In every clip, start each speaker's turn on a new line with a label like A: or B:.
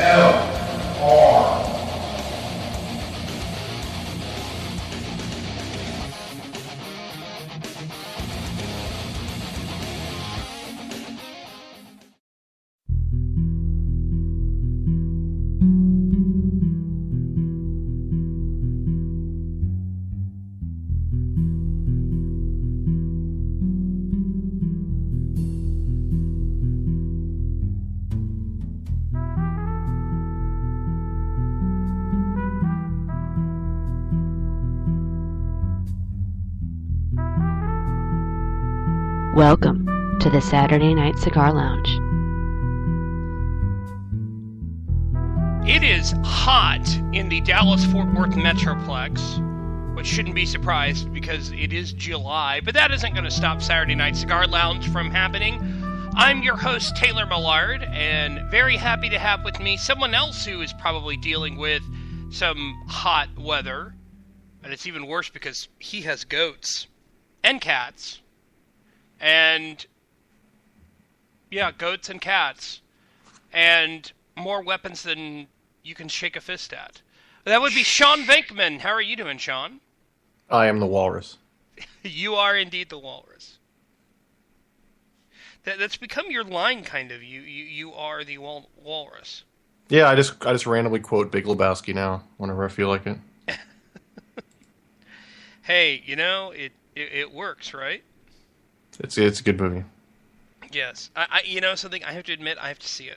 A: VLR.
B: Welcome to the Saturday Night Cigar Lounge.
C: It is hot in the Dallas-Fort Worth Metroplex, which shouldn't be surprised because it is July, but that isn't going to stop Saturday Night Cigar Lounge from happening. I'm your host, Taylor Millard, and very happy to have with me someone else who is probably dealing with some hot weather, and it's even worse because he has goats and cats. And, yeah, goats and cats. And more weapons than you can shake a fist at. That would be Sean Venkman. How are you doing, Sean?
D: I am the walrus.
C: You are indeed the walrus. That's become your line, kind of. You are the walrus.
D: Yeah, I just randomly quote Big Lebowski now, whenever I feel like it.
C: Hey, it works, right?
D: It's a good movie.
C: Yes. Something I have to admit, I have to see it.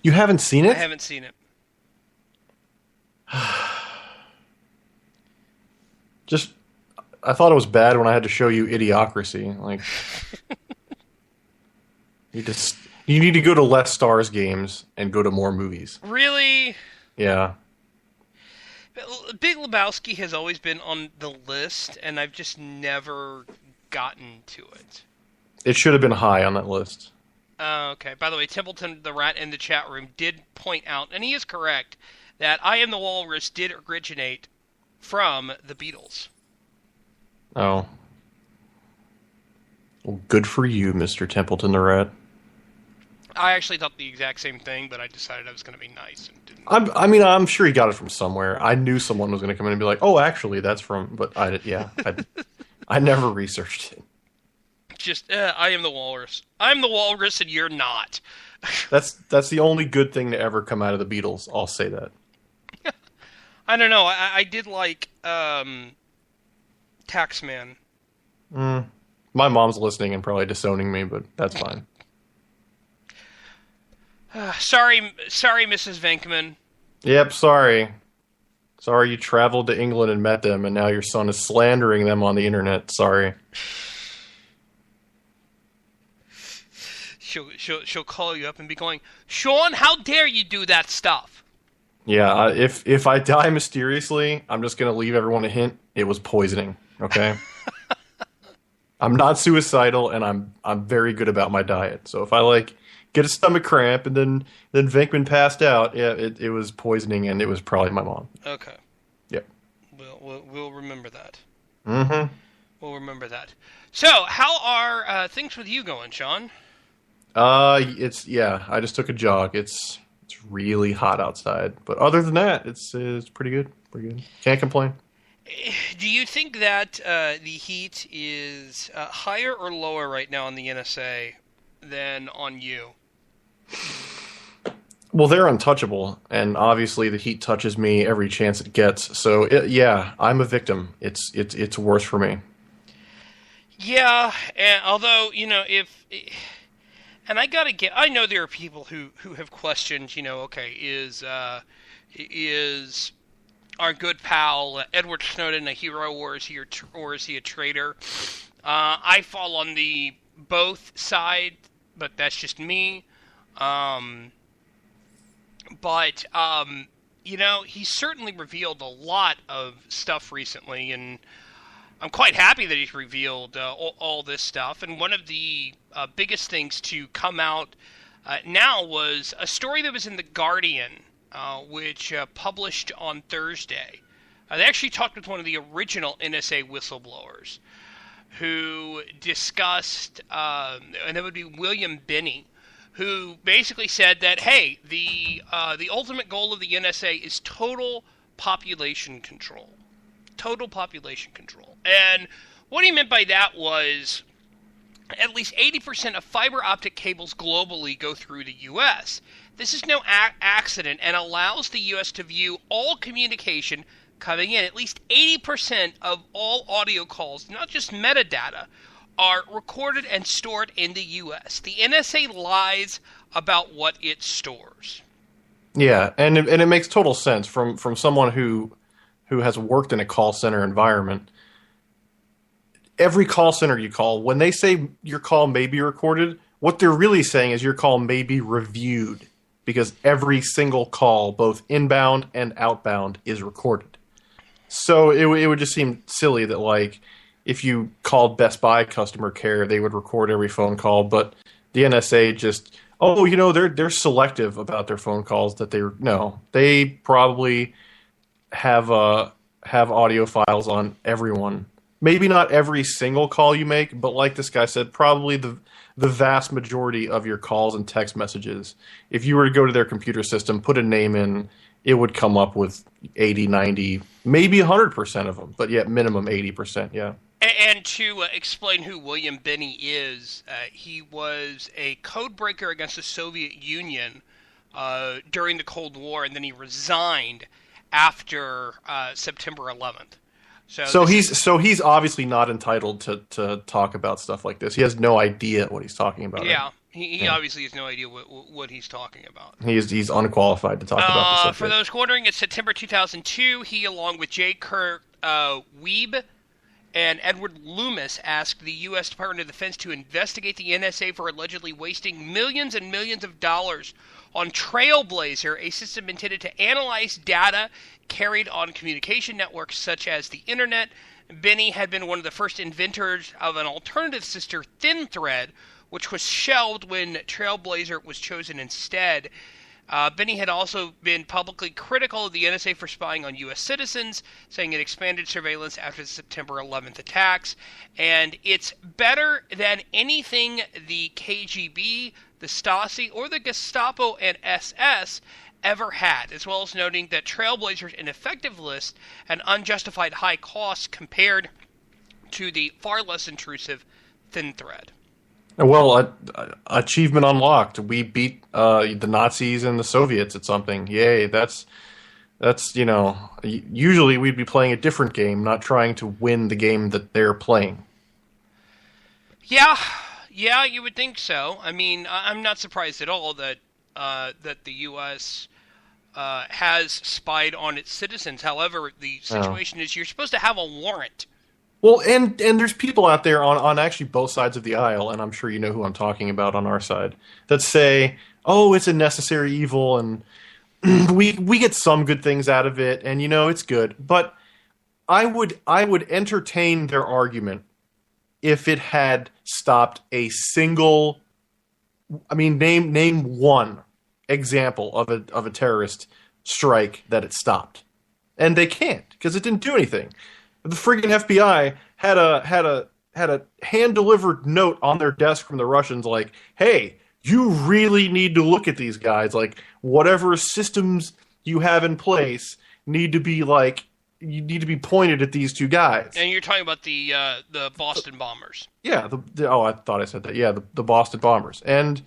D: You haven't seen it?
C: I haven't seen it.
D: I thought it was bad when I had to show you Idiocracy. Like, you need to go to less Stars games and go to more movies.
C: Really?
D: Yeah.
C: Big Lebowski has always been on the list, and I've just never gotten to it.
D: It should have been high on that list.
C: Okay. By the way, Templeton the Rat in the chat room did point out, and he is correct, that I Am the Walrus did originate from the Beatles.
D: Oh. Well, good for you, Mr. Templeton the Rat.
C: I actually thought the exact same thing, but I decided I was going to be nice and didn't.
D: I'm sure he got it from somewhere. I knew someone was going to come in and be like, "Oh, actually, that's from." But I never researched it.
C: Just, I am the walrus. I'm the walrus, and you're not.
D: That's the only good thing to ever come out of the Beatles. I'll say that.
C: I don't know. I did like Taxman.
D: My mom's listening and probably disowning me, but that's fine.
C: Sorry, Mrs. Venkman.
D: Yep, sorry. Sorry you traveled to England and met them, and now your son is slandering them on the internet. Sorry.
C: She'll call you up and be going, Sean, how dare you do that stuff?
D: Yeah, if I die mysteriously, I'm just gonna leave everyone a hint. It was poisoning. Okay. I'm not suicidal, and I'm very good about my diet. So if I get a stomach cramp and then Venkman passed out, yeah, it was poisoning, and it was probably my mom.
C: Okay.
D: Yep.
C: We'll remember that.
D: Mm-hmm.
C: We'll remember that. So, how are things with you going, Sean?
D: I just took a jog. It's really hot outside, but other than that, it's pretty good. Pretty good. Can't complain.
C: Do you think that the heat is higher or lower right now on the NSA than on you?
D: Well, they're untouchable, and obviously the heat touches me every chance it gets. So, I'm a victim. It's worse for me. Yeah,
C: and although, and I know there are people who have questioned, okay, is our good pal Edward Snowden a hero, or is he a traitor? I fall on the both side, but that's just me. He's certainly revealed a lot of stuff recently, and I'm quite happy that he's revealed all this stuff. And one of the biggest things to come out now was a story that was in The Guardian, which published on Thursday. They actually talked with one of the original NSA whistleblowers who discussed, and that would be William Binney, who basically said that, hey, the ultimate goal of the NSA is total population control. Total population control. And what he meant by that was at least 80% of fiber optic cables globally go through the U.S. This is no accident and allows the U.S. to view all communication coming in. At least 80% of all audio calls, not just metadata, are recorded and stored in the U.S. The NSA lies about what it stores.
D: Yeah, and it makes total sense from someone who has worked in a call center environment. Every call center you call, when they say your call may be recorded, what they're really saying is your call may be reviewed, because every single call, both inbound and outbound, is recorded. So it would just seem silly that, like, if you called Best Buy customer care, they would record every phone call, but the NSA just, they're selective about their phone calls. They probably have audio files on everyone. Maybe not every single call you make, but like this guy said, probably the vast majority of your calls and text messages. If you were to go to their computer system, put a name in, it would come up with 80, 90, maybe 100% of them, but yet minimum 80%, yeah.
C: And to explain who William Binney is, he was a code breaker against the Soviet Union during the Cold War, and then he resigned after September 11th. So he's obviously not entitled to talk about stuff like this. He has no idea what he's talking about. Yeah, he obviously has no idea what he's talking about.
D: He's unqualified to talk about this subject.
C: For those wondering, it's September 2002. He, along with J. Kirk Wiebe and Edward Loomis, asked the U.S. Department of Defense to investigate the NSA for allegedly wasting millions and millions of dollars on Trailblazer, a system intended to analyze data carried on communication networks such as the Internet. Binney had been one of the first inventors of an alternative system, ThinThread, which was shelved when Trailblazer was chosen instead. Binney had also been publicly critical of the NSA for spying on U.S. citizens, saying it expanded surveillance after the September 11th attacks. And it's better than anything the KGB, the Stasi, or the Gestapo and SS ever had, as well as noting that Trailblazer's ineffective list and unjustified high costs compared to the far less intrusive ThinThread.
D: Well, achievement unlocked. We beat the Nazis and the Soviets at something. Yay! That's usually we'd be playing a different game, not trying to win the game that they're playing.
C: Yeah, you would think so. I mean, I'm not surprised at all that the U.S. Has spied on its citizens. However, the situation is you're supposed to have a warrant.
D: Well, and there's people out there on actually both sides of the aisle, and I'm sure you know who I'm talking about on our side, that say, oh, it's a necessary evil, and we get some good things out of it, and it's good. But I would entertain their argument if it had stopped a single, name one example of a terrorist strike that it stopped. And they can't, because it didn't do anything. The friggin' FBI had a hand-delivered note on their desk from the Russians like, hey, you really need to look at these guys. Like, whatever systems you have in place need to be pointed at these two guys.
C: And you're talking about the Boston bombers.
D: Yeah. I thought I said that. Yeah, the Boston bombers. And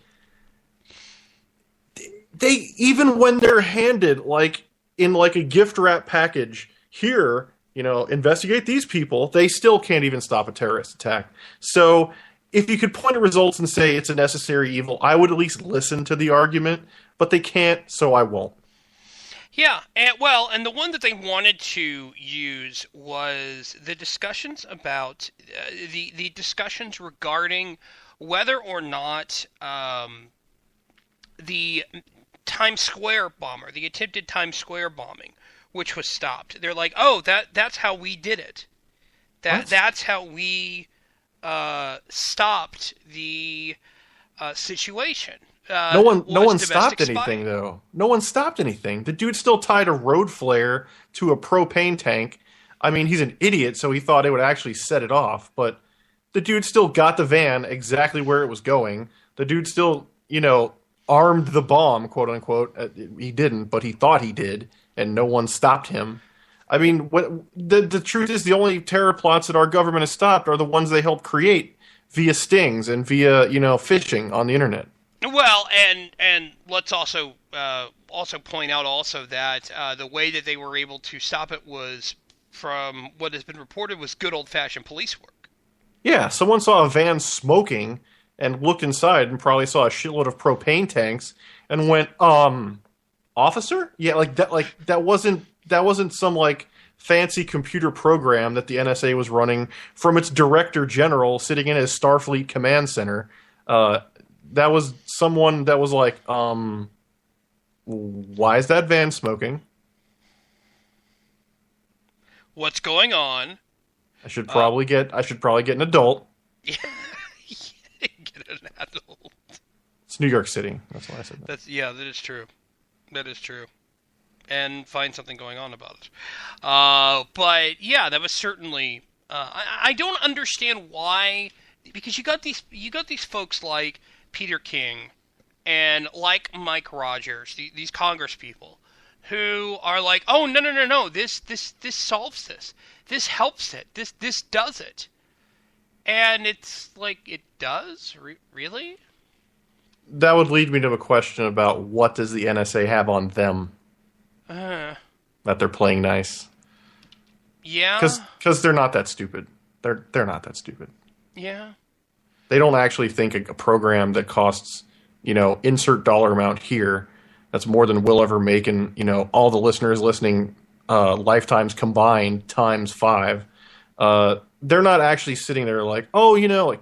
D: they, even when they're handed in a gift wrap package, here, investigate these people, they still can't even stop a terrorist attack. So if you could point at results and say it's a necessary evil, I would at least listen to the argument, but they can't, so I won't.
C: Yeah, and the one that they wanted to use was the discussions about the discussions regarding whether or not the Times Square bomber, the attempted Times Square bombing, which was stopped. They're like, oh, that's how we did it. That's how we stopped the situation.
D: No one stopped anything, though. No one stopped anything. The dude still tied a road flare to a propane tank. I mean, he's an idiot, so he thought it would actually set it off. But the dude still got the van exactly where it was going. The dude still, armed the bomb, quote unquote. He didn't, but he thought he did, and no one stopped him. I mean, what the truth is, the only terror plots that our government has stopped are the ones they helped create via stings and via, phishing on the internet.
C: Well, and let's also point out also that the way that they were able to stop it was, from what has been reported, was good old-fashioned police work.
D: Yeah, someone saw a van smoking and looked inside and probably saw a shitload of propane tanks and went, officer? Yeah, that wasn't some like fancy computer program that the NSA was running from its director general sitting in his Starfleet command center. That was someone that was like, why is that van smoking?
C: What's going on?
D: I should probably get an adult.
C: Yeah, get an adult.
D: It's New York City. That's why I said that.
C: That is true. That is true. And find something going on about it. But yeah, that was certainly. I don't understand why, because you got these folks like Peter King and like Mike Rogers, these Congress people, who are like, oh no, this solves this. This helps it. This does it. And it's like, it does? Really?
D: That would lead me to a question about what does the NSA have on them that they're playing nice.
C: Yeah.
D: Because they're not that stupid. They're not that stupid.
C: Yeah.
D: They don't actually think a program that costs, insert dollar amount here, that's more than we'll ever make in, all the listeners listening lifetimes combined times 5. They're not actually sitting there like, oh,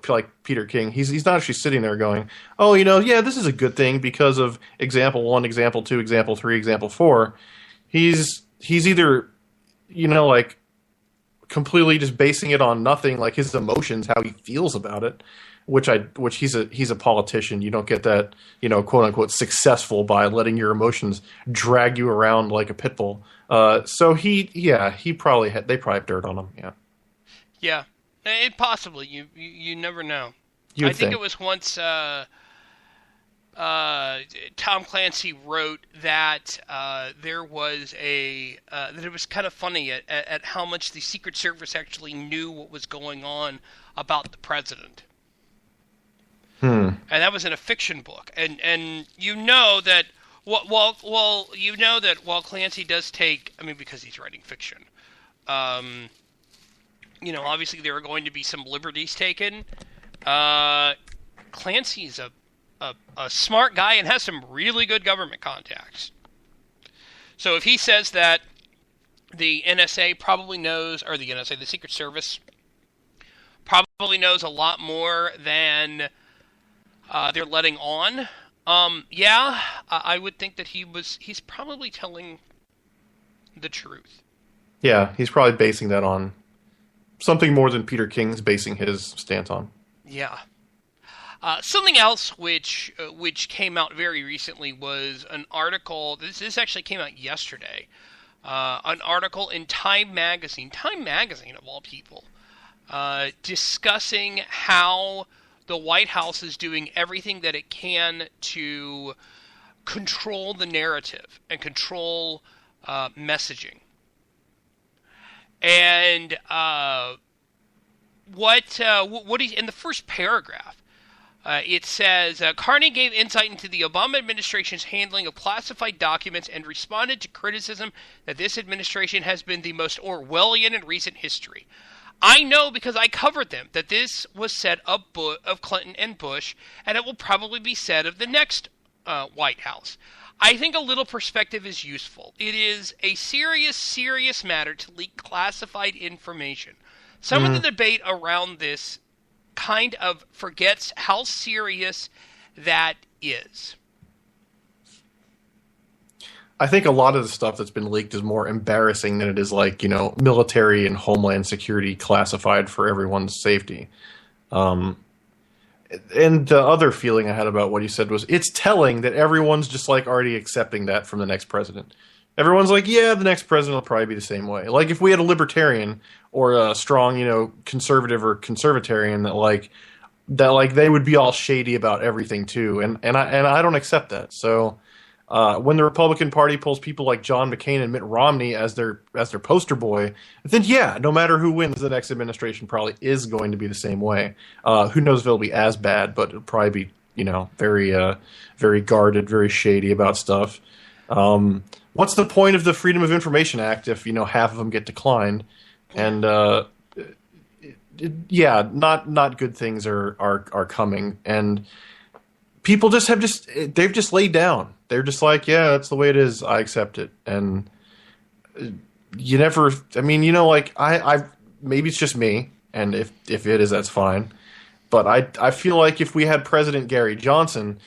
D: like Peter King. He's not actually sitting there going, oh, yeah, this is a good thing because of example 1, example 2, example 3, example 4. He's either, like completely just basing it on nothing, like his emotions, how he feels about it, which he's a politician. You don't get that, quote unquote successful by letting your emotions drag you around like a pit bull. So they probably have dirt on him. Yeah.
C: Yeah, possibly. You never know.
D: I
C: think it was once Tom Clancy wrote that there was that it was kind of funny at how much the Secret Service actually knew what was going on about the president. And that was in a fiction book. And that while Clancy does take, because he's writing fiction, obviously there are going to be some liberties taken. Clancy's a smart guy and has some really good government contacts. So if he says that the NSA probably knows, or the Secret Service probably knows a lot more than they're letting on, I would think that he's probably telling the truth.
D: Yeah, he's probably basing that on something more than Peter King's basing his stance on.
C: Yeah. Something else which came out very recently was an article. This actually came out yesterday. An article in Time Magazine of all people, discussing how the White House is doing everything that it can to control the narrative and control messaging. And what in the first paragraph, it says, Carney gave insight into the Obama administration's handling of classified documents and responded to criticism that this administration has been the most Orwellian in recent history. I know because I covered them that this was said of Clinton and Bush, and it will probably be said of the next White House. I think a little perspective is useful. It is a serious matter to leak classified information. Some of the debate around this kind of forgets how serious that is.
D: I think a lot of the stuff that's been leaked is more embarrassing than it is like, military and homeland security classified for everyone's safety. And the other feeling I had about what he said was it's telling that everyone's just like already accepting that from the next president. Everyone's like, yeah, the next president will probably be the same way. Like if we had a libertarian or a strong, conservative or conservatarian that like that like they would be all shady about everything too, and I don't accept that. So when the Republican Party pulls people like John McCain and Mitt Romney as their poster boy, then yeah, no matter who wins, the next administration probably is going to be the same way. Who knows if it'll be as bad, but it'll probably be very guarded, very shady about stuff. What's the point of the Freedom of Information Act if half of them get declined? And not good things are coming, and people they've just laid down. They're just like, yeah, that's the way it is. I accept it, and you never. I mean, I maybe it's just me, and if it is, that's fine. But I feel like if we had President Gary Johnson,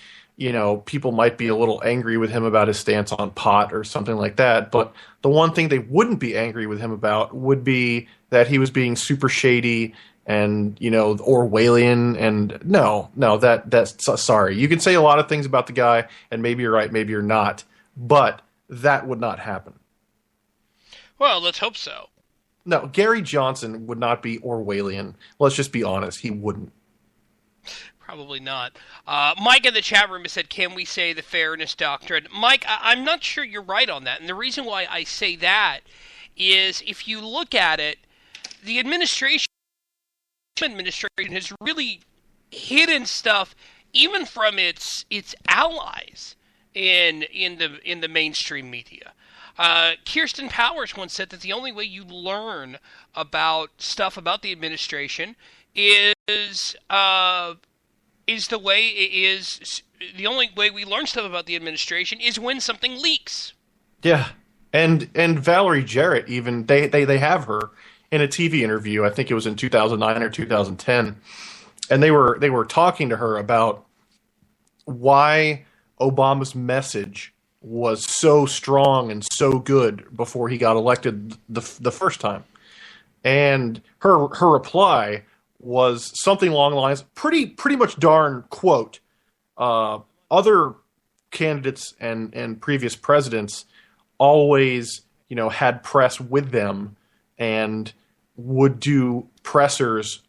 D: people might be a little angry with him about his stance on pot or something like that. But the one thing they wouldn't be angry with him about would be that he was being super shady and, Orwellian. And that's sorry. You can say a lot of things about the guy, and maybe you're right, maybe you're not. But that would not happen.
C: Well, let's hope so.
D: No, Gary Johnson would not be Orwellian. Let's just be honest. He wouldn't.
C: Probably not. Mike in the chat room has said, can we say the fairness doctrine? Mike, I'm not sure you're right on that. And the reason why I say that is if you look at it, the administration has really hidden stuff even from its allies in the mainstream media. Kirsten Powers once said that the only way you learn about stuff about the administration is the only way we learn stuff about the administration is when something leaks.
D: Yeah, and Valerie Jarrett, even they have her in a TV interview. I think it was in 2009 or 2010, and they were talking to her about why Obama's message was so strong and so good before he got elected the first time, and her reply was something along the lines, pretty much darn quote, other candidates and previous presidents always, had press with them and would do pressers,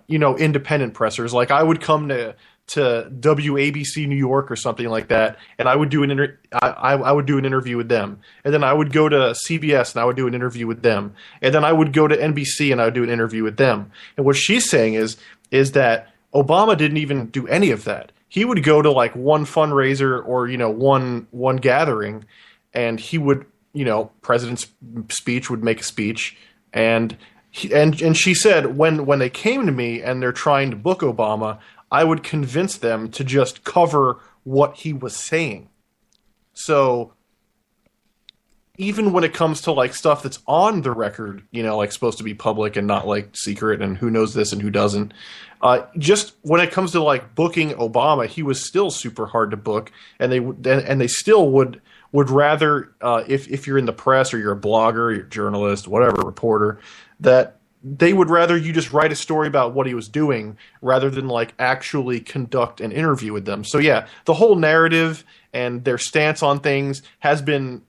D: independent pressers. Like I would come to WABC New York or something like that, and I would do I would do an interview with them, and then I would go to CBS and I would do an interview with them, and then I would go to NBC and I would do an interview with them. And what she's saying is that Obama didn't even do any of that. He would go to like one fundraiser or one gathering, and he would president's speech would make a speech, and she said when they came to me and they're trying to book Obama, I would convince them to just cover what he was saying. So even when it comes to like stuff that's on the record, like supposed to be public and not like secret and who knows this and who doesn't, just when it comes to like booking Obama, he was still super hard to book, and they still would rather if you're in the press or you're a blogger, you're a journalist, whatever, reporter, that they would rather you just write a story about what he was doing rather than like actually conduct an interview with them. So yeah, the whole narrative and their stance on things has been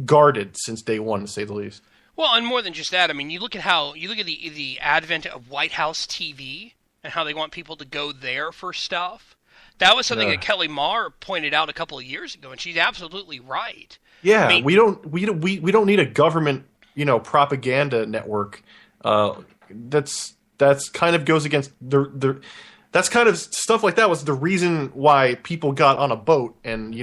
D: guarded since day one, to say the least.
C: Well, and more than just that, I mean, you look at the advent of White House TV and how they want people to go there for stuff. That was something that Kelly Maher pointed out a couple of years ago, and she's absolutely right.
D: Yeah, I mean, we don't need a government propaganda network. That's kind of goes against the that's kind of stuff like that was the reason why people got on a boat and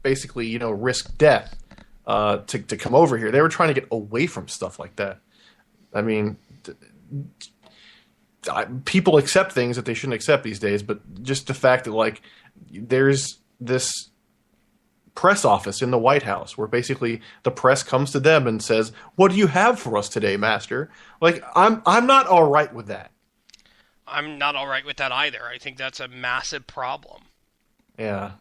D: basically risked death to come over here. They were trying to get away from stuff like that. I mean, people accept things that they shouldn't accept these days, but just the fact that like there's this press office in the White House where basically the press comes to them and says, "What do you have for us today, Master?" Like I'm not all right with that.
C: I'm not all right with that either. I think that's a massive problem.
D: Yeah.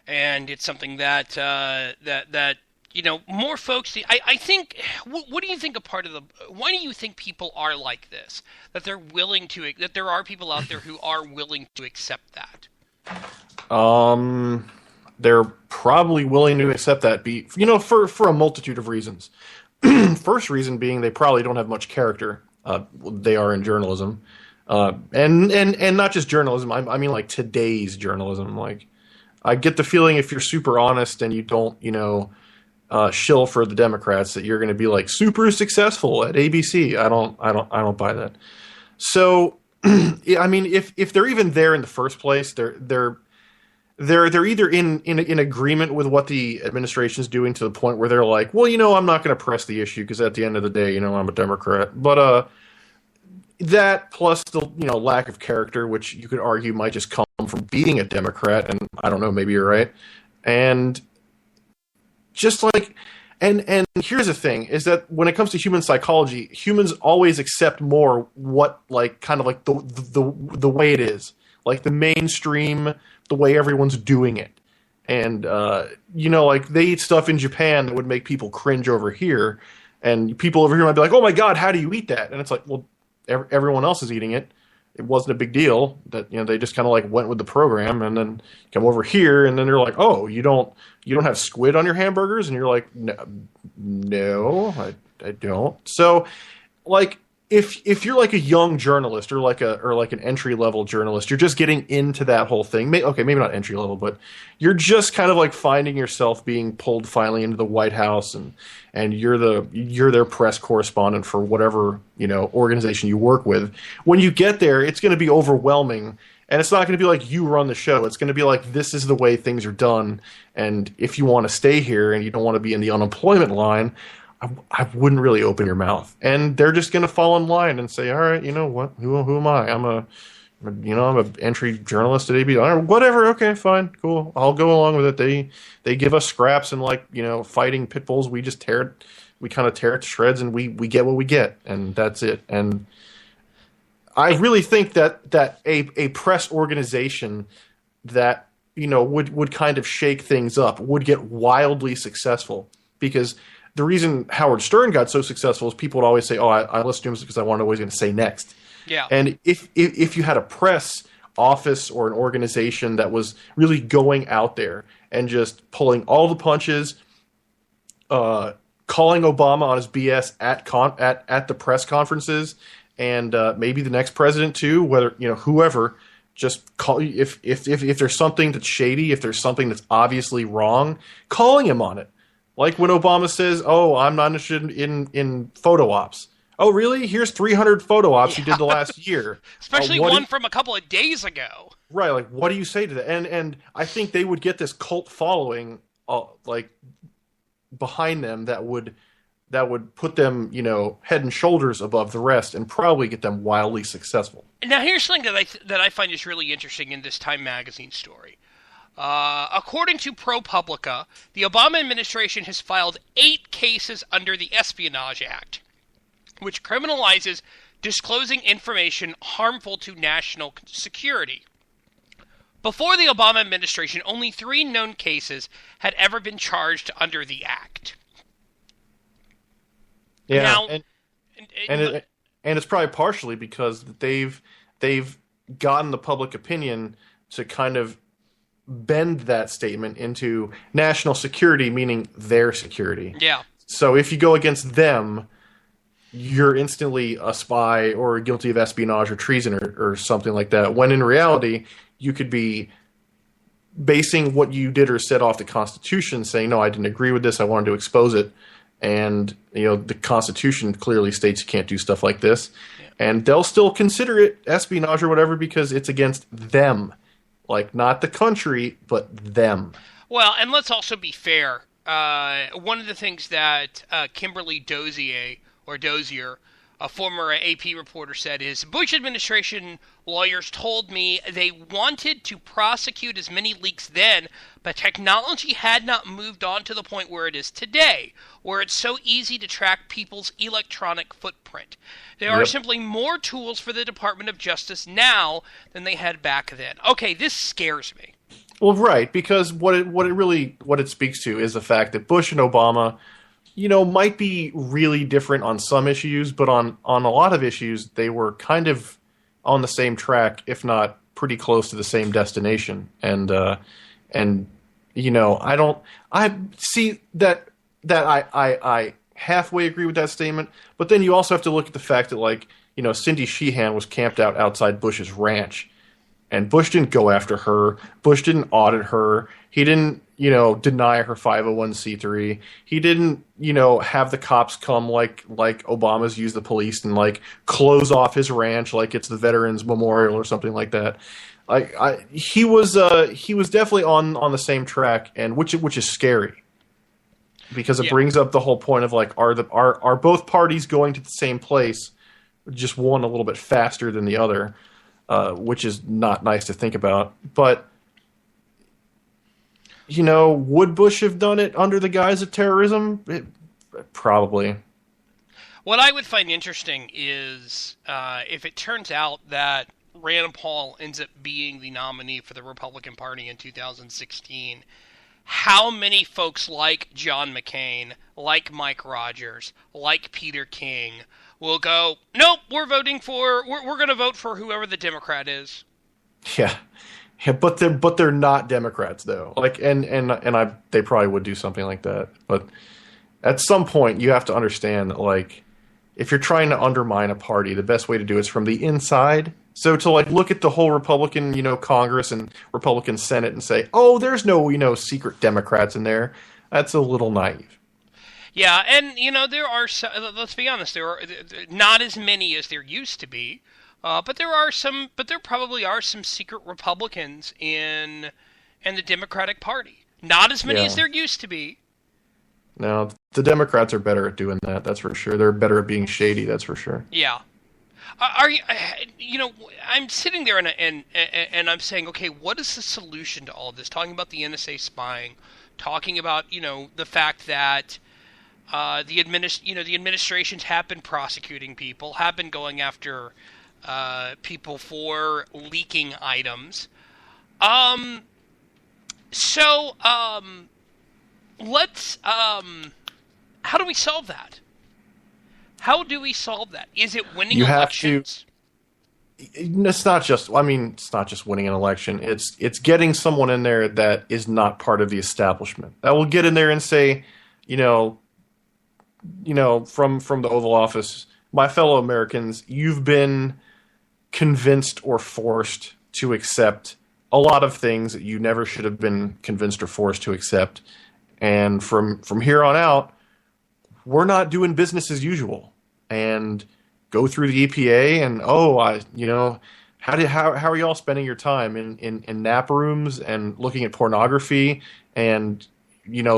C: And it's something that more folks. I think. What do you think why do you think people are like this? That they're willing to. That there are people out there who are willing to accept that.
D: They're probably willing to accept that for a multitude of reasons. First reason being they probably don't have much character. They are in journalism. And not just journalism. I mean, like today's journalism. Like, I get the feeling if you're super honest and you don't, shill for the Democrats, that you're going to be like super successful at ABC. I don't buy that. So, I mean, if they're even there in the first place, they're either in agreement with what the administration is doing to the point where they're like, well, I'm not going to press the issue because at the end of the day, I'm a Democrat. But that plus the lack of character, which you could argue might just come from being a Democrat, and I don't know, maybe you're right. And just like, and here's the thing: is that when it comes to human psychology, humans always accept more what kind of the way it is, like the mainstream, the way everyone's doing it. And like they eat stuff in Japan that would make people cringe over here, and people over here might be like, "Oh my God, how do you eat that?" And it's like, well, everyone else is eating it. It wasn't a big deal. That they just kind of went with the program, and then come over here, and then they're like, "Oh, you don't have squid on your hamburgers?" And you're like, "No, I don't." So, if you're like a young journalist or like an entry level journalist, you're just getting into that whole thing. Okay, maybe not entry level, but you're just kind of finding yourself being pulled finally into the White House, and you're their press correspondent for whatever organization you work with. When you get there, it's going to be overwhelming, and it's not going to be like you run the show. It's going to be like, this is the way things are done, and if you want to stay here and you don't want to be in the unemployment line, I wouldn't really open your mouth, and they're just going to fall in line and say, "All right, you know what? Who am I? I'm an entry journalist at AB. All right, whatever. Okay, fine, cool. I'll go along with it." They give us scraps and fighting pit bulls. We just kind of tear it to shreds, and we get what we get, and that's it. And I really think that a press organization that would kind of shake things up would get wildly successful, because the reason Howard Stern got so successful is people would always say, "Oh, I listened to him because I want to know what he's going to say next."
C: Yeah.
D: And if you had a press office or an organization that was really going out there and just pulling all the punches, calling Obama on his BS at the press conferences, and maybe the next president too, whether whoever, just call if there's something that's shady, if there's something that's obviously wrong, calling him on it. Like when Obama says, "Oh, I'm not interested in photo ops." Oh, really? Here's 300 photo ops you did the last year.
C: Especially one from a couple of days ago.
D: Right. Like, what do you say to that? And I think they would get this cult following, behind them that would put them, head and shoulders above the rest, and probably get them wildly successful.
C: Now, here's something that I find is really interesting in this Time magazine story. According to ProPublica, the Obama administration has filed 8 cases under the Espionage Act, which criminalizes disclosing information harmful to national security. Before the Obama administration, only 3 known cases had ever been charged under the act.
D: Yeah,
C: now,
D: and it's probably partially because they've gotten the public opinion to kind of bend that statement into national security, meaning their security.
C: Yeah.
D: So if you go against them, you're instantly a spy or guilty of espionage or treason or something like that. When in reality, you could be basing what you did or said off the Constitution, saying, "No, I didn't agree with this. I wanted to expose it." And the Constitution clearly states you can't do stuff like this. Yeah. And they'll still consider it espionage or whatever because it's against them. Like, not the country, but them.
C: Well, and let's also be fair. One of the things that Kimberly Dozier, a former AP reporter, said is, Bush administration lawyers told me they wanted to prosecute as many leaks then, but technology had not moved on to the point where it is today, where it's so easy to track people's electronic footprint. There are simply more tools for the Department of Justice now than they had back then. Okay, this scares me.
D: Well, right, because what it speaks to is the fact that Bush and Obama, might be really different on some issues, but on a lot of issues, they were kind of on the same track, if not pretty close to the same destination. And I see that I halfway agree with that statement, but then you also have to look at the fact that, Cindy Sheehan was camped out outside Bush's ranch, and Bush didn't go after her. Bush didn't audit her. He didn't, deny her 501c3. He didn't, have the cops come like Obama's used the police and like close off his ranch like it's the Veterans Memorial or something like that. He was definitely on the same track, and which is scary because it brings up the whole point of like are both parties going to the same place, just one a little bit faster than the other. Which is not nice to think about. But, would Bush have done it under the guise of terrorism? Probably.
C: What I would find interesting is if it turns out that Rand Paul ends up being the nominee for the Republican Party in 2016, how many folks like John McCain, like Mike Rogers, like Peter King will go, nope, we're going to vote for whoever the Democrat is.
D: Yeah, but they're not Democrats though. Like, they probably would do something like that. But at some point, you have to understand that, like, if you're trying to undermine a party, the best way to do it is from the inside. So to like look at the whole Republican, Congress and Republican Senate and say, oh, there's no, secret Democrats in there. That's a little naive.
C: Yeah, and, there are, let's be honest, there are not as many as there used to be, but there probably are some secret Republicans in the Democratic Party. Not as many as there used to be.
D: No, the Democrats are better at doing that, that's for sure. They're better at being shady, that's for sure.
C: Yeah. I'm sitting there and I'm saying, okay, what is the solution to all of this? Talking about the NSA spying, talking about, the fact that the administrations have been prosecuting people, have been going after people for leaking items. Let's how do we solve that? How do we solve that? Is it winning elections?
D: It's not just winning an election. It's getting someone in there that is not part of the establishment. That will get in there and say, from the Oval Office, my fellow Americans, you've been convinced or forced to accept a lot of things that you never should have been convinced or forced to accept. And from here on out, we're not doing business as usual. And go through the EPA and how are y'all spending your time in nap rooms and looking at pornography and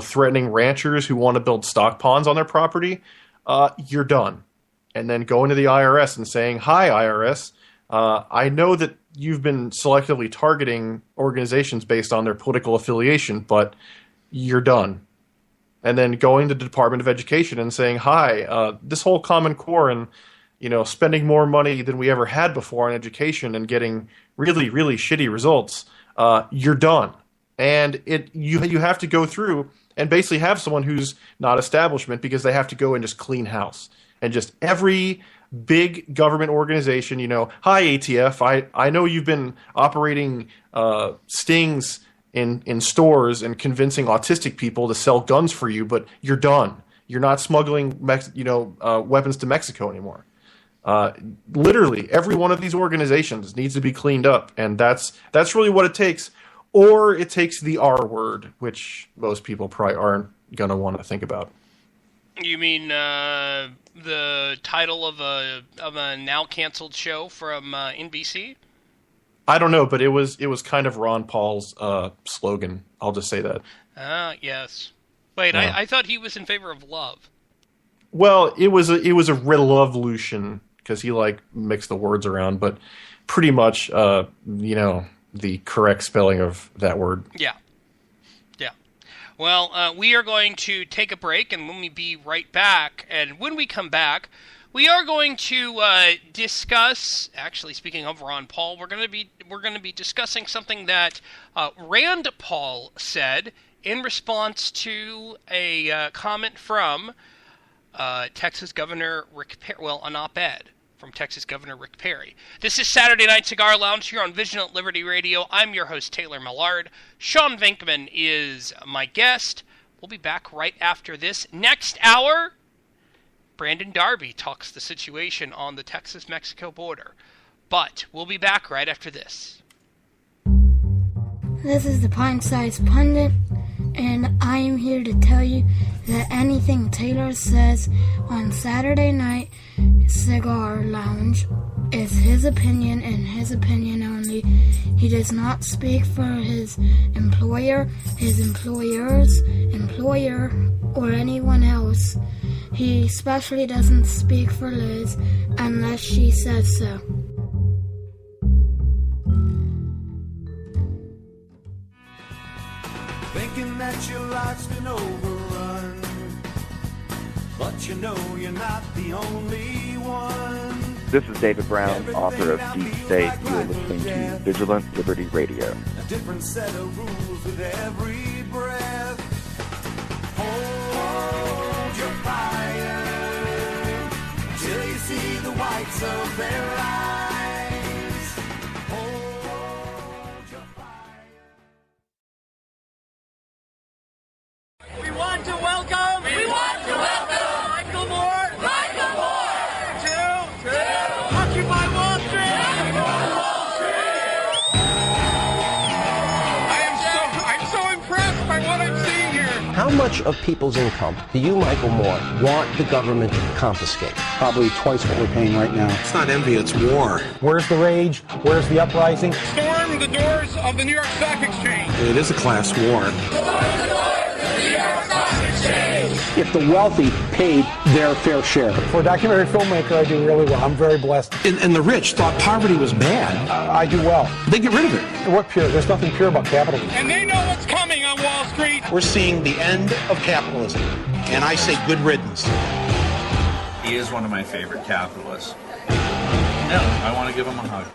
D: threatening ranchers who want to build stock ponds on their property? You're done. And then going to the IRS and saying, hi, IRS, I know that you've been selectively targeting organizations based on their political affiliation, but you're done. And then going to the Department of Education and saying, hi, this whole Common Core and, spending more money than we ever had before on education and getting really, really shitty results, you're done. And you have to go through and basically have someone who's not establishment because they have to go and just clean house. And just every big government organization, hi, ATF, I know you've been operating stings in stores and convincing autistic people to sell guns for you, but you're done. You're not smuggling weapons to Mexico anymore. Literally, every one of these organizations needs to be cleaned up, and that's really what it takes. Or it takes the R word, which most people probably aren't going to want to think about.
C: You mean the title of a now canceled show from NBC?
D: I don't know, but it was kind of Ron Paul's slogan. I'll just say that.
C: Yes. Wait, yeah. I thought he was in favor of love.
D: Well, it was a revolution because he mixed the words around, but pretty much the correct spelling of that word.
C: Yeah. Yeah. Well, we are going to take a break, and when we be right back, and when we come back, we are going to discuss. Actually, speaking of Ron Paul, we're going to be discussing something that Rand Paul said in response to a comment from Texas Governor Rick Perry. Well, an op-ed from Texas Governor Rick Perry. This is Saturday Night Cigar Lounge here on Vigilant Liberty Radio. I'm your host, Taylor Millard. Sean Venkman is my guest. We'll be back right after this. Next hour, Brandon Darby talks the situation on the Texas-Mexico border. But we'll be back right after this.
A: This is the Pint-Sized Pundit, and I am here to tell you that anything Taylor says on Saturday Night Cigar Lounge is his opinion and his opinion only. He does not speak for his employer, his employer's employer, or anyone else. He especially doesn't speak for Liz unless she says so.
E: Thinking that your life's been overrun, but you know you're not the only one.
F: This is David Brown, author of Deep State. You are listening to Vigilant Liberty Radio.
E: A different set of rules with every breath. Hold your fire till you see the whites of their eyes. Hold your fire.
G: We want to welcome Michael Moore to Occupy Wall Street. I'm so impressed by what I'm seeing here.
H: How much of people's income do you, Michael Moore, want the government to confiscate?
I: Probably twice what we're paying right now.
J: It's not envy, it's war.
I: Where's the rage? Where's the uprising?
G: Storm the doors of the New York Stock Exchange.
J: It is a class war.
I: If the wealthy paid their fair share. For a documentary filmmaker, I do really well. I'm very blessed.
J: And the rich thought poverty was bad.
I: I do well.
J: They get rid of it.
I: What pure? There's nothing pure about capitalism.
G: And they know what's coming on Wall Street.
J: We're seeing the end of capitalism. And I say good riddance.
K: He is one of my favorite capitalists. Yeah, I want to give him a hug.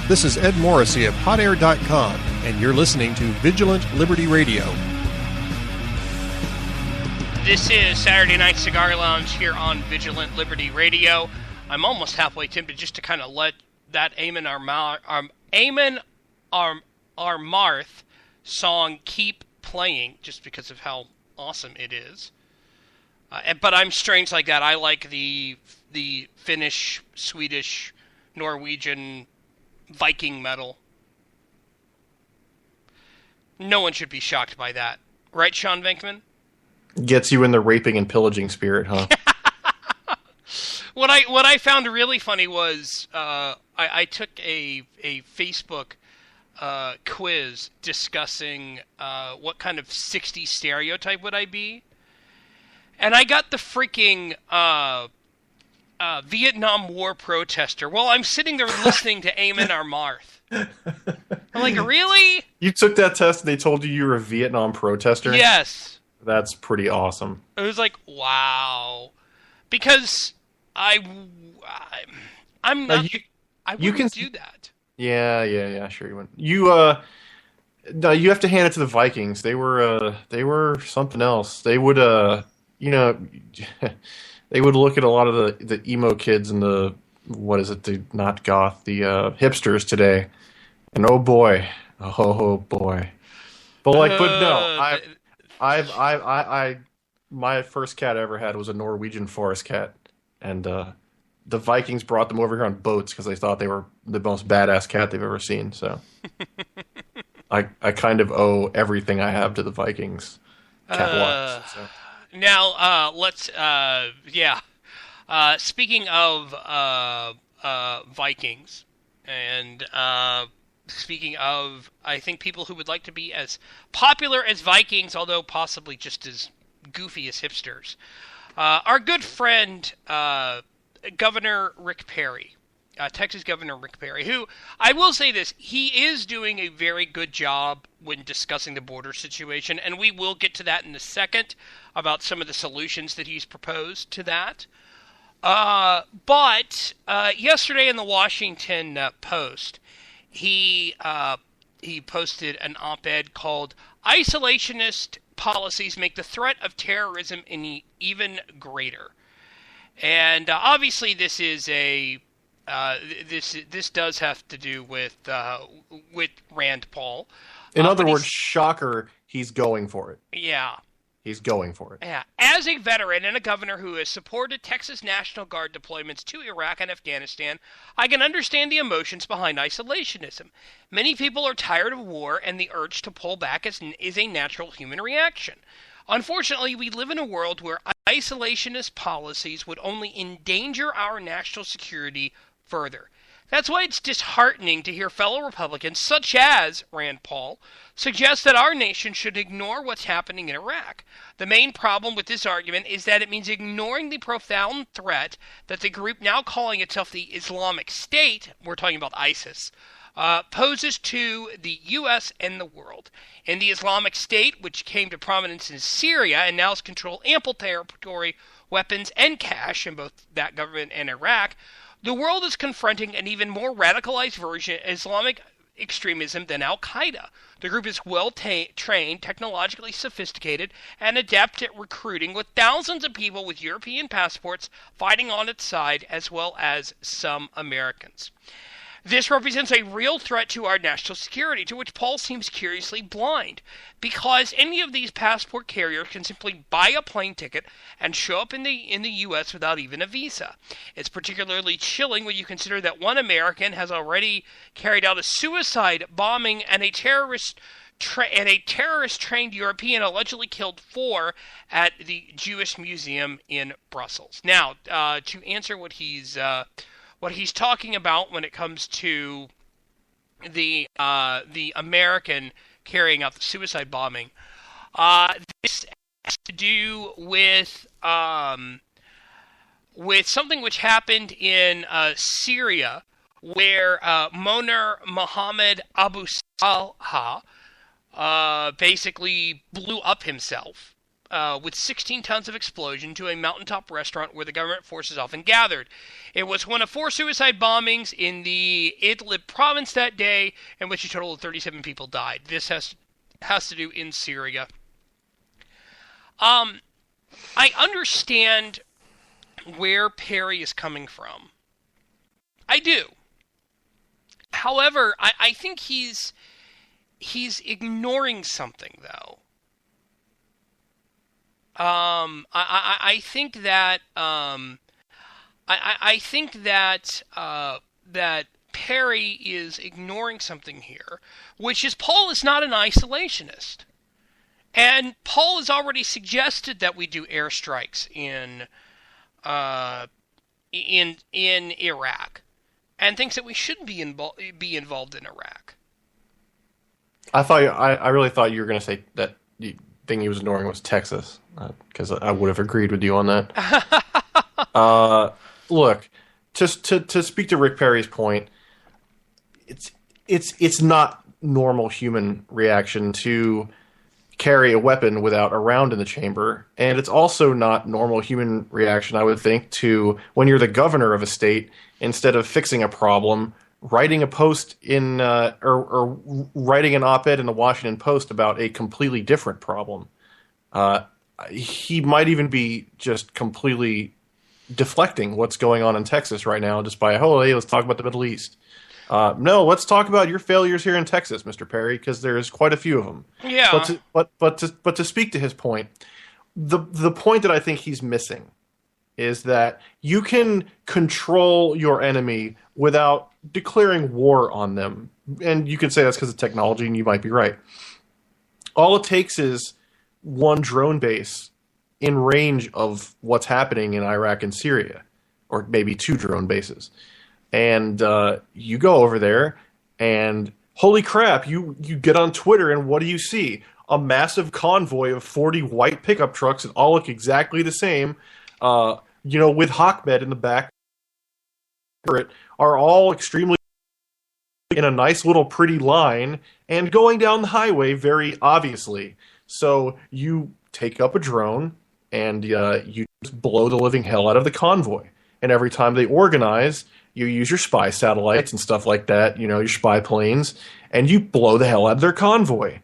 L: This is Ed Morrissey of HotAir.com, and you're listening to Vigilant Liberty Radio.
C: This is Saturday Night Cigar Lounge here on Vigilant Liberty Radio. I'm almost halfway tempted just to kind of let that Amon Amarth song keep playing just because of how awesome it is. But I'm strange like that. I like the Finnish, Swedish, Norwegian, Viking metal. No one should be shocked by that. Right, Sean Venkman?
D: Gets you in the raping and pillaging spirit, huh?
C: What I found really funny was I took a Facebook quiz discussing what kind of 60s stereotype would I be. And I got the freaking Vietnam War protester. Well, I'm sitting there listening to Amon Amarth. I'm like, really?
D: You took that test and they told you were a Vietnam protester?
C: Yes.
D: That's pretty awesome.
C: It was like, wow. Because I'm not... I wouldn't do that.
D: Yeah, sure you wouldn't. No, you have to hand it to the Vikings. They were something else. They would, they would look at a lot of the emo kids and the not goth, the hipsters today, and oh boy. But no, my first cat I ever had was a Norwegian forest cat, and the Vikings brought them over here on boats because they thought they were the most badass cat they've ever seen. So I kind of owe everything I have to the Vikings cat-wise. So.
C: Now, let's, speaking of Vikings, and speaking of, I think, people who would like to be as popular as Vikings, although possibly just as goofy as hipsters, our good friend, Governor Rick Perry, Texas Governor Rick Perry, who, I will say this, he is doing a very good job when discussing the border situation, and we will get to that in a second about some of the solutions that he's proposed to that. But yesterday in the Washington Post, he posted an op-ed called "Isolationist Policies Make the Threat of Terrorism Even Greater." And obviously this is this does have to do with Rand Paul.
D: In other words, shocker, he's going for it.
C: Yeah.
D: He's going for it.
C: Yeah. As a veteran and a governor who has supported Texas National Guard deployments to Iraq and Afghanistan, I can understand the emotions behind isolationism. Many people are tired of war, and the urge to pull back is a natural human reaction. Unfortunately, we live in a world where isolationist policies would only endanger our national security further. That's why it's disheartening to hear fellow Republicans, such as Rand Paul, suggest that our nation should ignore what's happening in Iraq. The main problem with this argument is that it means ignoring the profound threat that the group now calling itself the Islamic State, we're talking about ISIS, poses to the U.S. and the world. In the Islamic State, which came to prominence in Syria and now has controlled ample territory, weapons, and cash in both that government and Iraq, the world is confronting an even more radicalized version of Islamic extremism than Al-Qaeda. The group is well-trained, technologically sophisticated, and adept at recruiting, with thousands of people with European passports fighting on its side, as well as some Americans. This represents a real threat to our national security, to which Paul seems curiously blind, because any of these passport carriers can simply buy a plane ticket and show up in the U.S. without even a visa. It's particularly chilling when you consider that one American has already carried out a suicide bombing, and a terrorist-trained European allegedly killed 4 at the Jewish Museum in Brussels. Now, to answer what he's talking about when it comes to the American carrying out the suicide bombing, this has to do with something which happened in Syria, where Moner Mohammed Abu Salha basically blew up himself with 16 tons of explosion to a mountaintop restaurant where the government forces often gathered. It was one of 4 suicide bombings in the Idlib province that day, in which a total of 37 people died. This has to do in Syria. I understand where Perry is coming from. I do. However, I think he's ignoring something, though. I think that that Perry is ignoring something here, which is Paul is not an isolationist, and Paul has already suggested that we do airstrikes in Iraq, and thinks that we shouldn't be involved in Iraq.
D: I really thought you were going to say that the thing he was ignoring was Texas, because I would have agreed with you on that. Look, just to speak to Rick Perry's point, it's not normal human reaction to carry a weapon without a round in the chamber, and it's also not normal human reaction, I would think, to when you're the governor of a state, instead of fixing a problem, writing a post in or writing an op-ed in the Washington Post about a completely different problem. He might even be just completely deflecting what's going on in Texas right now, just by, oh, hey, let's talk about the Middle East. No, let's talk about your failures here in Texas, Mr. Perry, because there's quite a few of them.
C: Yeah.
D: But to speak to his point, the point that I think he's missing is that you can control your enemy without declaring war on them. And you can say that's because of technology, and you might be right. All it takes is one drone base in range of what's happening in Iraq and Syria, or maybe 2 drone bases. And you go over there, and holy crap, you get on Twitter, and what do you see? A massive convoy of 40 white pickup trucks that all look exactly the same, with Ahmed in the back are all extremely in a nice little pretty line and going down the highway very obviously. So you take up a drone and you just blow the living hell out of the convoy. And every time they organize, you use your spy satellites and stuff like that, your spy planes, and you blow the hell out of their convoy.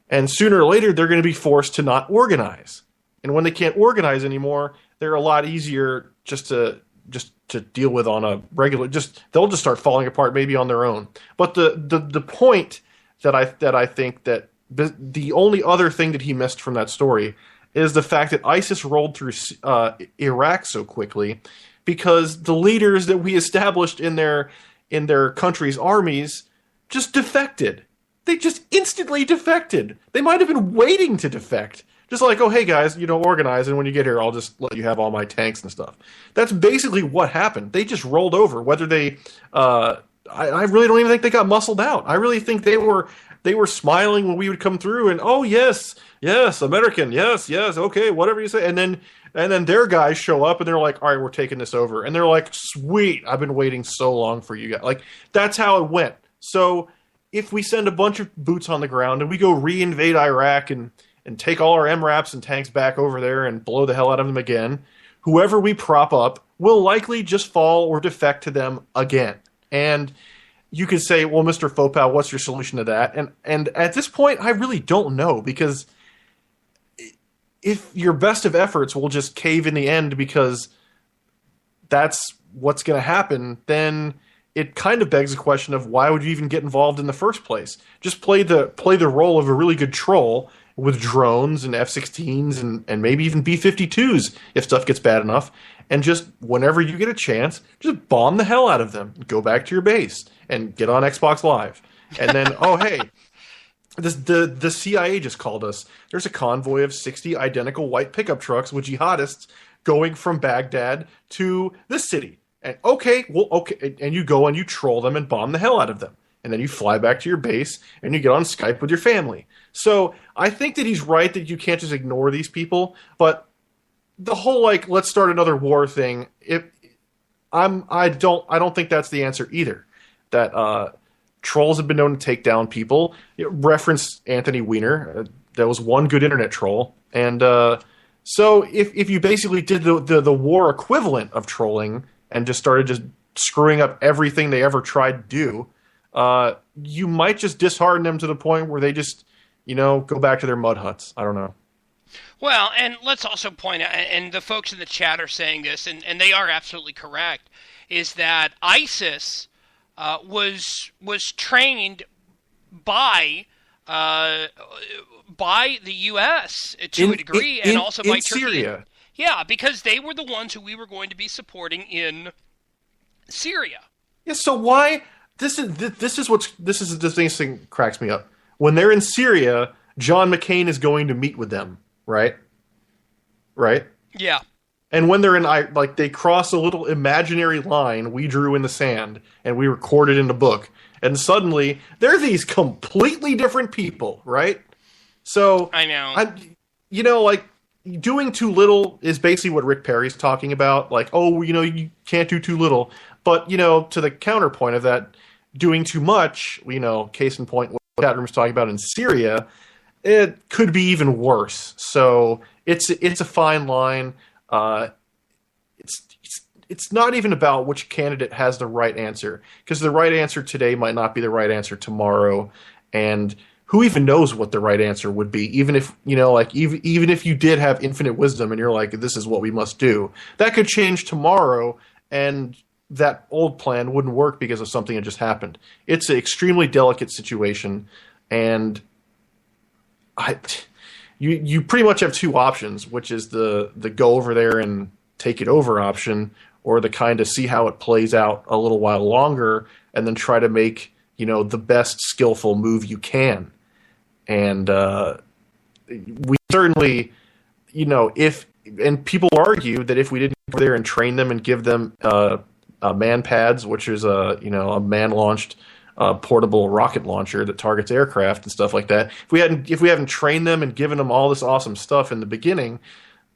D: And sooner or later, they're going to be forced to not organize. And when they can't organize anymore, they're a lot easier just to deal with on a regular. They'll just start falling apart maybe on their own. But the point that I think that the only other thing that he missed from that story is the fact that ISIS rolled through Iraq so quickly because the leaders that we established in their country's armies just defected. They just instantly defected. They might have been waiting to defect. Just like, oh, hey, guys, organize, and when you get here, I'll just let you have all my tanks and stuff. That's basically what happened. They just rolled over. Whether they I really don't even think they got muscled out. I really think they were smiling when we would come through and, oh, yes, American, yes, okay, whatever you say. And then their guys show up and they're like, all right, we're taking this over. And they're like, sweet, I've been waiting so long for you guys. Like, that's how it went. So if we send a bunch of boots on the ground and we go re-invade Iraq and take all our MRAPs and tanks back over there and blow the hell out of them again, whoever we prop up will likely just fall or defect to them again. And you could say, well, Mr. Fopow, what's your solution to that? And at this point, I really don't know, because if your best of efforts will just cave in the end because that's what's going to happen, then it kind of begs the question of why would you even get involved in the first place? Just play the role of a really good troll with drones and F-16s and maybe even B-52s if stuff gets bad enough, and just whenever you get a chance, just bomb the hell out of them. Go back to your base and get on Xbox Live. And then, oh, hey, the CIA just called us. There's a convoy of 60 identical white pickup trucks with jihadists going from Baghdad to this city. And okay, and you go and you troll them and bomb the hell out of them. And then you fly back to your base and you get on Skype with your family. So I think that he's right that you can't just ignore these people. But the whole let's start another war thing, I don't think that's the answer either. That trolls have been known to take down people. Reference Anthony Weiner. That was one good internet troll. And so if you basically did the war equivalent of trolling and just started just screwing up everything they ever tried to do, you might just dishearten them to the point where they just, go back to their mud huts. I don't know.
C: Well, and let's also point out, and the folks in the chat are saying this, and they are absolutely correct, is that ISIS was trained by the U.S. to a degree, and also by Turkey.
D: Syria.
C: Yeah, because they were the ones who we were going to be supporting in Syria.
D: Yeah. So why? This is the thing that cracks me up. When they're in Syria, John McCain is going to meet with them, right? Right?
C: Yeah.
D: And when they're in, they cross a little imaginary line we drew in the sand and we recorded in the book, and suddenly they're these completely different people, right? So
C: I know.
D: Doing too little is basically what Rick Perry's talking about. You can't do too little. But, to the counterpoint of that, doing too much, case in point, what chat room's talking about in Syria, it could be even worse. So it's a fine line. It's not even about which candidate has the right answer, because the right answer today might not be the right answer tomorrow, and who even knows what the right answer would be? Even if even if you did have infinite wisdom and you're like, this is what we must do, that could change tomorrow, and that old plan wouldn't work because of something that just happened. It's an extremely delicate situation, and you pretty much have two options, which is the go over there and take it over option, or the kind of see how it plays out a little while longer and then try to make the best skillful move you can. And we certainly, and people argue that if we didn't go there and train them and give them man pads, which is a man-launched portable rocket launcher that targets aircraft and stuff like that, if we haven't trained them and given them all this awesome stuff in the beginning,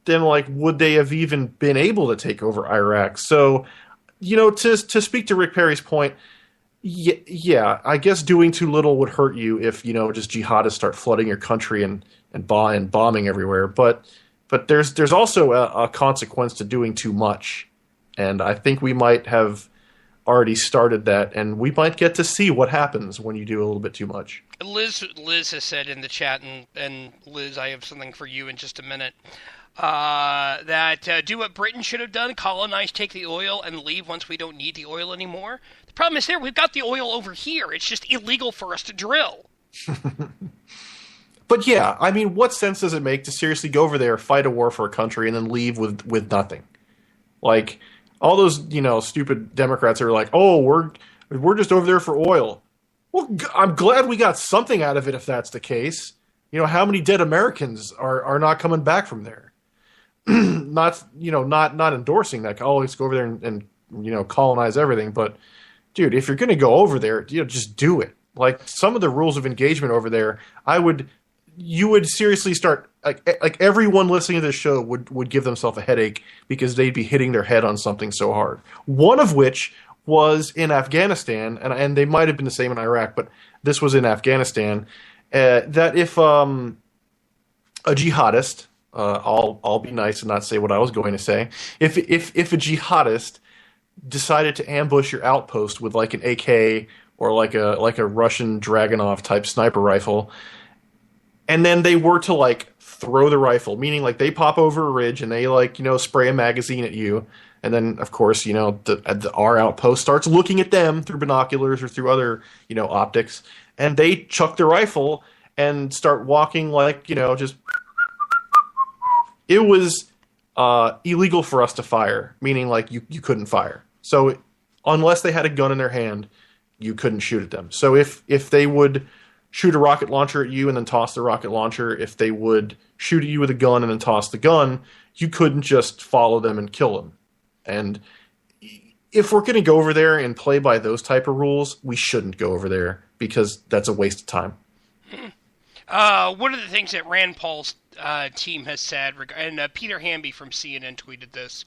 D: then would they have even been able to take over Iraq? So to speak to Rick Perry's point, yeah, I guess doing too little would hurt you if, just jihadists start flooding your country and bombing everywhere. But there's also a consequence to doing too much. And I think we might have already started that, and we might get to see what happens when you do a little bit too much.
C: Liz has said in the chat, and Liz, I have something for you in just a minute, that do what Britain should have done, colonize, take the oil, and leave once we don't need the oil anymore. The problem is we've got the oil over here. It's just illegal for us to drill.
D: But yeah, I mean, what sense does it make to seriously go over there, fight a war for a country, and then leave with nothing? Like, all those, stupid Democrats are like, oh, we're just over there for oil. Well, I'm glad we got something out of it if that's the case. How many dead Americans are not coming back from there? not endorsing that. Always go over there and colonize everything. But, dude, if you're going to go over there, just do it. Like, some of the rules of engagement over there, you would seriously start, like everyone listening to this show would give themselves a headache because they'd be hitting their head on something so hard. One of which was in Afghanistan, and they might have been the same in Iraq, but this was in Afghanistan, that if a jihadist, I'll be nice and not say what I was going to say, if a jihadist decided to ambush your outpost with like an AK or like a Russian Dragunov type sniper rifle, and then they were to like throw the rifle, meaning like they pop over a ridge and they spray a magazine at you, and then of course our outpost starts looking at them through binoculars or through other optics, and they chuck the rifle and start walking like just. It was illegal for us to fire, meaning like you couldn't fire. So unless they had a gun in their hand, you couldn't shoot at them. So if they would shoot a rocket launcher at you and then toss the rocket launcher, if they would shoot at you with a gun and then toss the gun, you couldn't just follow them and kill them. And if we're going to go over there and play by those type of rules, we shouldn't go over there because that's a waste of time.
C: One of the things that Rand Paul's team has said, and Peter Hamby from CNN tweeted this,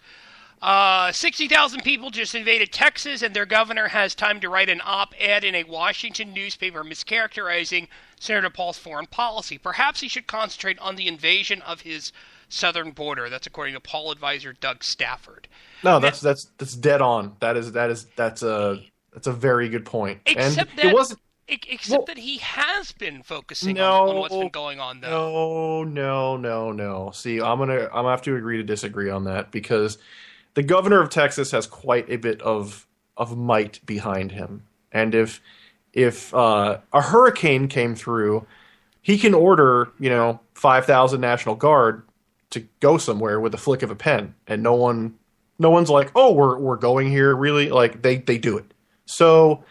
C: 60,000 people just invaded Texas, and their governor has time to write an op-ed in a Washington newspaper mischaracterizing Senator Paul's foreign policy. Perhaps he should concentrate on the invasion of his southern border. That's according to Paul advisor Doug Stafford.
D: No, that's dead on. That's a very good point.
C: Except
D: and it wasn't.
C: Except that he has been focusing on what's been going on, though.
D: No. See, I'm gonna have to agree to disagree on that because the governor of Texas has quite a bit of might behind him, and if a hurricane came through, he can order 5,000 National Guard to go somewhere with a flick of a pen, and no one's like, oh, we're going here, really? Like they do it. So.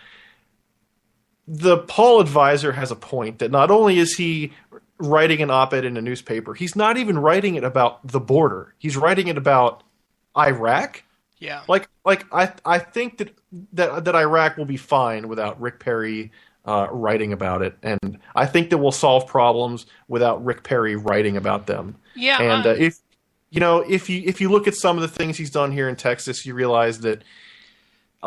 D: The Paul advisor has a point that not only is he writing an op-ed in a newspaper, he's not even writing it about the border. He's writing it about Iraq.
C: Yeah.
D: Like I think that Iraq will be fine without Rick Perry writing about it, and I think that we'll solve problems without Rick Perry writing about them.
C: Yeah.
D: And if you look at some of the things he's done here in Texas, you realize that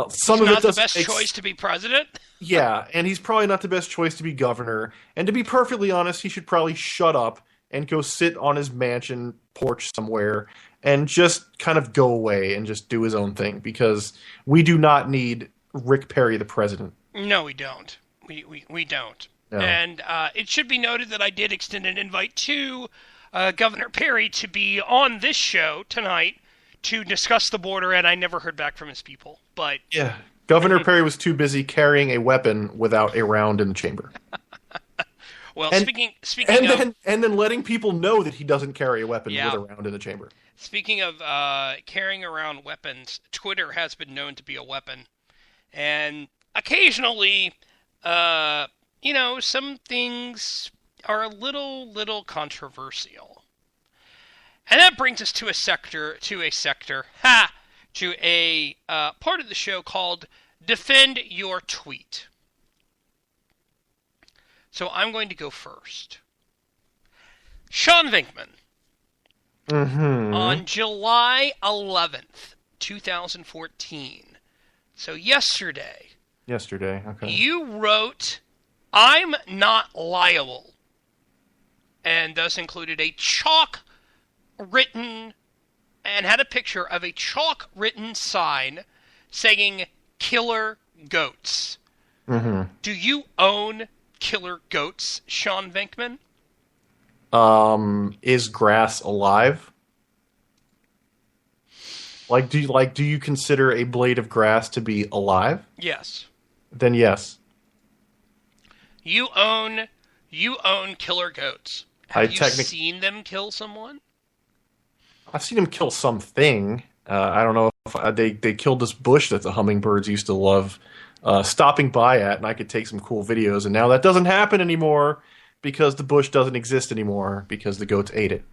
D: some of it doesn't.
C: Not the best choice to be president.
D: Yeah, and he's probably not the best choice to be governor. And to be perfectly honest, he should probably shut up and go sit on his mansion porch somewhere and just kind of go away and just do his own thing, because we do not need Rick Perry the president.
C: No, we don't. We don't. No. And it should be noted that I did extend an invite to Governor Perry to be on this show tonight to discuss the border, and I never heard back from his people. But
D: yeah. Governor Perry was too busy carrying a weapon without a round in the chamber.
C: Well,
D: and,
C: speaking
D: and then letting people know that he doesn't carry a weapon with a round in the chamber.
C: Speaking of carrying around weapons, Twitter has been known to be a weapon, and occasionally, some things are a little controversial, and that brings us to a part of the show called Defend Your Tweet. So I'm going to go first. Sean Vinkman, on July 11th, 2014, So yesterday,
D: okay.
C: You wrote, "I'm not liable," and thus included a chalk-written, and had a picture of a chalk-written sign saying "Killer Goats."
D: Mm-hmm.
C: Do you own killer goats, Sean Venkman?
D: Is grass alive? Do you consider a blade of grass to be alive?
C: Yes.
D: Then yes.
C: You own killer goats. Have you seen them kill someone?
D: I've seen them kill something. I don't know if they killed this bush that the hummingbirds used to love stopping by at, and I could take some cool videos. And now that doesn't happen anymore because the bush doesn't exist anymore because the goats ate it.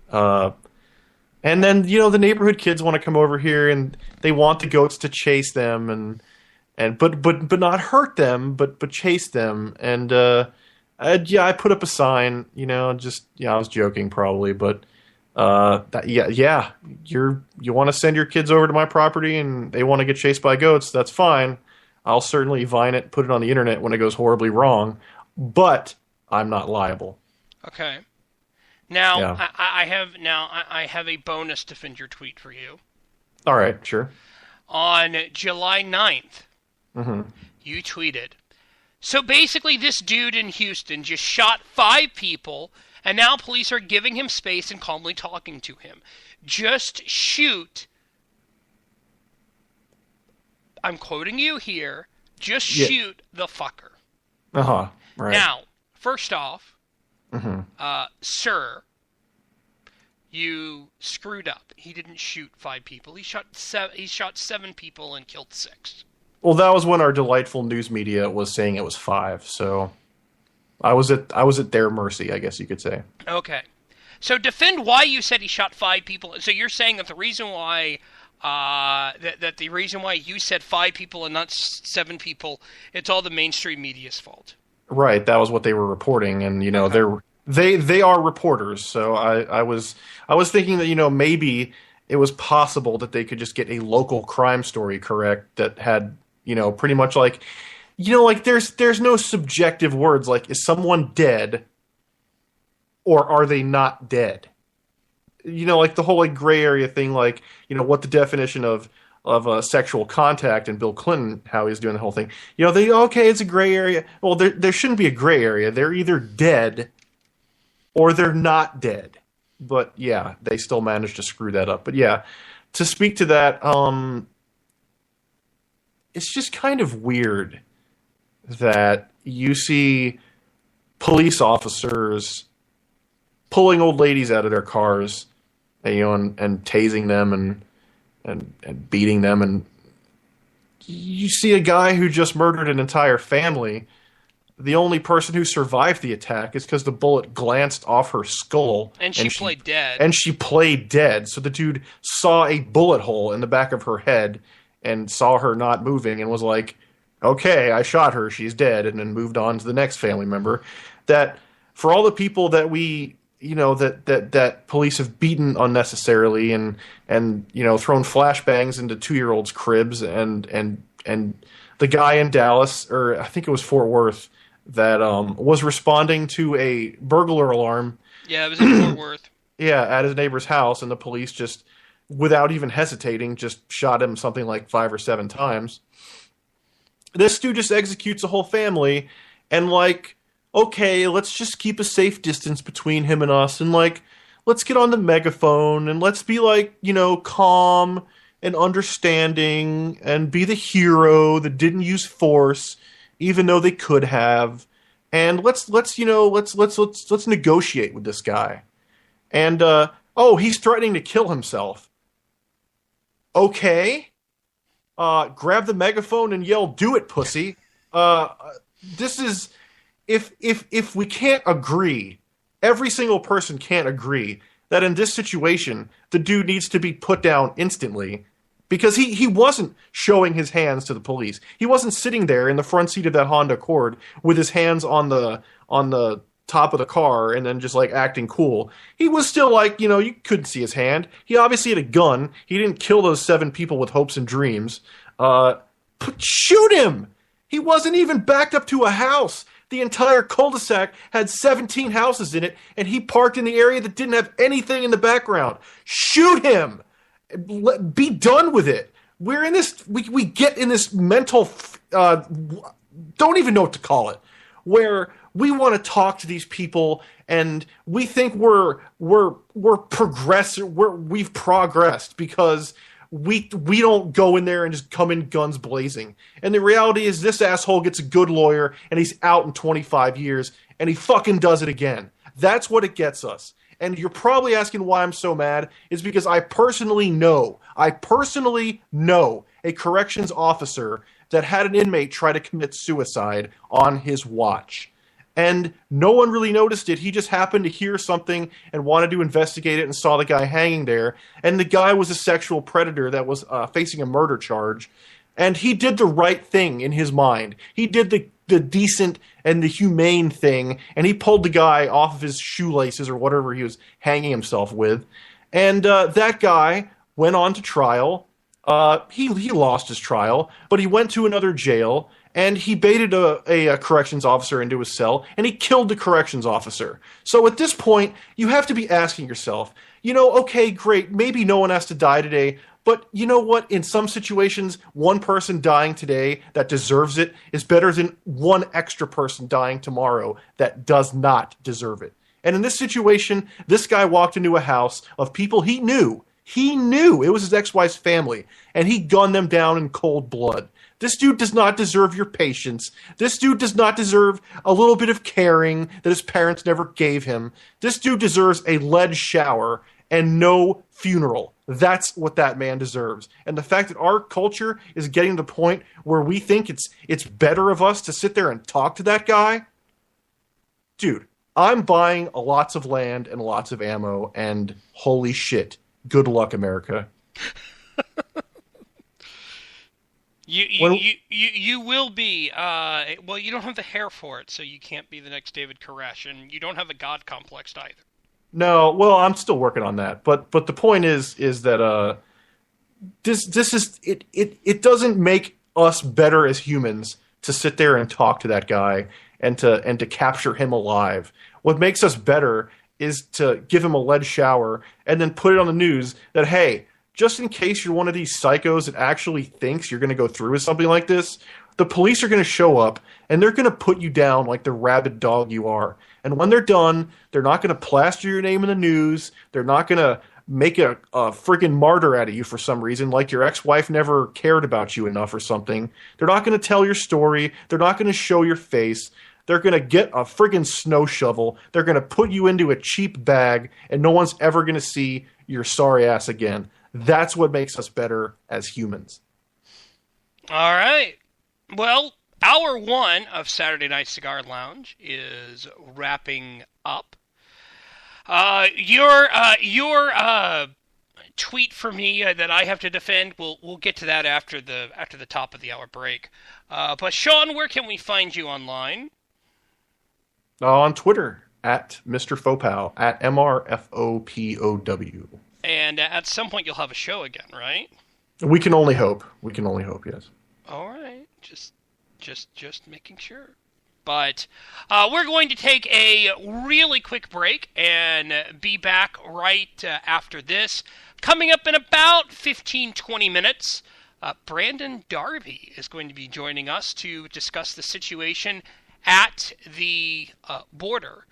D: And then, the neighborhood kids want to come over here and they want the goats to chase them but not hurt them, but chase them. And I put up a sign, I was joking probably, but you want to send your kids over to my property and they want to get chased by goats, that's fine. I'll certainly vine it, put it on the internet when it goes horribly wrong, but I'm not liable.
C: Okay. Now,
D: yeah.
C: I have a bonus defend your tweet for you.
D: All right, sure.
C: On July 9th, you tweeted, "So basically this dude in Houston just shot 5 people, and now police are giving him space and calmly talking to him. Just shoot," I'm quoting you here, "just shoot the fucker."
D: Uh-huh, right.
C: Now, first off, sir, you screwed up. He didn't shoot 5 people. He shot 7 people and killed 6.
D: Well, that was when our delightful news media was saying it was 5. So I was at their mercy, I guess you could say.
C: Okay. So defend why you said he shot 5 people. So you're saying that the reason why the reason why you said 5 people and not 7 people, it's all the mainstream media's fault.
D: Right, that was what they were reporting, and they are reporters. So I was thinking that maybe it was possible that they could just get a local crime story correct that had pretty much like there's no subjective words like, is someone dead or are they not dead? Like the whole gray area thing, what the definition of sexual contact and Bill Clinton, how he's doing the whole thing. It's a gray area. Well, there shouldn't be a gray area. They're either dead or they're not dead. But yeah, they still managed to screw that up. But yeah, to speak to that, it's just kind of weird that you see police officers pulling old ladies out of their cars, and tasing them and beating them, and you see a guy who just murdered an entire family. The only person who survived the attack is because the bullet glanced off her skull.
C: And she played dead.
D: And she played dead. So the dude saw a bullet hole in the back of her head and saw her not moving and was like, okay, I shot her, she's dead, and then moved on to the next family member. That for all the people that we that police have beaten unnecessarily and thrown flashbangs into 2-year-olds' cribs and the guy in Dallas, or I think it was Fort Worth, that was responding to a burglar alarm.
C: Yeah, it was in Fort Worth.
D: Yeah, at his neighbor's house, and the police just, without even hesitating, just shot him something like 5 or 7 times. This dude just executes a whole family, and okay, let's just keep a safe distance between him and us, and let's get on the megaphone, and let's be calm and understanding, and be the hero that didn't use force, even though they could have, and let's negotiate with this guy. And he's threatening to kill himself. Okay, grab the megaphone and yell, "Do it, pussy!" This is. If we can't agree, every single person can't agree that in this situation, the dude needs to be put down instantly, because he wasn't showing his hands to the police. He wasn't sitting there in the front seat of that Honda Accord with his hands on the top of the car and then just acting cool. He was still you couldn't see his hand. He obviously had a gun. He didn't kill those 7 people with hopes and dreams. shoot him. He wasn't even backed up to a house. The entire cul-de-sac had 17 houses in it, and he parked in the area that didn't have anything in the background. Shoot him. Be done with it. We're in this, we get in this mental, don't even know what to call it, where we want to talk to these people and we think we're progressive, we've progressed because we don't go in there and just come in guns blazing. And the reality is this asshole gets a good lawyer and he's out in 25 years and he fucking does it again. That's what it gets us. And you're probably asking why I'm so mad. It's because I personally know a corrections officer that had an inmate try to commit suicide on his watch. And no one really noticed it. He just happened to hear something and wanted to investigate it and saw the guy hanging there. And the guy was a sexual predator that was facing a murder charge. And he did the right thing in his mind. He did the decent and the humane thing, and he pulled the guy off of his shoelaces or whatever he was hanging himself with. And that guy went on to trial. He lost his trial, but he went to another jail, and he baited a corrections officer into his cell, and he killed the corrections officer. So at this point, you have to be asking yourself, okay, great, maybe no one has to die today, but you know what? In some situations, one person dying today that deserves it is better than one extra person dying tomorrow that does not deserve it. And in this situation, this guy walked into a house of people he knew. He knew it was his ex-wife's family, and he gunned them down in cold blood. This dude does not deserve your patience. This dude does not deserve a little bit of caring that his parents never gave him. This dude deserves a lead shower and no funeral. That's what that man deserves. And the fact that our culture is getting to the point where we think it's better of us to sit there and talk to that guy, dude, I'm buying lots of land and lots of ammo, and holy shit, good luck, America.
C: You will be. Well, you don't have the hair for it, so you can't be the next David Koresh, and you don't have a god complex either.
D: No, well, I'm still working on that. But the point is that this is it doesn't make us better as humans to sit there and talk to that guy and to capture him alive. What makes us better is to give him a lead shower and then put it on the news that, hey, just in case you're one of these psychos that actually thinks you're going to go through with something like this, the police are going to show up and they're going to put you down like the rabid dog you are. And when they're done, they're not going to plaster your name in the news. They're not going to make a friggin' martyr out of you for some reason, like your ex-wife never cared about you enough or something. They're not going to tell your story. They're not going to show your face. They're going to get a friggin' snow shovel. They're going to put you into a cheap bag, and no one's ever going to see your sorry ass again. That's what makes us better as humans.
C: All right. Well, hour one of Saturday Night Cigar Lounge is wrapping up. Your tweet for me that I have to defend, we'll get to that after the top of the hour break. But Sean, where can we find you online?
D: On Twitter at Mr. Fopow, at MRFOPOW.
C: And at some point you'll have a show again, right?
D: We can only hope. We can only hope, yes.
C: All right. Just making sure. But we're going to take a really quick break and be back right after this. Coming up in about 15-20 minutes, Brandon Darby is going to be joining us to discuss the situation at the border.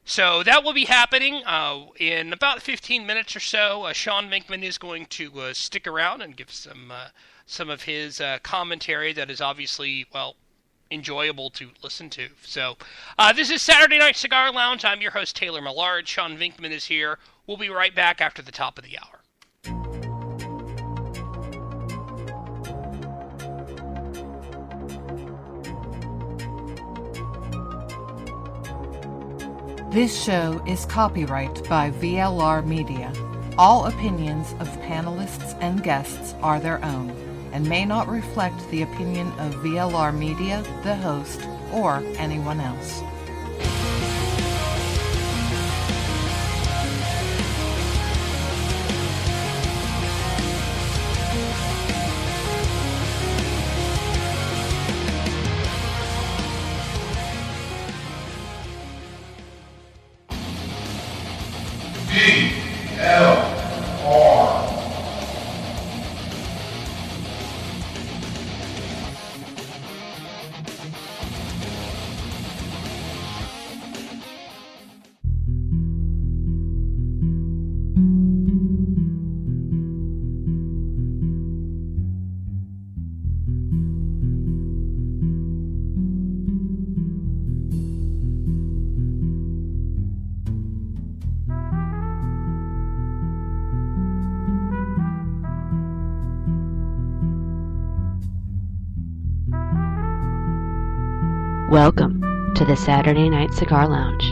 C: So that will be happening in about 15 minutes or so. Sean Minkman is going to stick around and give some of his commentary that is obviously, well, enjoyable to listen to. So this is Saturday Night Cigar Lounge. I'm your host, Taylor Millard. Sean Minkman is here. We'll be right back after the top of the hour.
M: This show is copyright by VLR Media. All opinions of panelists and guests are their own and may not reflect the opinion of VLR Media, the host, or anyone else.
E: VLR.
B: Welcome to the Saturday Night Cigar Lounge.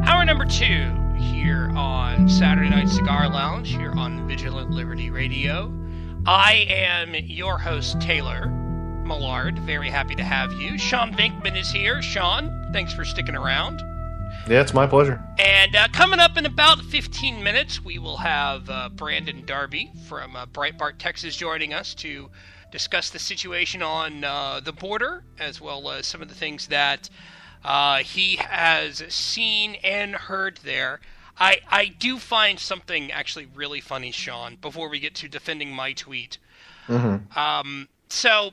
C: Hour number 2 here on Saturday Night Cigar Lounge, here on Vigilant Liberty Radio. I am your host, Taylor Millard. Very happy to have you. Sean Vinkman is here. Sean, thanks for sticking around.
D: Yeah, it's my pleasure.
C: And coming up in about 15 minutes, we will have Brandon Darby from Breitbart, Texas, joining us to discuss the situation on the border, as well as some of the things that he has seen and heard there. I do find something actually really funny, Sean, before we get to defending my tweet.
D: Mm-hmm.
C: So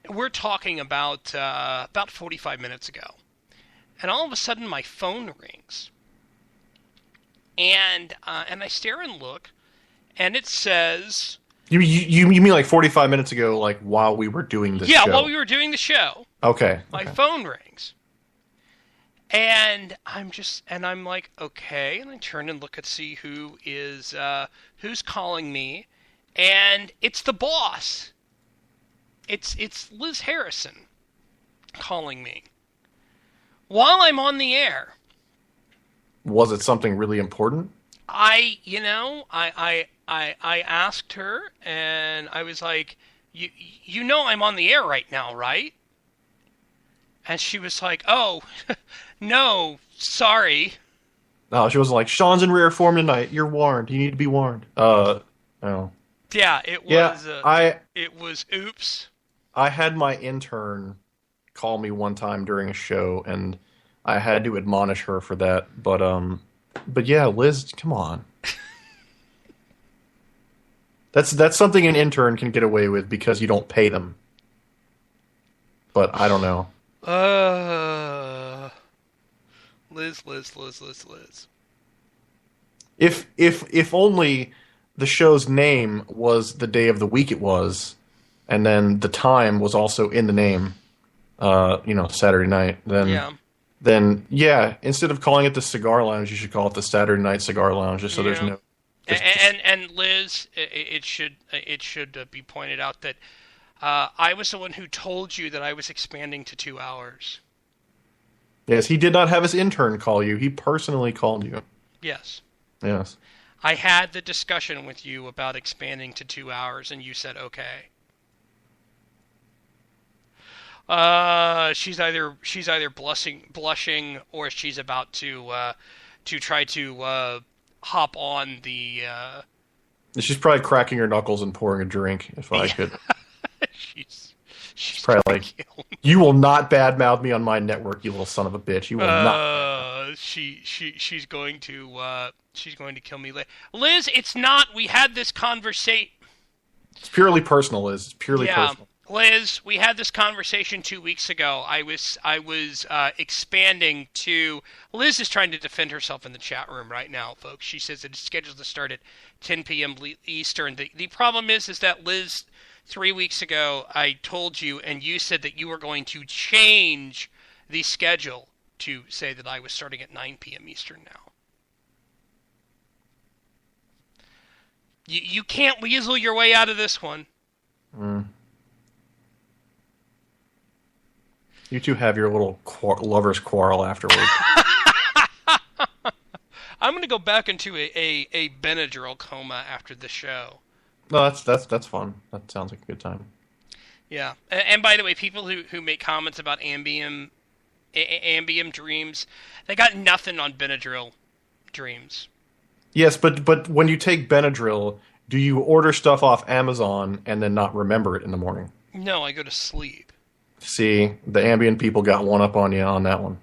C: we're talking about 45 minutes ago, and all of a sudden my phone rings, and I stare and look, and it says...
D: You mean like 45 minutes ago, like while we were doing this show?
C: Yeah, while we were doing the show.
D: Okay.
C: My phone rings. And I'm like, okay, and I turn and look and see who's calling me, and it's the boss. It's Liz Harrison calling me while I'm on the air.
D: Was it something really important?
C: I asked her, and I was like, you know I'm on the air right now, right? And she was like, oh, no, sorry.
D: No, she wasn't like, Sean's in rare form tonight. You're warned. You need to be warned. No.
C: Yeah, it was, it was oops.
D: I had my intern call me one time during a show, and I had to admonish her for that. But yeah, Liz, come on. That's something an intern can get away with because you don't pay them. But I don't know.
C: Liz.
D: If only the show's name was the day of the week it was, and then the time was also in the name, Saturday night, then instead of calling it the Cigar Lounge, you should call it the Saturday Night Cigar Lounge, just so there's no...
C: And Liz, it should be pointed out that I was the one who told you that I was expanding to 2 hours.
D: Yes, he did not have his intern call you. He personally called you.
C: Yes.
D: Yes.
C: I had the discussion with you about expanding to 2 hours, and you said okay. She's either blushing, or she's about to try to hop on the.
D: She's probably cracking her knuckles and pouring a drink. If I could. She's probably like, you will not badmouth me on my network, you little son of a bitch. You will not.
C: She's going to kill me. Liz, it's not. We had this conversation.
D: It's purely personal, Liz. It's purely personal.
C: Liz, we had this conversation 2 weeks ago. I was expanding to... Liz is trying to defend herself in the chat room right now, folks. She says it's scheduled to start at 10 p.m. Eastern. The problem is that, Liz, 3 weeks ago, I told you, and you said that you were going to change the schedule to say that I was starting at 9 p.m. Eastern now. You can't weasel your way out of this one.
D: You two have your little lovers' quarrel afterwards.
C: I'm going to go back into a Benadryl coma after the show.
D: No, that's fun. That sounds like a good time.
C: Yeah, and by the way, people who make comments about Ambien dreams, they got nothing on Benadryl dreams.
D: Yes, but when you take Benadryl, do you order stuff off Amazon and then not remember it in the morning?
C: No, I go to sleep.
D: See, the Ambien people got one up on you on that one.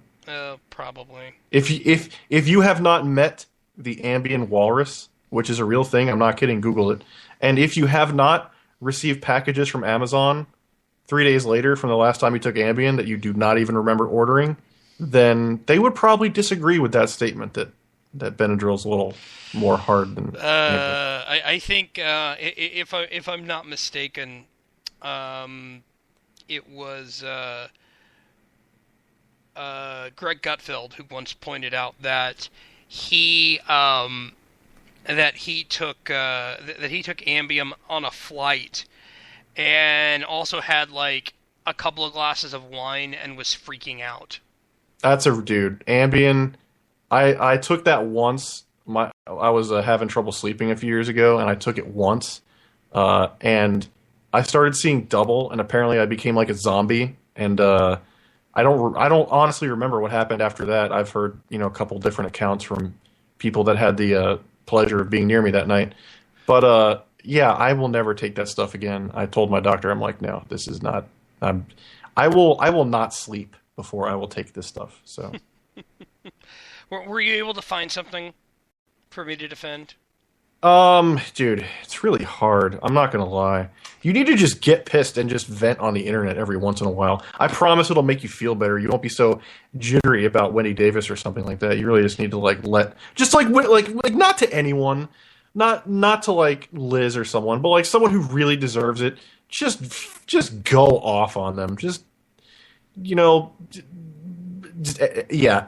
C: Probably.
D: If you have not met the Ambien walrus, which is a real thing, I'm not kidding, Google it. And if you have not received packages from Amazon 3 days later from the last time you took Ambien that you do not even remember ordering, then they would probably disagree with that statement that Benadryl's a little more hard than Ambien.
C: I think if I'm not mistaken, it was Greg Gutfeld who once pointed out that he took Ambien on a flight and also had like a couple of glasses of wine and was freaking out.
D: That's a dude. Ambien. I took that once. I was having trouble sleeping a few years ago, and I took it once, and I started seeing double, and apparently I became like a zombie. And I don't honestly remember what happened after that. I've heard a couple different accounts from people that had the pleasure of being near me that night. But yeah, I will never take that stuff again. I told my doctor, I'm like, no, this is not. I will not sleep before I will take this stuff. So.
C: Were you able to find something for me to defend?
D: Dude, it's really hard. I'm not gonna lie. You need to just get pissed and just vent on the internet every once in a while. I promise it'll make you feel better. You won't be so jittery about Wendy Davis or something like that. You really just need to like not to anyone, not to like Liz or someone, but like someone who really deserves it. Just go off on them.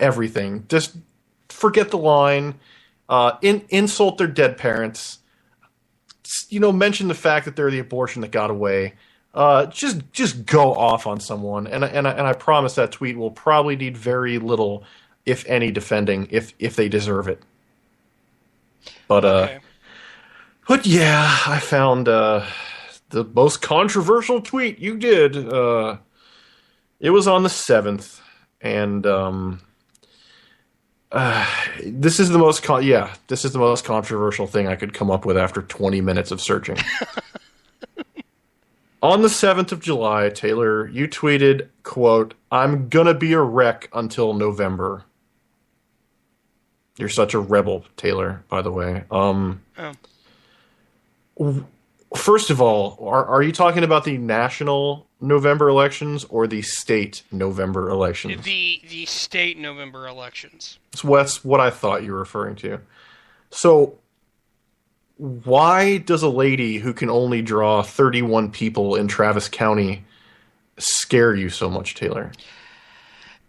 D: Everything. Just forget the line. Insult their dead parents. Mention the fact that they're the abortion that got away. Just go off on someone, and I promise that tweet will probably need very little, if any, defending if they deserve it. But
C: okay.
D: But yeah, I found the most controversial tweet you did. It was on the 7th, and this is the most controversial thing I could come up with after 20 minutes of searching. On the 7th of July, Taylor, you tweeted, quote, "I'm gonna be a wreck until November." You're such a rebel, Taylor, by the way. First of all, are you talking about the national November elections or the state November elections?
C: The state November elections.
D: So that's what I thought you were referring to. So why does a lady who can only draw 31 people in Travis County scare you so much, Taylor?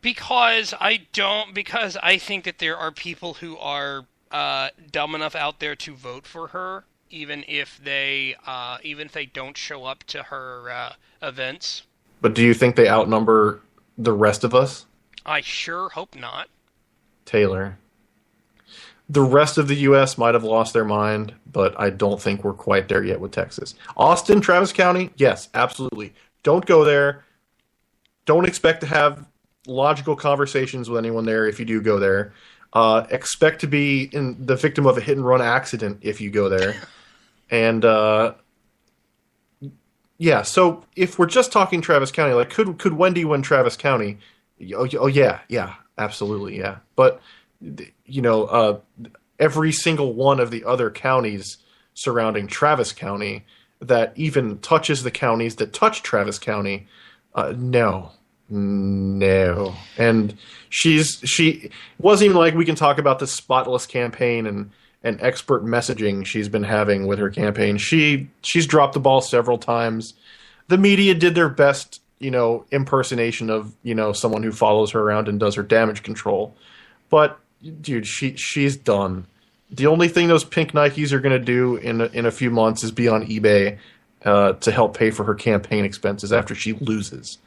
C: Because I think that there are people who are dumb enough out there to vote for her, even if they don't show up to her events.
D: But do you think they outnumber the rest of us?
C: I sure hope not.
D: Taylor, the rest of the U.S. might have lost their mind, but I don't think we're quite there yet with Texas. Austin, Travis County, yes, absolutely. Don't go there. Don't expect to have logical conversations with anyone there if you do go there. Expect to be the victim of a hit-and-run accident if you go there. And, yeah, so if we're just talking Travis County, like, could Wendy win Travis County? Oh yeah, absolutely, yeah. But, every single one of the other counties surrounding Travis County that even touches the counties that touch Travis County, no. And she wasn't even like we can talk about the spotless campaign and expert messaging she's been having with her campaign. She's dropped the ball several times. The media did their best, impersonation of, someone who follows her around and does her damage control. But dude, she's done. The only thing those pink Nikes are going to do in a few months is be on eBay to help pay for her campaign expenses after she loses.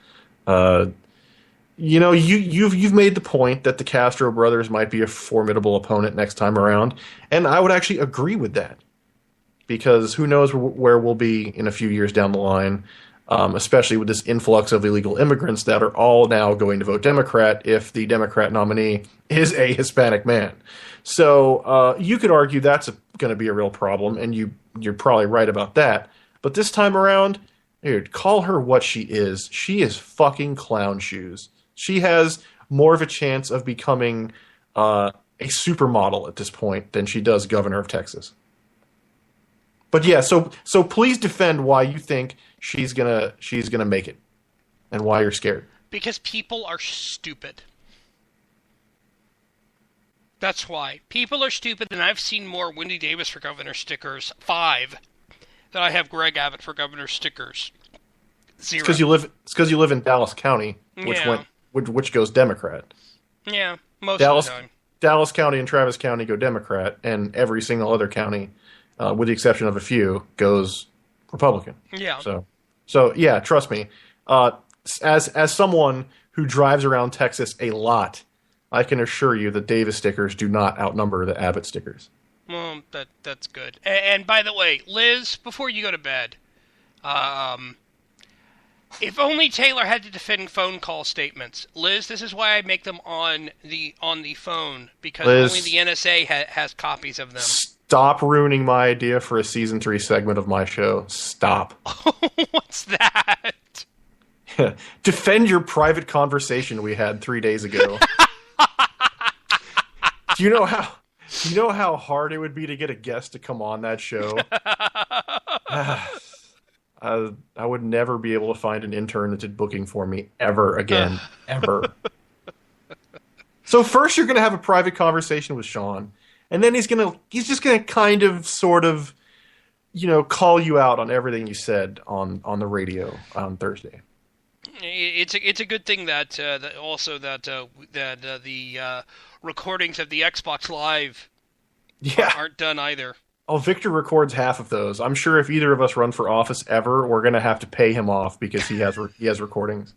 D: You've made the point that the Castro brothers might be a formidable opponent next time around, and I would actually agree with that, because who knows where we'll be in a few years down the line, especially with this influx of illegal immigrants that are all now going to vote Democrat if the Democrat nominee is a Hispanic man. So you could argue that's going to be a real problem, and you're probably right about that. But this time around, dude, call her what she is. She is fucking clown shoes. She has more of a chance of becoming a supermodel at this point than she does governor of Texas. But yeah, so please defend why you think she's gonna make it, and why you're scared.
C: Because people are stupid. That's why. People are stupid, and I've seen more Wendy Davis for governor stickers, 5, than I have Greg Abbott for governor stickers, 0.
D: It's because you live in Dallas County, which goes Democrat.
C: Yeah, most
D: of
C: the time.
D: Dallas County and Travis County go Democrat, and every single other county, with the exception of a few, goes Republican.
C: Yeah.
D: So yeah, trust me. As someone who drives around Texas a lot, I can assure you that Davis stickers do not outnumber the Abbott stickers.
C: Well, that's good. And by the way, Liz, before you go to bed, if only Taylor had to defend phone call statements. Liz, this is why I make them on the phone, because
D: Liz,
C: only the NSA has copies of them.
D: Stop ruining my idea for a season 3 segment of my show. Stop.
C: What's that?
D: Defend your private conversation we had 3 days ago. Do you know how hard it would be to get a guest to come on that show? I would never be able to find an intern that did booking for me ever again. Ever. So first you're going to have a private conversation with Sean, and then he's just going to kind of, sort of, call you out on everything you said on the radio on Thursday.
C: It's a good thing that the recordings of the Xbox Live aren't done either.
D: Oh, Victor records half of those. I'm sure if either of us run for office ever, we're going to have to pay him off because he has recordings.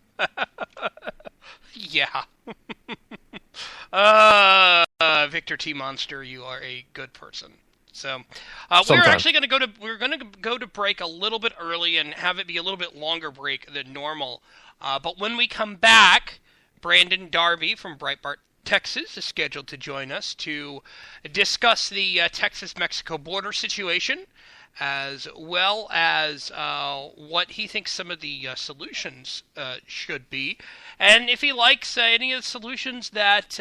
C: Yeah. Victor T. Monster, you are a good person. So we're actually going to go to break a little bit early and have it be a little bit longer break than normal. But when we come back, Brandon Darby from Breitbart, Texas is scheduled to join us to discuss the Texas-Mexico border situation, as well as what he thinks some of the solutions should be, and if he likes any of the solutions that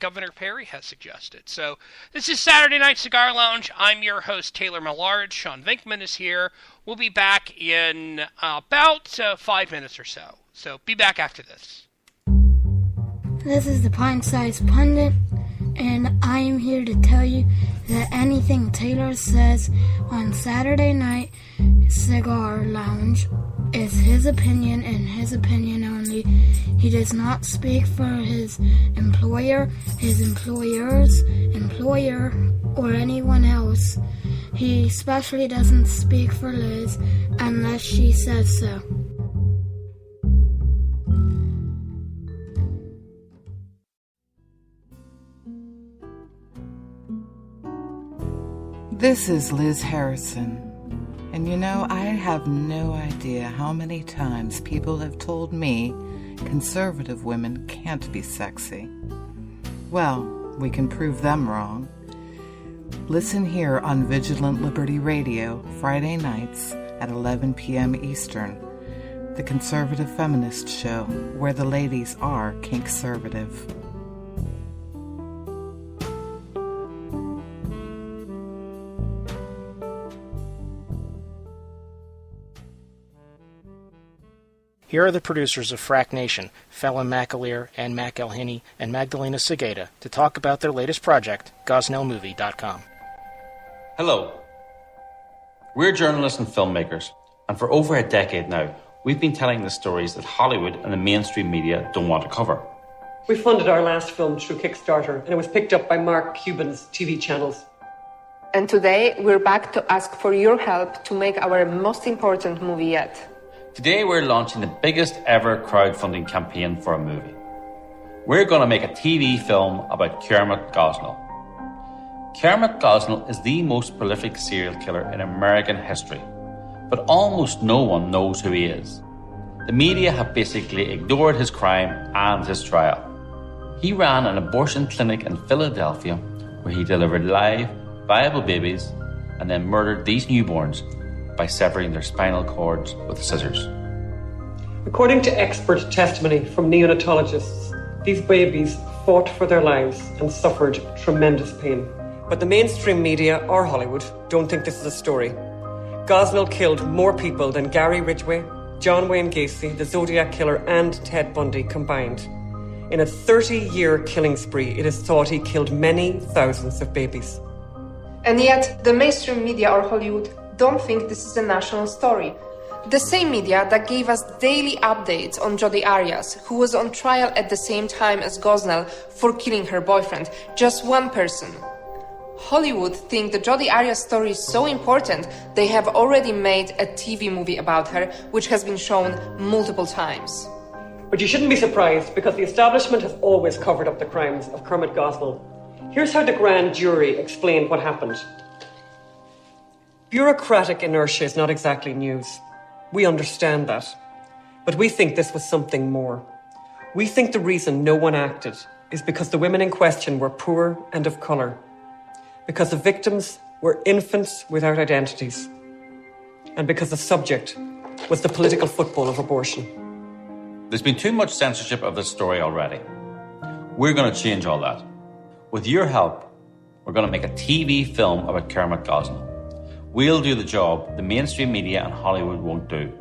C: Governor Perry has suggested. So this is Saturday Night Cigar Lounge. I'm your host, Taylor Millard. Sean Vinkman is here. We'll be back in about 5 minutes or so. So be back after this.
A: This is the Pint-Sized Pundit, and I am here to tell you that anything Taylor says on Saturday Night Cigar Lounge is his opinion and his opinion only. He does not speak for his employer, his employer's employer, or anyone else. He especially doesn't speak for Liz unless she says so.
M: This is Liz Harrison, and I have no idea how many times people have told me conservative women can't be sexy. Well, we can prove them wrong. Listen here on Vigilant Liberty Radio, Friday nights at 11 p.m. Eastern, the conservative feminist show where the ladies are kink-servative.
N: Here are the producers of Frack Nation, Fallon McAleer, and Mac Elhenney, and Magdalena Segeda, to talk about their latest project, GosnellMovie.com.
O: Hello. We're journalists and filmmakers, and for over a decade now, we've been telling the stories that Hollywood and the mainstream media don't want to cover.
P: We funded our last film through Kickstarter, and it was picked up by Mark Cuban's TV channels.
Q: And today, we're back to ask for your help to make our most important movie yet.
O: Today we're launching the biggest ever crowdfunding campaign for a movie. We're going to make a TV film about Kermit Gosnell. Kermit Gosnell is the most prolific serial killer in American history, but almost no one knows who he is. The media have basically ignored his crime and his trial. He ran an abortion clinic in Philadelphia where he delivered live, viable babies and then murdered these newborns by severing their spinal cords with scissors.
P: According to expert testimony from neonatologists, these babies fought for their lives and suffered tremendous pain. But the mainstream media or Hollywood don't think this is a story. Gosnell killed more people than Gary Ridgway, John Wayne Gacy, the Zodiac Killer, and Ted Bundy combined. In a 30-year killing spree, it is thought he killed many thousands of babies.
Q: And yet, the mainstream media or Hollywood don't think this is a national story. The same media that gave us daily updates on Jodi Arias, who was on trial at the same time as Gosnell for killing her boyfriend, just one person. Hollywood think the Jodi Arias story is so important, they have already made a TV movie about her, which has been shown multiple times.
P: But you shouldn't be surprised, because the establishment has always covered up the crimes of Kermit Gosnell. Here's how the grand jury explained what happened. Bureaucratic inertia is not exactly news. We understand that. But we think this was something more. We think the reason no one acted is because the women in question were poor and of colour. Because the victims were infants without identities. And because the subject was the political football of abortion.
O: There's been too much censorship of this story already. We're going to change all that. With your help, we're going to make a TV film about Kermit Gosnell. We'll do the job the mainstream media and Hollywood won't do.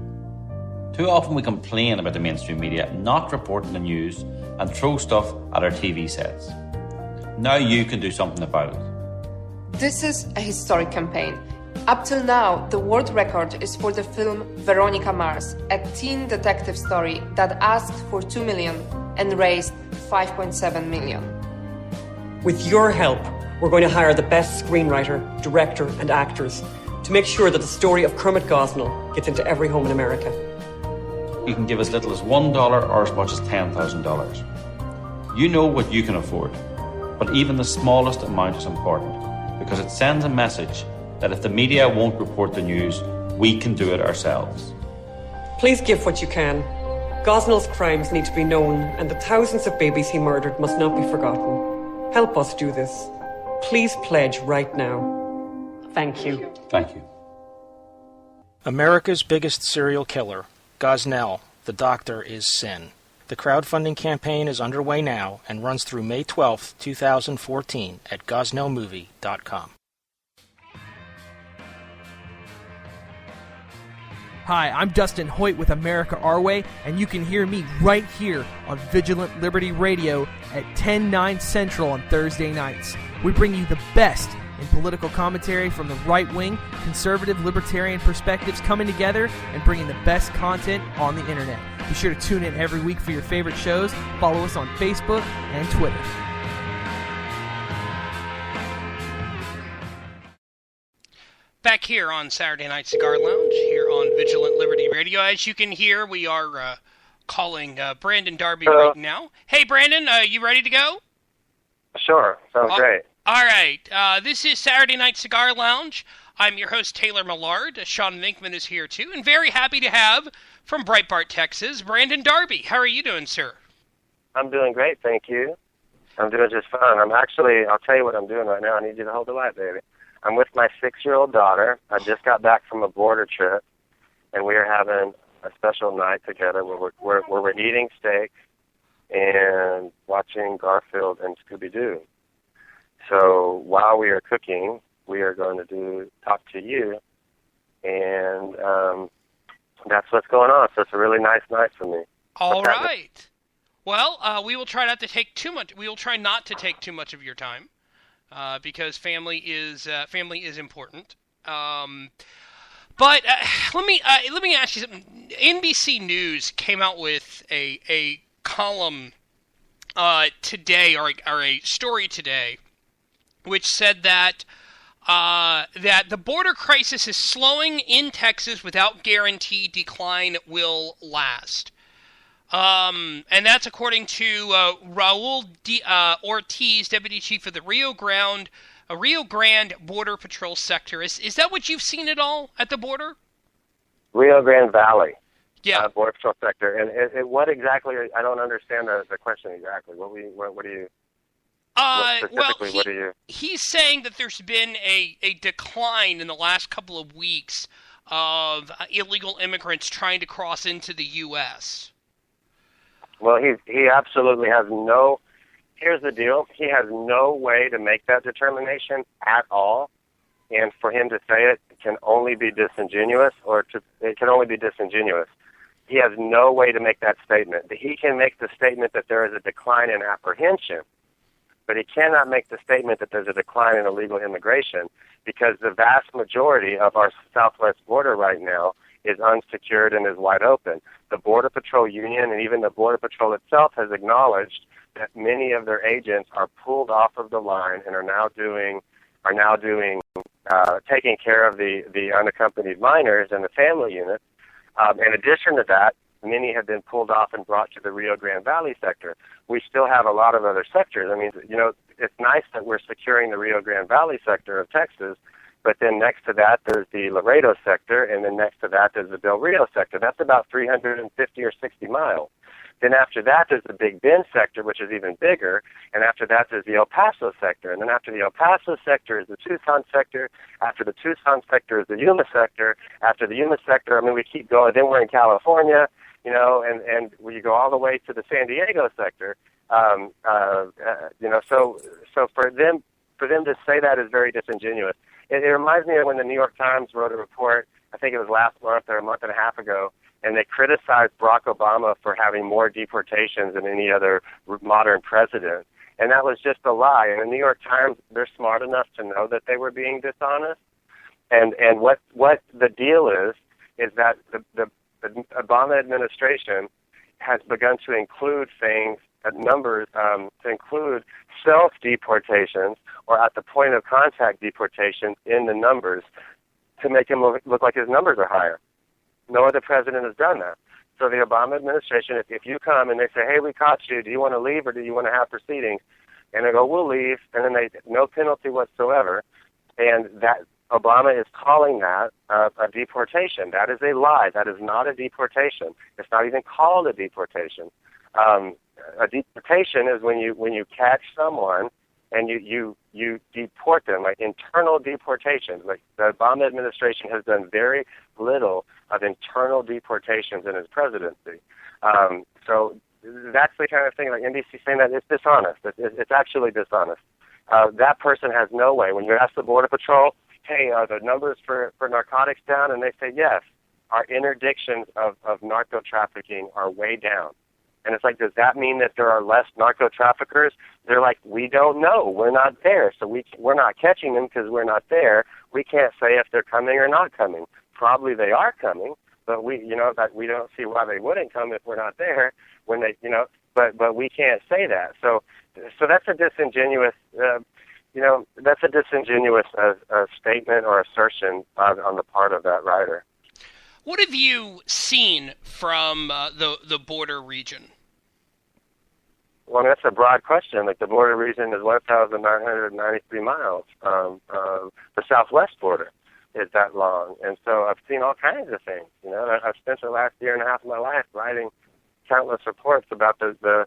O: Too often we complain about the mainstream media not reporting the news and throw stuff at our TV sets. Now you can do something about it.
Q: This is a historic campaign. Up till now, the world record is for the film Veronica Mars, a teen detective story that asked for $2 million and raised $5.7 million.
P: With your help, we're going to hire the best screenwriter, director, and actors to make sure that the story of Kermit Gosnell gets into every home in America.
O: You can give as little as $1 or as much as $10,000. You know what you can afford, but even the smallest amount is important because it sends a message that if the media won't report the news, we can do it ourselves.
P: Please give what you can. Gosnell's crimes need to be known, and the thousands of babies he murdered must not be forgotten. Help us do this. Please pledge right now. Thank you.
O: Thank you.
N: America's biggest serial killer, Gosnell, the Doctor is Sin. The crowdfunding campaign is underway now and runs through May 12th, 2014 at gosnellmovie.com.
R: Hi, I'm Dustin Hoyt with America Our Way, and you can hear me right here on Vigilant Liberty Radio at 10/9 Central on Thursday nights. We bring you the best in political commentary from the right-wing, conservative, libertarian perspectives coming together and bringing the best content on the internet. Be sure to tune in every week for your favorite shows. Follow us on Facebook and Twitter.
C: Back here on Saturday Night Cigar Lounge, here on Vigilant Liberty Radio. As you can hear, we are calling Brandon Darby right now. Hey, Brandon, you ready to go?
S: Sure. Sounds great.
C: All right. This is Saturday Night Cigar Lounge. I'm your host, Taylor Millard. Sean Minkman is here, too. And very happy to have, from Breitbart, Texas, Brandon Darby. How are you doing, sir?
S: I'm doing great, thank you. I'm doing just fine. I'll tell you what I'm doing right now. I need you to hold the light, baby. I'm with my 6-year-old daughter. I just got back from a border trip, and we are having a special night together where we're eating steak and watching Garfield and Scooby-Doo. So while we are cooking, we are going to talk to you, and that's what's going on. So it's a really nice night for me.
C: All right. Well, we will try not to take too much. We will try not to take too much of your time. Because family is important. But let me ask you something. NBC News came out with a column today, or a story today, which said that the border crisis is slowing in Texas without guarantee decline will last. And that's according to Raul Ortiz, Deputy Chief of the Rio Grande Border Patrol Sector. Is that what you've seen at all at the border?
S: Rio Grande Valley.
C: Yeah.
S: Border Patrol Sector. And what exactly? I don't understand the question exactly. What do you? What do you?
C: He's saying that there's been a decline in the last couple of weeks of illegal immigrants trying to cross into the U.S.?
S: Well, he absolutely has no. Here's the deal: he has no way to make that determination at all, and for him to say it can only be disingenuous, it can only be disingenuous. He has no way to make that statement. He can make the statement that there is a decline in apprehension, but he cannot make the statement that there's a decline in illegal immigration, because the vast majority of our southwest border right now is unsecured and is wide open. The Border Patrol Union and even the Border Patrol itself has acknowledged that many of their agents are pulled off of the line and are now taking care of the unaccompanied minors and the family units. In addition to that, many have been pulled off and brought to the Rio Grande Valley sector. We still have a lot of other sectors. I mean, it's nice that we're securing the Rio Grande Valley sector of Texas, but then next to that, there's the Laredo sector, and then next to that, there's the Del Rio sector. That's about 350 or 60 miles. Then after that, there's the Big Bend sector, which is even bigger, and after that, there's the El Paso sector. And then after the El Paso sector is the Tucson sector. After the Tucson sector is the Yuma sector. After the Yuma sector, I mean, we keep going. Then we're in California, and we go all the way to the San Diego sector. So for them to say that is very disingenuous. It reminds me of when the New York Times wrote a report, I think it was last month or a month and a half ago, and they criticized Barack Obama for having more deportations than any other modern president. And that was just a lie. And the New York Times, they're smart enough to know that they were being dishonest. And what the deal is that the Obama administration has begun to include things, numbers, to include self-deportations or at the point of contact deportations in the numbers to make him look like his numbers are higher. No other president has done that. So the Obama administration, if you come and they say, hey, we caught you, do you want to leave or do you want to have proceedings? And they go, we'll leave, and then no penalty whatsoever. And that Obama is calling that a deportation. That is a lie. That is not a deportation. It's not even called a deportation. A deportation is when you catch someone and you deport them, like internal deportations. Like the Obama administration has done very little of internal deportations in his presidency. So that's the kind of thing, like NBC saying that it's dishonest. It's actually dishonest. That person has no way. When you ask the Border Patrol, hey, are the numbers for narcotics down? And they say, yes, our interdictions of narco trafficking are way down. And it's like, does that mean that there are less narco traffickers? They're like, we don't know. We're not there. So we're not catching them because we're not there. We can't say if they're coming or not coming. Probably they are coming, but we don't see why they wouldn't come if we're not there when they, but we can't say that. So that's a disingenuous, statement or assertion on the part of that writer.
C: What have you seen from the border region?
S: Well, that's a broad question. Like the border region is 1,993 miles. The southwest border is that long, and so I've seen all kinds of things. I've spent the last year and a half of my life writing countless reports about the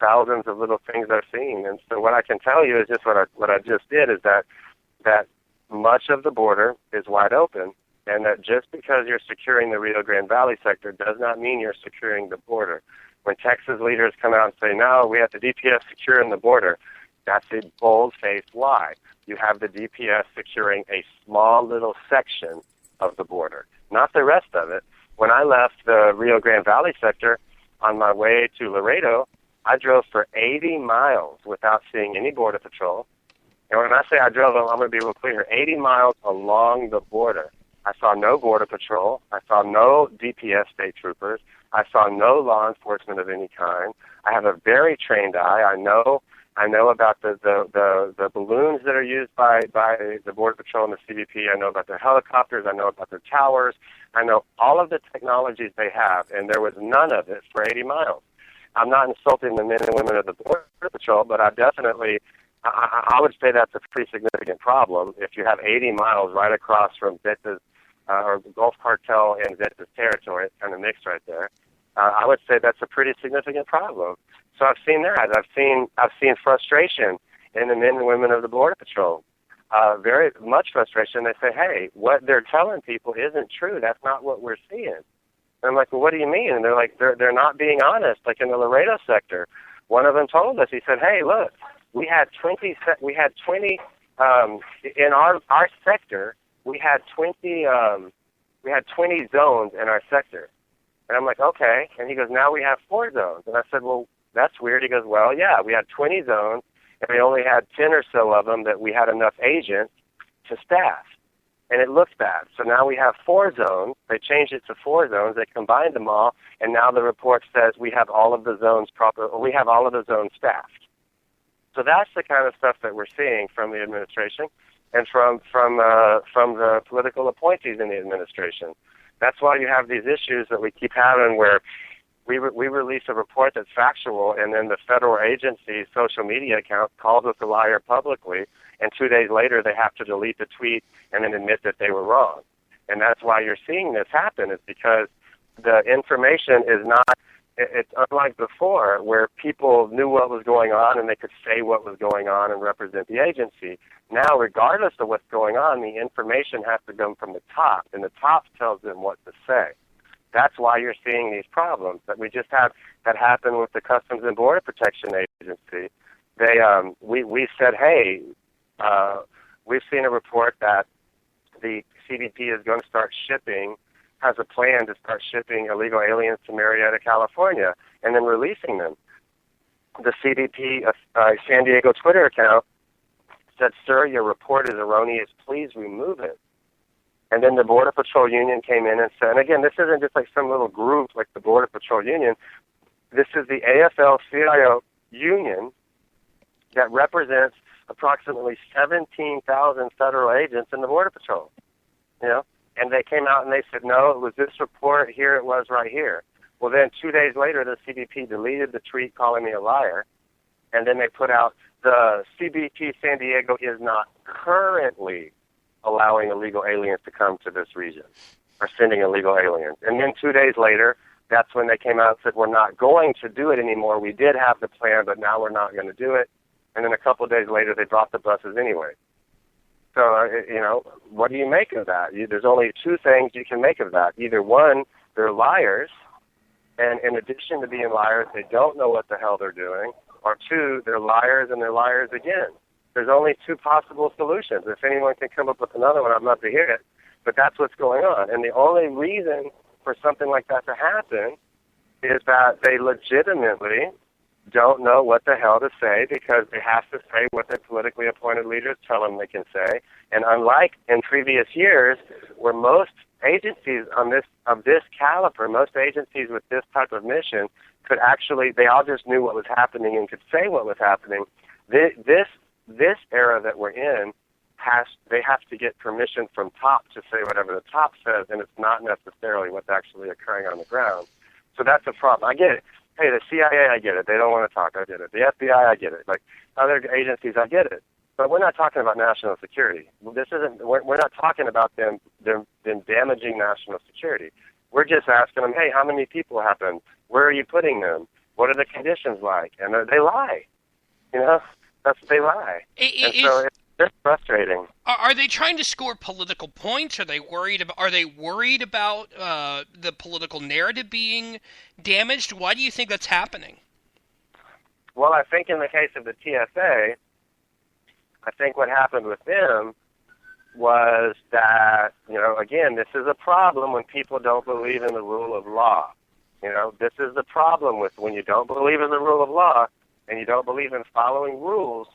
S: thousands of little things I've seen. And so what I can tell you is just what I just did is that much of the border is wide open. And that just because you're securing the Rio Grande Valley sector does not mean you're securing the border. When Texas leaders come out and say, no, we have the DPS securing the border, that's a bold-faced lie. You have the DPS securing a small little section of the border, not the rest of it. When I left the Rio Grande Valley sector on my way to Laredo, I drove for 80 miles without seeing any Border Patrol. And when I say I drove, I'm going to be real clear, 80 miles along the border. I saw no Border Patrol. I saw no DPS state troopers. I saw no law enforcement of any kind. I have a very trained eye. I know about the balloons that are used by the Border Patrol and the CBP. I know about their helicopters. I know about their towers. I know all of the technologies they have, and there was none of it for 80 miles. I'm not insulting the men and women of the Border Patrol, but I would say that's a pretty significant problem if you have 80 miles right across from Zetas or Gulf Cartel and Zetas territory. It's kind of mixed right there. I would say that's a pretty significant problem. So I've seen that. I've seen frustration in the men and women of the Border Patrol. very much frustration. They say, hey, what they're telling people isn't true. That's not what we're seeing. And I'm like, well, what do you mean? And they're like, they're not being honest. Like in the Laredo sector, one of them told us, he said, hey, look, we had 20 in our sector. We had 20 zones in our sector. And I'm like, okay. And he goes, now we have 4 zones. And I said, well, that's weird. He goes, well, yeah, we had 20 zones, and we only had 10 or so of them that we had enough agents to staff. And it looked bad. So now we have 4 zones. They changed it to 4 zones. They combined them all, and now the report says we have all of the zones staffed. So that's the kind of stuff that we're seeing from the administration and from the political appointees in the administration. That's why you have these issues that we keep having where we release a report that's factual, and then the federal agency's social media account calls us a liar publicly, and 2 days later they have to delete the tweet and then admit that they were wrong. And that's why you're seeing this happen, is because the information is not, it's unlike before where people knew what was going on and they could say what was going on and represent the agency. Now, regardless of what's going on, the information has to come from the top, and the top tells them what to say. That's why you're seeing these problems that we just had that happen with the Customs and Border Protection Agency. We said, hey, we've seen a report that the CBP is going to start has a plan to start shipping illegal aliens to Marietta, California, and then releasing them. The CBP San Diego Twitter account said, sir, your report is erroneous. Please remove it. And then the Border Patrol Union came in and said, and again, this isn't just like some little group like the Border Patrol Union. This is the AFL-CIO union that represents approximately 17,000 federal agents in the Border Patrol. You know, and they came out and they said, no, it was this report, here it was right here. Well, then 2 days later, the CBP deleted the tweet calling me a liar, and then they put out, the CBP San Diego is not currently allowing illegal aliens to come to this region, or sending illegal aliens. And then 2 days later, that's when they came out and said, we're not going to do it anymore. We did have the plan, but now we're not going to do it. And then a couple of days later, they brought the buses anyway. So, you know, what do you make of that? There's only 2 things you can make of that. Either one, they're liars, and in addition to being liars, they don't know what the hell they're doing, or 2, they're liars and they're liars again. There's only 2 possible solutions. If anyone can come up with another one, I'd love to hear it. But that's what's going on. And the only reason for something like that to happen is that they legitimately don't know what the hell to say, because they have to say what their politically appointed leaders tell them they can say. And unlike in previous years, where most agencies of this caliber, most agencies with this type of mission could actually, they all just knew what was happening and could say what was happening. This era that we're in, they have to get permission from top to say whatever the top says, and it's not necessarily what's actually occurring on the ground. So that's a problem. I get it. Hey, the CIA, I get it. They don't want to talk. I get it. The FBI, I get it. Like other agencies, I get it. But we're not talking about national security. We're not talking about them damaging national security. We're just asking them, hey, how many people happened? Where are you putting them? What are the conditions like? And they lie. You know, they lie. So it's frustrating.
C: Are they trying to score political points? Are they worried about the political narrative being damaged? Why do you think that's happening?
S: Well, I think in the case of the TSA, I think what happened with them was that, you know, again, this is a problem when people don't believe in the rule of law. You know, this is the problem with when you don't believe in the rule of law and you don't believe in following rules,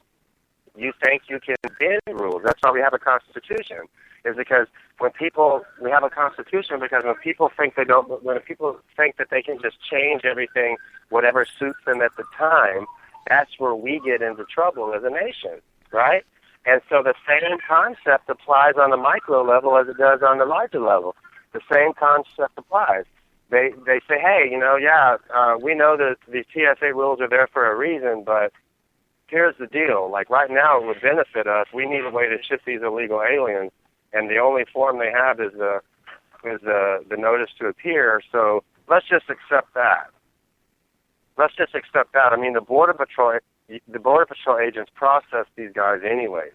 S: you think you can bend rules. That's why we have a constitution, is because we have a constitution because when people think that they can just change everything, whatever suits them at the time, that's where we get into trouble as a nation, right? And so the same concept applies on the micro level as it does on the larger level. The same concept applies. They say, hey, you know, we know that the TSA rules are there for a reason, but here's the deal. Like right now, it would benefit us. We need a way to ship these illegal aliens, and the only form they have is the notice to appear. So let's just accept that. I mean, the Border Patrol agents process these guys anyways.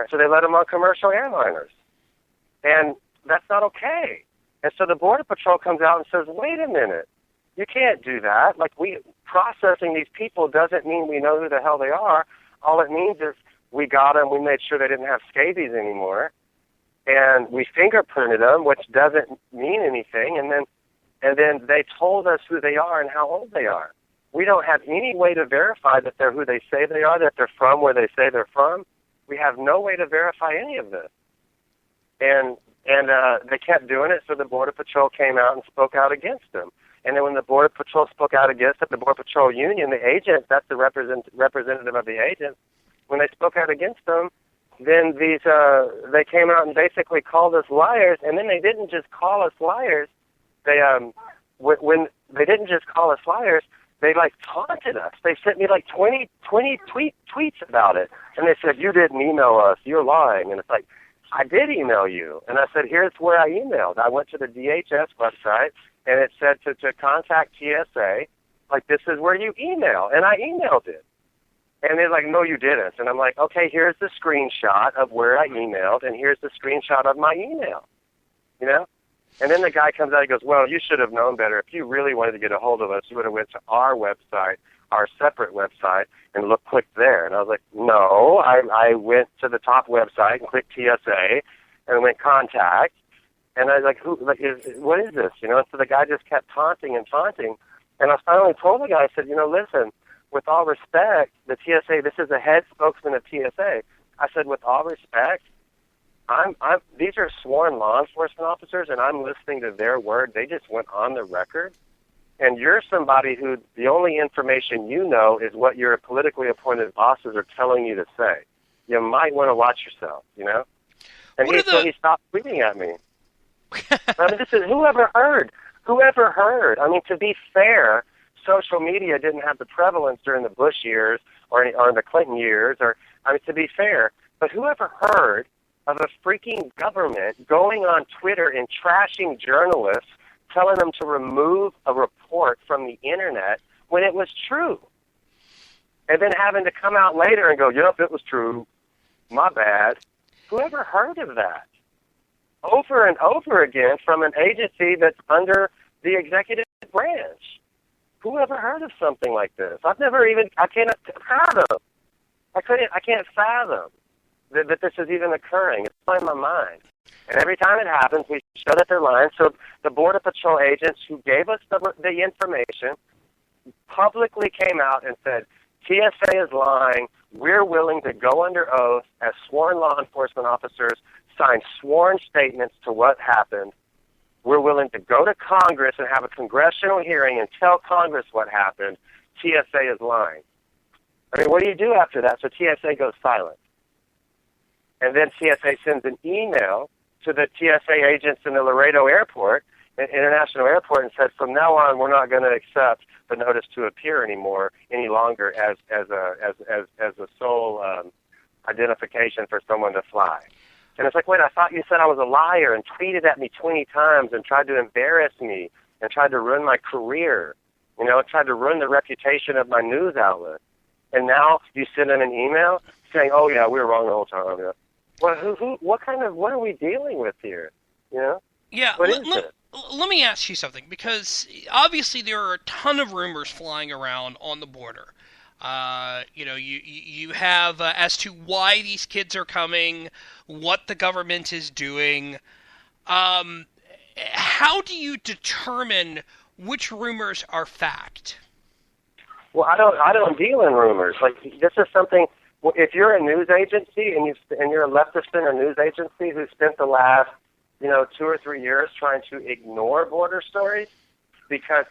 S: And so they let them on commercial airliners. And that's not okay. And so the Border Patrol comes out and says, wait a minute, you can't do that. Like, processing these people doesn't mean we know who the hell they are. All it means is we got them, we made sure they didn't have scabies anymore, and we fingerprinted them, which doesn't mean anything, and then they told us who they are and how old they are. We don't have any way to verify that they're who they say they are, that they're from where they say they're from. We have no way to verify any of this. And they kept doing it, so the Border Patrol came out and spoke out against them. And then when the Border Patrol spoke out against it, the Border Patrol Union, the agents, that's the representative of the agents, when they spoke out against them, then they came out and basically called us liars. And then they didn't just call us liars. They when they didn't just call us liars, they like taunted us. They sent me like 20 tweets about it, and they said, you didn't email us, you're lying. And it's like, I did email you. And I said, here's where I emailed. I went to the DHS website, and it said to contact TSA, like, this is where you email. And I emailed it. And they're like, no, you didn't. And I'm like, okay, here's the screenshot of where I emailed, and here's the screenshot of my email. You know? And then the guy comes out and goes, well, you should have known better. If you really wanted to get a hold of us, you would have went to our website, our separate website, and clicked there. And I was like, no, I went to the top website and clicked TSA and went contact. And I was like, what is this? You know, so the guy just kept taunting. And I finally told the guy, I said, you know, listen, with all respect, the TSA, this is the head spokesman of TSA. I said, with all respect, these are sworn law enforcement officers, and I'm listening to their word. They just went on the record. And you're somebody who the only information you know is what your politically appointed bosses are telling you to say. You might want to watch yourself, you know? And so he stopped tweeting at me. I mean, this is whoever heard. I mean, to be fair, social media didn't have the prevalence during the Bush years or the Clinton years. To be fair, but whoever heard of a freaking government going on Twitter and trashing journalists, telling them to remove a report from the internet when it was true, and then having to come out later and go, yep, it was true, my bad. Whoever heard of that? Over and over again from an agency that's under the executive branch. Whoever heard of something like this? I can't fathom. I can't fathom that this is even occurring. It's blowing my mind. And every time it happens, we show that they're lying. So the Border Patrol agents who gave us the information publicly came out and said, TSA is lying. We're willing to go under oath as sworn law enforcement officers, sign sworn statements to what happened. We're willing to go to Congress and have a congressional hearing and tell Congress what happened. TSA is lying. I mean, what do you do after that? So TSA goes silent. And then TSA sends an email to the TSA agents in the Laredo Airport, International Airport, and said, from now on, we're not going to accept the notice to appear any longer as a sole identification for someone to fly. And it's like, wait, I thought you said I was a liar and tweeted at me 20 times and tried to embarrass me and tried to ruin my career, you know, tried to ruin the reputation of my news outlet. And now you send in an email saying, oh, yeah, we were wrong the whole time. Yeah. Well, what are we dealing with here, you know?
C: Yeah, let me ask you something, because obviously there are a ton of rumors flying around on the border. You know, you have as to why these kids are coming, what the government is doing. How do you determine which rumors are fact?
S: Well, I don't deal in rumors. Like, this is something. If you're a news agency and you're a leftist in a news agency who spent the last 2 or 3 years trying to ignore border stories because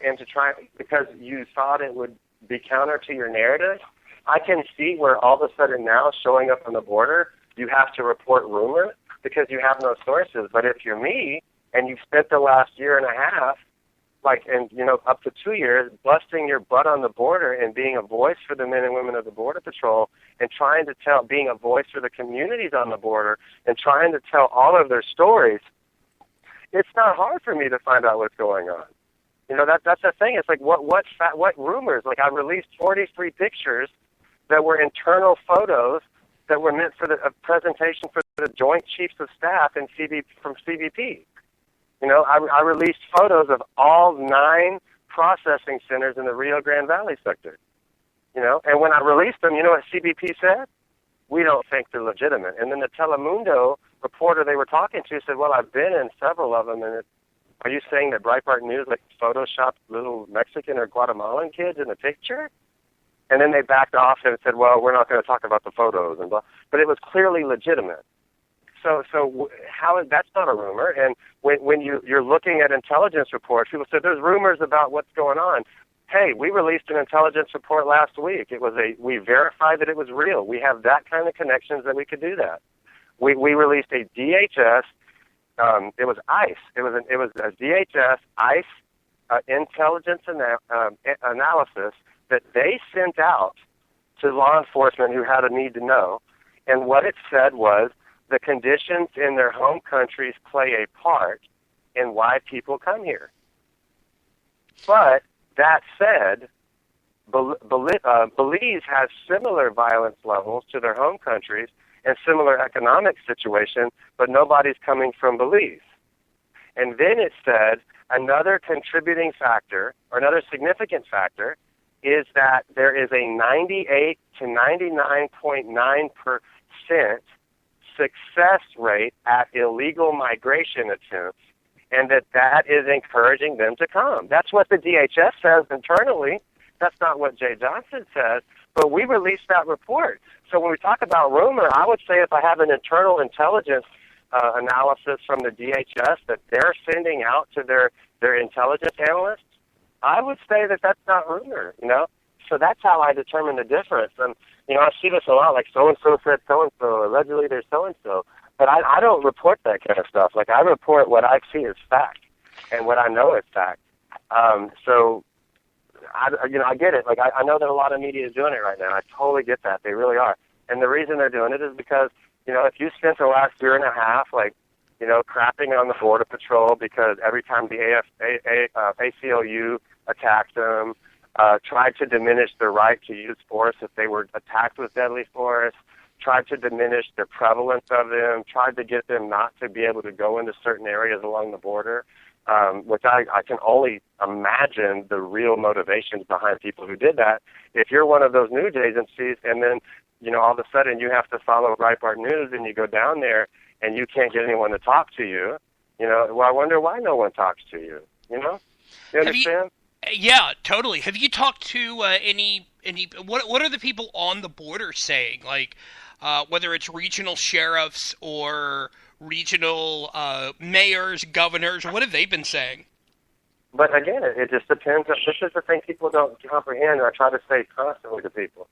S: you thought it would be counter to your narrative, I can see where all of a sudden now showing up on the border, you have to report rumors because you have no sources. But if you're me and you've spent the last year and a half, up to 2 years, busting your butt on the border and being a voice for the men and women of the Border Patrol and being a voice for the communities on the border and trying to tell all of their stories, it's not hard for me to find out what's going on. You know, that's the thing. It's like, what rumors? Like, I released 43 pictures that were internal photos that were meant for a presentation for the Joint Chiefs of Staff and from CBP. You know, I released photos of all 9 processing centers in the Rio Grande Valley sector. You know, and when I released them, you know what CBP said? We don't think they're legitimate. And then the Telemundo reporter they were talking to said, well, I've been in several of them, and are you saying that Breitbart News like photoshopped little Mexican or Guatemalan kids in the picture? And then they backed off and said, well, we're not going to talk about the photos and blah. But it was clearly legitimate. So how is that's not a rumor? And when you're looking at intelligence reports, people say there's rumors about what's going on. Hey, we released an intelligence report last week. We verified that it was real. We have that kind of connections that we could do that. We released a DHS. It was ICE. It was a DHS ICE intelligence analysis that they sent out to law enforcement who had a need to know. And what it said was the conditions in their home countries play a part in why people come here. But that said, Belize has similar violence levels to their home countries and similar economic situation, but nobody's coming from Belize. And then it said another contributing factor, or another significant factor, is that there is a 98 to 99.9% success rate at illegal migration attempts, and that is encouraging them to come. That's what the DHS says internally. That's not what Jay Johnson says, but we released that report. So when we talk about rumor, I would say if I have an internal intelligence analysis from the DHS that they're sending out to their intelligence analysts, I would say that that's not rumor, you know? So that's how I determine the difference. And, you know, I see this a lot, like so-and-so said so-and-so, allegedly there's so-and-so. But I don't report that kind of stuff. Like, I report what I see as fact and what I know is fact. So, I get it. Like, I know that a lot of media is doing it right now. I totally get that. They really are. And the reason they're doing it is because, you know, if you spent the last year and a half, like, you know, crapping on the Border Patrol because every time the ACLU attacked them, tried to diminish their right to use force if they were attacked with deadly force, tried to diminish the prevalence of them, tried to get them not to be able to go into certain areas along the border, which I can only imagine the real motivations behind people who did that. If you're one of those news agencies and then, you know, all of a sudden you have to follow Breitbart News and you go down there and you can't get anyone to talk to you, you know, well, I wonder why no one talks to you, you know? You understand?
C: Yeah, totally. Have you talked to any what are the people on the border saying? Like, whether it's regional sheriffs or regional mayors, governors, what have they been saying?
S: But again, it just depends. This is the thing people don't comprehend, and I try to say constantly to people,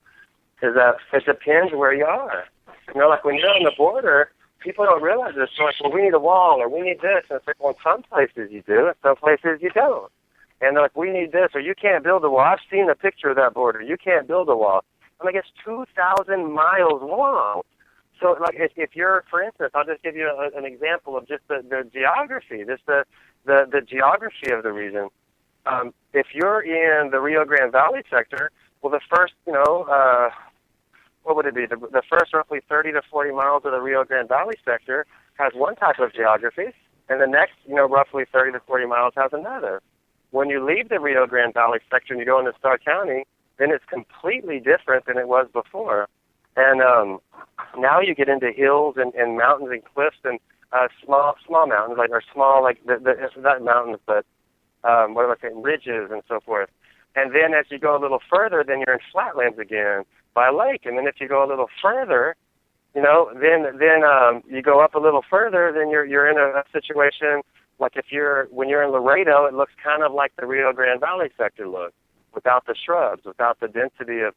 S: is that it depends where you are. You know, like when you're on the border, people don't realize this. So like, well, we need a wall, or we need this. And it's like, well, in some places you do, in some places you don't. And they're like, we need this, or you can't build a wall. I've seen a picture of that border. You can't build a wall. I'm like, it's 2,000 miles long. So, like, if you're, for instance, I'll just give you an example of just the geography, just the geography of the region. If you're in the Rio Grande Valley sector, well, the first, you know, what would it be? The first roughly 30 to 40 miles of the Rio Grande Valley sector has one type of geography, and the next, you know, roughly 30 to 40 miles has another. When you leave the Rio Grande Valley sector and you go into Starr County, then it's completely different than it was before. And now you get into hills and mountains and cliffs and small mountains, like, or small, like, not mountains, but what am I saying, ridges and so forth. And then as you go a little further, then you're in flatlands again by a lake. And then if you go a little further, you know, then you go up a little further, then you're in a situation like when you're in Laredo, it looks kind of like the Rio Grande Valley sector looks, without the shrubs, without the density of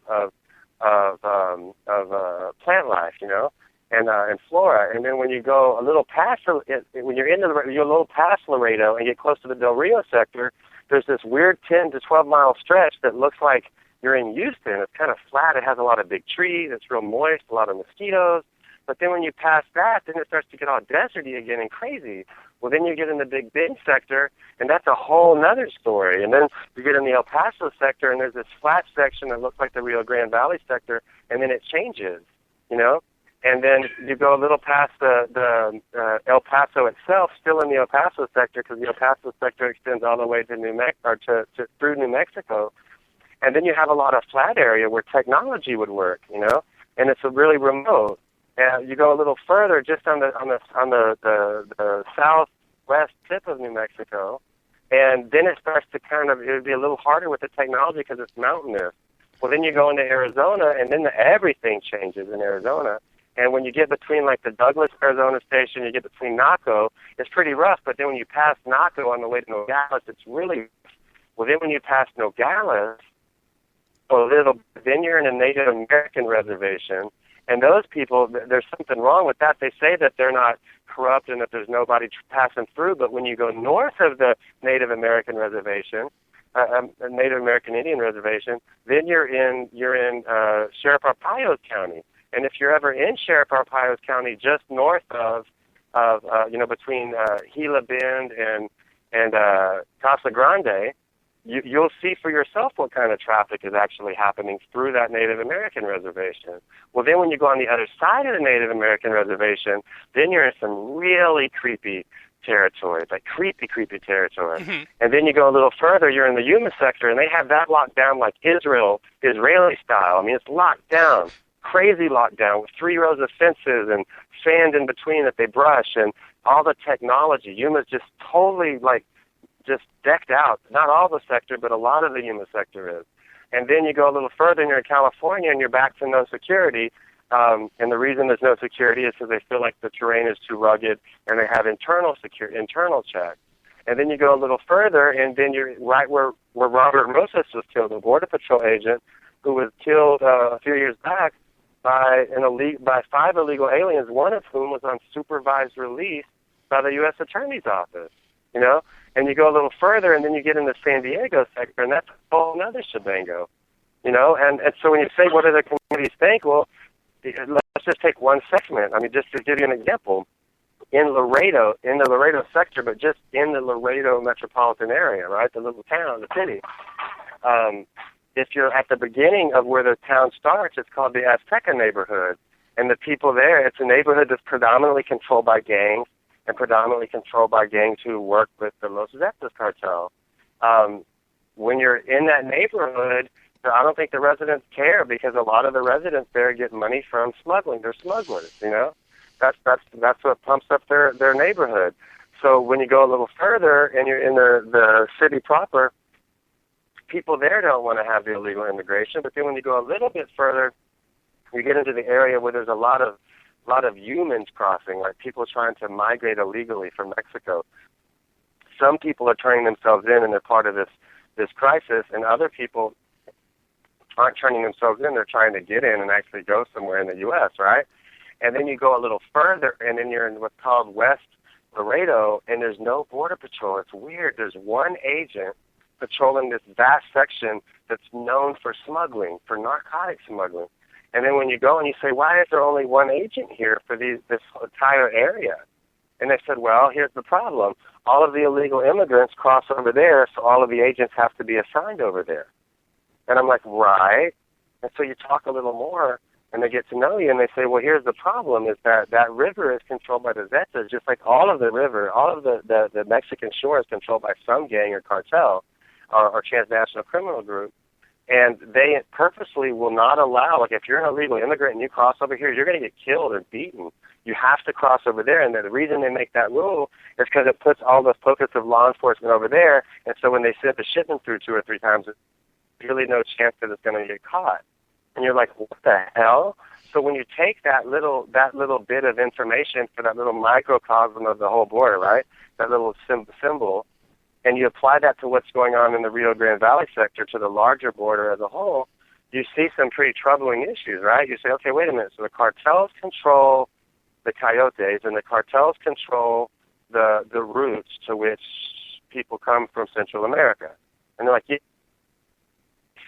S: plant life, you know, and flora. And then when you go a little past, when you're a little past Laredo and get close to the Del Rio sector, there's this weird 10 to 12 mile stretch that looks like you're in Houston. It's kind of flat. It has a lot of big trees. It's real moist, a lot of mosquitoes. But then when you pass that, then it starts to get all deserty again and crazy. Well, then you get in the Big Bend sector, and that's a whole nother story. And then you get in the El Paso sector, and there's this flat section that looks like the Rio Grande Valley sector, and then it changes, you know? And then you go a little past the El Paso itself, still in the El Paso sector, because the El Paso sector extends all the way to through New Mexico. And then you have a lot of flat area where technology would work, you know, and it's a really remote. And you go a little further, just on the southwest tip of New Mexico, and then it starts to it would be a little harder with the technology because it's mountainous. Well, then you go into Arizona, and then everything changes in Arizona. And when you get between, like, the Douglas, Arizona station, you get between Naco, it's pretty rough. But then when you pass Naco on the way to Nogales, it's really rough. Well, then when you pass Nogales, then you're in a Native American reservation. And those people, there's something wrong with that. They say that they're not corrupt and that there's nobody passing through. But when you go north of the Native American reservation, a Native American Indian reservation, then you're in Sheriff Arpaio's County. And if you're ever in Sheriff Arpaio's County, just north of between Gila Bend and Casa Grande, you'll see for yourself what kind of traffic is actually happening through that Native American reservation. Well, then when you go on the other side of the Native American reservation, then you're in some really creepy territory, like creepy territory. Mm-hmm. And then you go a little further, you're in the Yuma sector, and they have that locked down like Israeli style. I mean, it's locked down. Crazy lockdown with 3 rows of fences and sand in between that they brush and all the technology. Yuma's just totally just decked out. Not all the sector, but a lot of the Yuma sector is. And then you go a little further and you're in California and you're back to no security. And the reason there's no security is because they feel like the terrain is too rugged and they have internal checks. And then you go a little further and then you're right where Robert Rosas was killed, a Border Patrol agent who was killed a few years back by 5 illegal aliens, one of whom was on supervised release by the U.S. Attorney's Office, you know? And you go a little further, and then you get in the San Diego sector, and that's a whole other shebango, you know? And so when you say, what do the communities think? Well, let's just take one segment. I mean, just to give you an example, in the Laredo sector, but just in the Laredo metropolitan area, right, the little town, the city, if you're at the beginning of where the town starts, it's called the Azteca neighborhood. And the people there, it's a neighborhood that's predominantly controlled by gangs and predominantly controlled by gangs who work with the Los Zetas cartel. When you're in that neighborhood, I don't think the residents care because a lot of the residents there get money from smuggling. They're smugglers, you know? That's what pumps up their neighborhood. So when you go a little further and you're in the city proper, people there don't want to have the illegal immigration, but then when you go a little bit further, you get into the area where there's a lot of humans crossing, like people trying to migrate illegally from Mexico. Some people are turning themselves in and they're part of this crisis, and other people aren't turning themselves in, they're trying to get in and actually go somewhere in the U.S., right? And then you go a little further, and then you're in what's called West Laredo, and there's no Border Patrol. It's weird. There's one agent patrolling this vast section that's known for smuggling, for narcotic smuggling. And then when you go and you say, why is there only one agent here for this entire area? And they said, well, here's the problem. All of the illegal immigrants cross over there, so all of the agents have to be assigned over there. And I'm like, right. And so you talk a little more, and they get to know you, and they say, well, here's the problem, is that river is controlled by the Zetas, just like all of the river, all of the Mexican shore is controlled by some gang or cartel or transnational criminal group. And they purposely will not allow, like if you're an illegal immigrant and you cross over here, you're going to get killed or beaten. You have to cross over there. And the reason they make that rule is because it puts all the focus of law enforcement over there. And so when they send the shipment through 2 or 3 times, there's really no chance that it's going to get caught. And you're like, what the hell? So when you take that little bit of information for that little microcosm of the whole border, right, that little symbol, and you apply that to what's going on in the Rio Grande Valley sector, to the larger border as a whole, you see some pretty troubling issues, right? You say, okay, wait a minute. So the cartels control the coyotes, and the cartels control the routes to which people come from Central America. And they're like, yeah.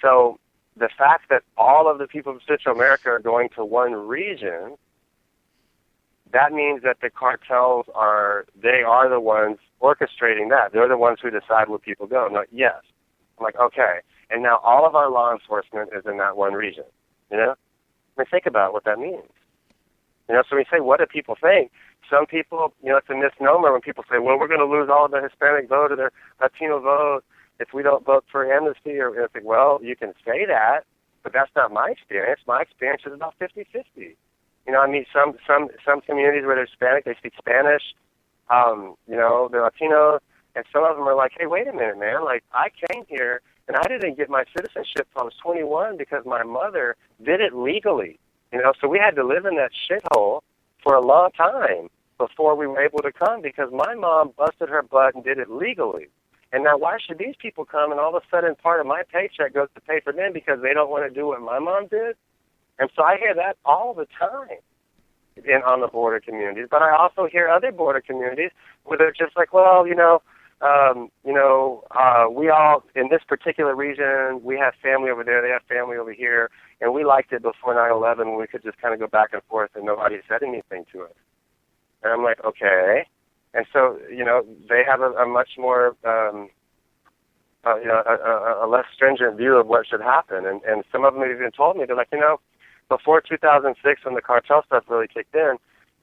S: So the fact that all of the people of Central America are going to one region, that means that the cartels are the ones orchestrating that. They're the ones who decide where people go. I'm like, yes. I'm like, okay. And now all of our law enforcement is in that one region, you know? I mean, think about what that means. You know, so when you say, what do people think? Some people, you know, it's a misnomer when people say, well, we're going to lose all of the Hispanic vote or the Latino vote if we don't vote for amnesty. Or it's like, well, you can say that, but that's not my experience. My experience is about 50-50. You know, I meet some communities where they're Hispanic, they speak Spanish, you know, they're Latino, and some of them are like, hey, wait a minute, man. Like, I came here, and I didn't get my citizenship until I was 21 because my mother did it legally. You know, so we had to live in that shithole for a long time before we were able to come because my mom busted her butt and did it legally. And now why should these people come and all of a sudden part of my paycheck goes to pay for them because they don't want to do what my mom did? And so I hear that all the time on the border communities. But I also hear other border communities where they're just like, well, we all, in this particular region, we have family over there, they have family over here, and we liked it before 9/11 when we could just kind of go back and forth and nobody said anything to us. And I'm like, okay. And so, you know, they have a much more, a less stringent view of what should happen. And some of them have even told me, they're like, you know, before 2006 when the cartel stuff really kicked in,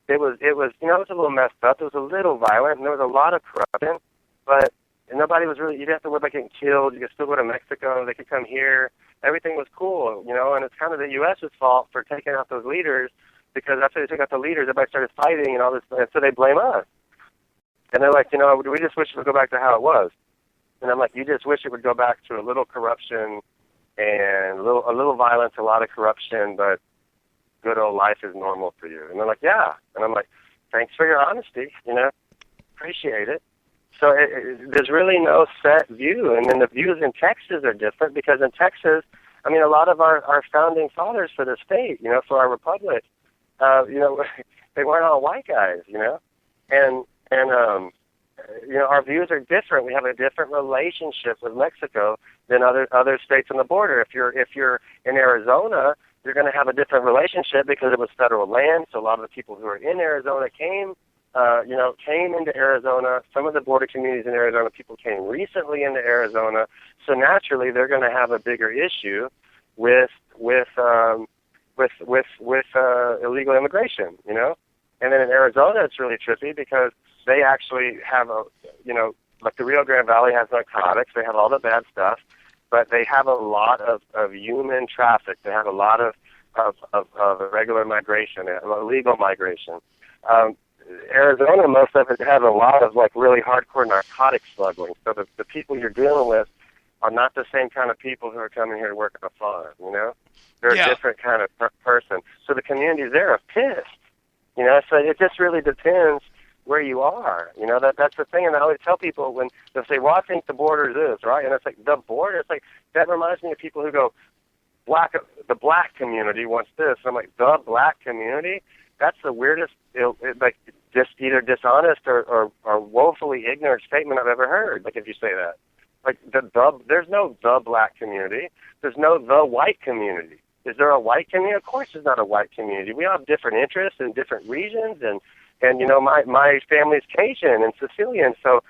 S: it was, you know, it was a little messed up. It was a little violent, and there was a lot of corruption. But nobody was really, you didn't have to worry about getting killed. You could still go to Mexico. They could come here. Everything was cool, you know, and it's kind of the U.S.'s fault for taking out those leaders because after they took out the leaders, everybody started fighting and all this, and so they blame us. And they're like, you know, we just wish it would go back to how it was. And I'm like, you just wish it would go back to a little corruption and a little violence, a lot of corruption, but good old life is normal for you. And they're like, yeah. And I'm like, thanks for your honesty, you know, appreciate it. So there's really no set view. And then the views in Texas are different because in Texas, I mean, a lot of our founding fathers for the state, you know, for our republic, you know, they weren't all white guys, you know, and you know, our views are different. We have a different relationship with Mexico than other states on the border. If you're in Arizona, you're going to have a different relationship because it was federal land. So a lot of the people who are in Arizona came into Arizona. Some of the border communities in Arizona, people came recently into Arizona. So naturally, they're going to have a bigger issue with illegal immigration, you know. And then in Arizona, it's really trippy because they actually have like the Rio Grande Valley has narcotics. They have all the bad stuff, but they have a lot of human traffic. They have a lot of irregular migration, illegal migration. Arizona, most of it has a lot of like really hardcore narcotic smuggling. So the people you're dealing with are not the same kind of people who are coming here to work on a farm, you know? They're a different kind of person. So the communities there are pissed, you know? So it just really depends where you are, you know? That's the thing, and I always tell people when they'll say, well, I think the border is this, right? And it's like, the border? It's like, that reminds me of people who go, the black community wants this. I'm like, the black community? That's the weirdest, like, just either dishonest or woefully ignorant statement I've ever heard. Like, if you say that, like there's no the black community. There's no the white community. Is there a white community? Of course, there's not a white community. We all have different interests in different regions, and you know, my family's Cajun and Sicilian. So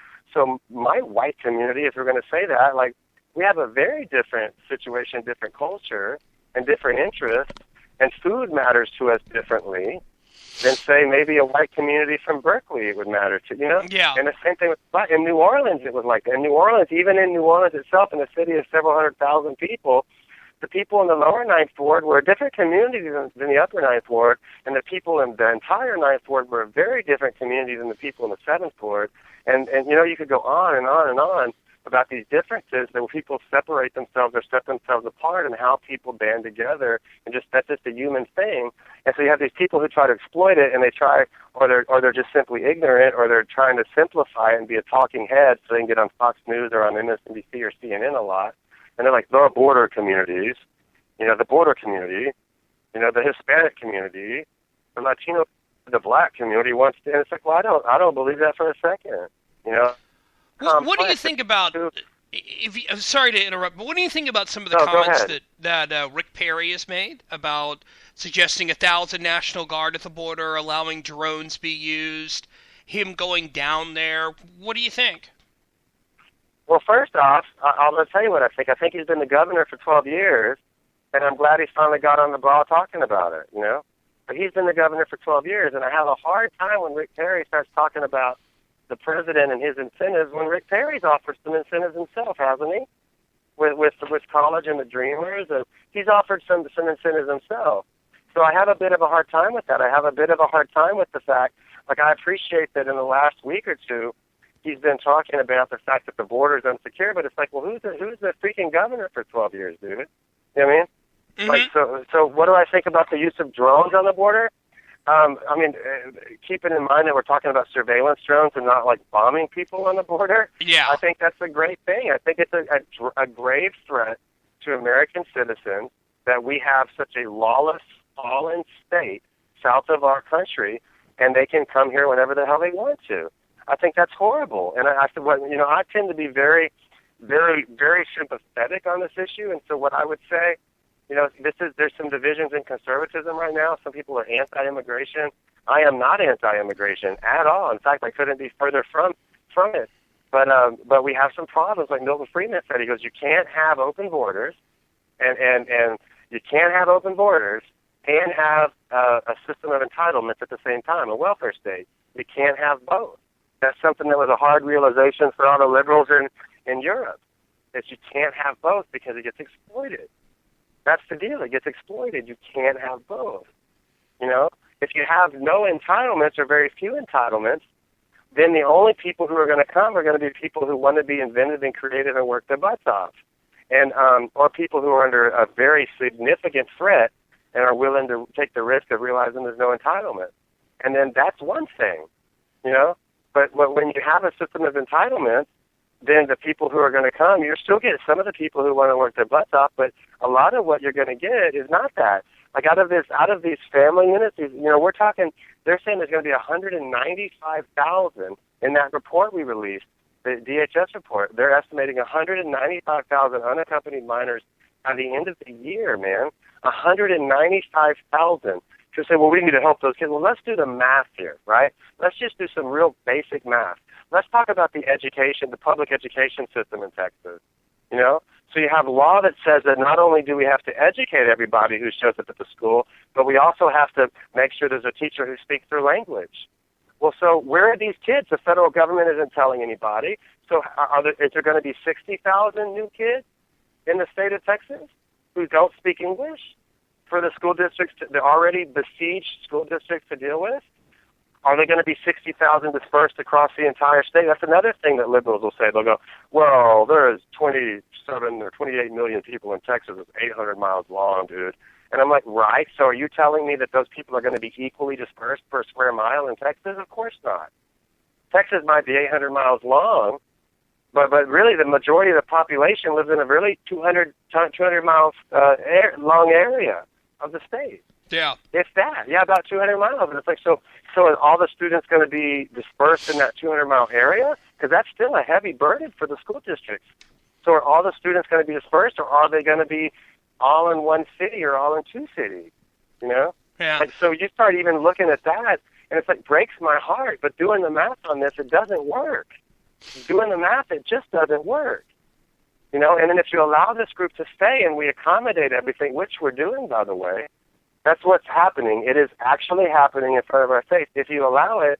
S: my white community, if we're going to say that, like, we have a very different situation, different culture, and different interests, and food matters to us differently than, say, maybe a white community from Berkeley would matter to, you know?
C: Yeah.
S: And the same thing with, in New Orleans, it was like that. In New Orleans, even in New Orleans itself, in a city of several 100,000 people, the people in the lower Ninth Ward were a different community than the upper Ninth Ward, and the people in the entire Ninth Ward were a very different community than the people in the Seventh Ward. And you know, you could go on and on and on about these differences that people separate themselves or set themselves apart, and how people band together, and that's just a human thing. And so you have these people who try to exploit it, and they try, or they're just simply ignorant, or they're trying to simplify it and be a talking head so they can get on Fox News or on MSNBC or CNN a lot. And they're like, the border communities, you know, the border community, you know, the Hispanic community, the Latino, the black community wants to. And it's like, well, I don't believe that for a second, you know.
C: What do you think about? I'm sorry to interrupt, but what do you think about some of the comments that Rick Perry has made about suggesting 1,000 National Guard at the border, allowing drones be used, him going down there? What do you think?
S: Well, first off, I'll tell you what I think. I think he's been the governor for 12 years, and I'm glad he finally got on the ball talking about it, you know? But he's been the governor for 12 years, and I have a hard time when Rick Perry starts talking about the president and his incentives when Rick Perry's offered some incentives himself, hasn't he? With college and the Dreamers, and he's offered some incentives himself. So I have a bit of a hard time with that. I have a bit of a hard time with the fact, like, I appreciate that in the last week or two, he's been talking about the fact that the border's insecure, but it's like, well, who's the freaking governor for 12 years, dude? You know what I mean?
C: Mm-hmm.
S: Like, so what do I think about the use of drones on the border? Keeping in mind that we're talking about surveillance drones and not like bombing people on the border.
C: Yeah.
S: I think that's a great thing. I think it's a grave threat to American citizens that we have such a lawless, fallen state south of our country, and they can come here whenever the hell they want to. I think that's horrible. And I tend to be very, very, very sympathetic on this issue. And so what I would say, there's some divisions in conservatism right now. Some people are anti-immigration. I am not anti-immigration at all. In fact, I couldn't be further from it. But we have some problems. Like Milton Friedman said, he goes, you can't have open borders, and you can't have open borders and have a system of entitlements at the same time, a welfare state. You can't have both. That's something that was a hard realization for all the liberals in Europe, that you can't have both because it gets exploited. That's the deal. It gets exploited. You can't have both. If you have no entitlements or very few entitlements, then the only people who are going to come are going to be people who want to be inventive and creative and work their butts off, and or people who are under a very significant threat and are willing to take the risk of realizing there's no entitlement. And then that's one thing, But when you have a system of entitlements, then the people who are going to come, you're still getting some of the people who want to work their butts off, but a lot of what you're going to get is not that. Like out of these family units, we're talking, they're saying there's going to be 195,000 in that report we released, the DHS report. They're estimating 195,000 unaccompanied minors by the end of the year, man. 195,000. To say, well, we need to help those kids. Well, let's do the math here, right? Let's just do some real basic math. Let's talk about the public education system in Texas, So you have a law that says that not only do we have to educate everybody who shows up at the school, but we also have to make sure there's a teacher who speaks their language. Well, so where are these kids? The federal government isn't telling anybody. So is there going to be 60,000 new kids in the state of Texas who don't speak English for the school districts, the already besieged school districts to deal with? Are there going to be 60,000 dispersed across the entire state? That's another thing that liberals will say. They'll go, well, there's 27 or 28 million people in Texas. It's 800 miles long, dude. And I'm like, right, so are you telling me that those people are going to be equally dispersed per square mile in Texas? Of course not. Texas might be 800 miles long, but really the majority of the population lives in a really 200 miles long area of the state.
C: Yeah.
S: If that. Yeah, about 200 miles. And it's like, so are all the students going to be dispersed in that 200-mile area? Because that's still a heavy burden for the school districts. So are all the students going to be dispersed, or are they going to be all in one city or all in two cities?
C: Yeah.
S: Like, so you start even looking at that, and it's like, breaks my heart. But doing the math on this, it doesn't work. Doing the math, it just doesn't work. And then if you allow this group to stay and we accommodate everything, which we're doing, by the way, that's what's happening. It is actually happening in front of our face. If you allow it,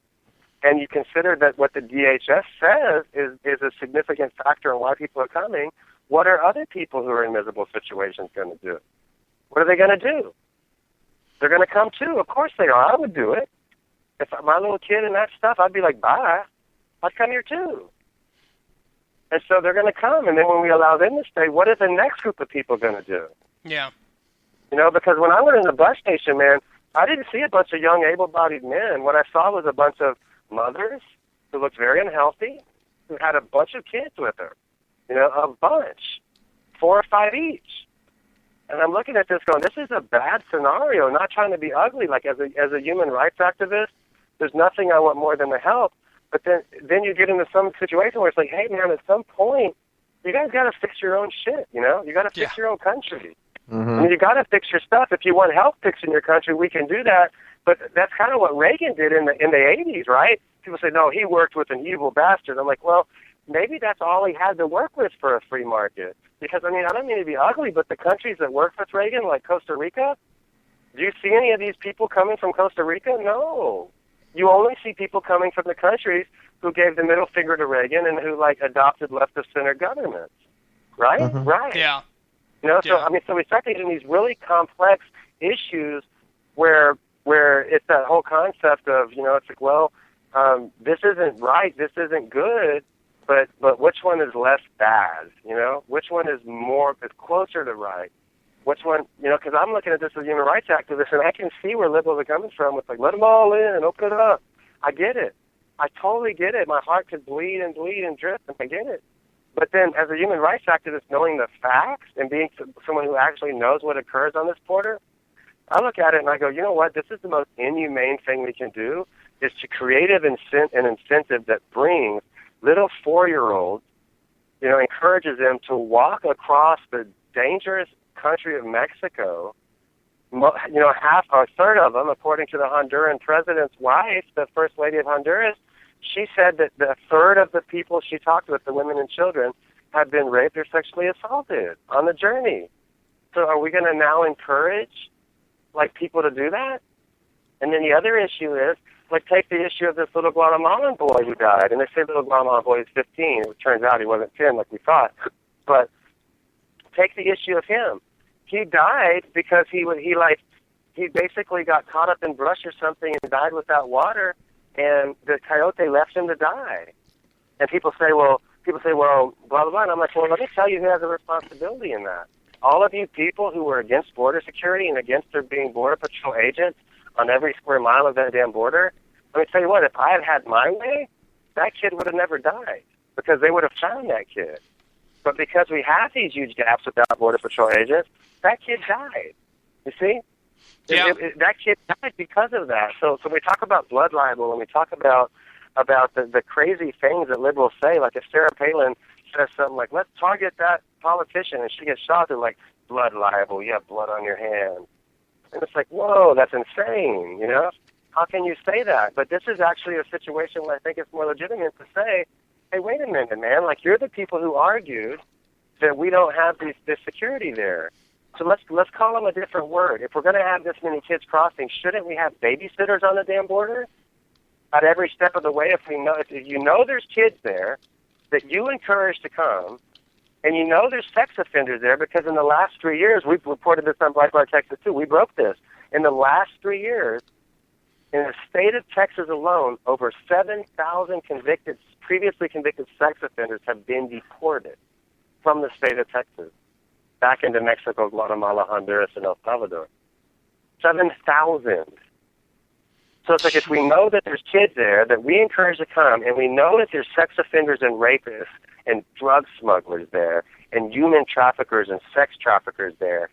S: and you consider that what the DHS says is a significant factor in why people are coming, what are other people who are in miserable situations going to do? What are they going to do? They're going to come too. Of course they are. I would do it. If my little kid and that stuff, I'd be like, bye. I'd come here too. And so they're going to come. And then when we allow them to stay, what is the next group of people going to do?
C: Yeah.
S: Because when I went in the bus station, man, I didn't see a bunch of young, able-bodied men. What I saw was a bunch of mothers who looked very unhealthy, who had a bunch of kids with her, a bunch, 4 or 5 each. And I'm looking at this going, this is a bad scenario, not trying to be ugly. Like, as a human rights activist, there's nothing I want more than to help. But then you get into some situation where it's like, hey, man, at some point, you guys got to fix your own shit, You got to fix your own country.
D: Mm-hmm.
S: I mean, you got to fix your stuff. If you want help fixing your country, we can do that. But that's kind of what Reagan did in the 80s, right? People say, no, he worked with an evil bastard. I'm like, well, maybe that's all he had to work with for a free market. Because, I mean, I don't mean to be ugly, but the countries that worked with Reagan, like Costa Rica, Do you see any of these people coming from Costa Rica? No. You only see people coming from the countries who gave the middle finger to Reagan and who, like, adopted left-of-center governments. Right?
C: Mm-hmm.
S: Right.
C: Yeah.
S: So we start getting these really complex issues where it's that whole concept of, it's like, well, this isn't right, this isn't good, but which one is less bad? Which one is closer to right? Which one, because I'm looking at this as a human rights activist, and I can see where liberals are coming from with, like, let them all in, open it up. I get it. I totally get it. My heart could bleed and drip, and I get it. But then, as a human rights activist, knowing the facts and being someone who actually knows what occurs on this border, I look at it and I go, you know what? This is the most inhumane thing we can do, is to create an incentive that brings little 4-year-olds, encourages them to walk across the dangerous country of Mexico. Half or a third of them, according to the Honduran president's wife, the first lady of Honduras, she said that a third of the people she talked with, the women and children, had been raped or sexually assaulted on the journey. So are we going to now encourage, like, people to do that? And then the other issue is, like, take the issue of this little Guatemalan boy who died. And they say little Guatemalan boy is 15. It turns out he wasn't 10 like we thought. But take the issue of him. He died because he basically got caught up in brush or something and died without water, and the coyote left him to die. And people say, well, blah, blah, blah. And I'm like, well, let me tell you who has a responsibility in that. All of you people who were against border security and against there being Border Patrol agents on every square mile of that damn border, let me tell you what, if I had had my way, that kid would have never died, because they would have found that kid. But because we have these huge gaps without Border Patrol agents, that kid died. You see?
C: Yeah.
S: That kid died because of that. So we talk about blood libel, and we talk about the crazy things that liberals say. Like if Sarah Palin says something like, let's target that politician, and she gets shot, they're like, blood libel, you have blood on your hands. And it's like, whoa, that's insane, How can you say that? But this is actually a situation where I think it's more legitimate to say, hey, wait a minute, man. Like, you're the people who argued that we don't have this security there. So let's call them a different word. If we're going to have this many kids crossing, shouldn't we have babysitters on the damn border at every step of the way? If you know there's kids there that you encourage to come, and you know there's sex offenders there, because in the last 3 years, we've reported this on Breitbart Texas too, we broke this. In the last 3 years, in the state of Texas alone, over 7,000 previously convicted sex offenders have been deported from the state of Texas back into Mexico, Guatemala, Honduras, and El Salvador. 7,000. So it's like, if we know that there's kids there that we encourage to come, and we know that there's sex offenders and rapists and drug smugglers there and human traffickers and sex traffickers there,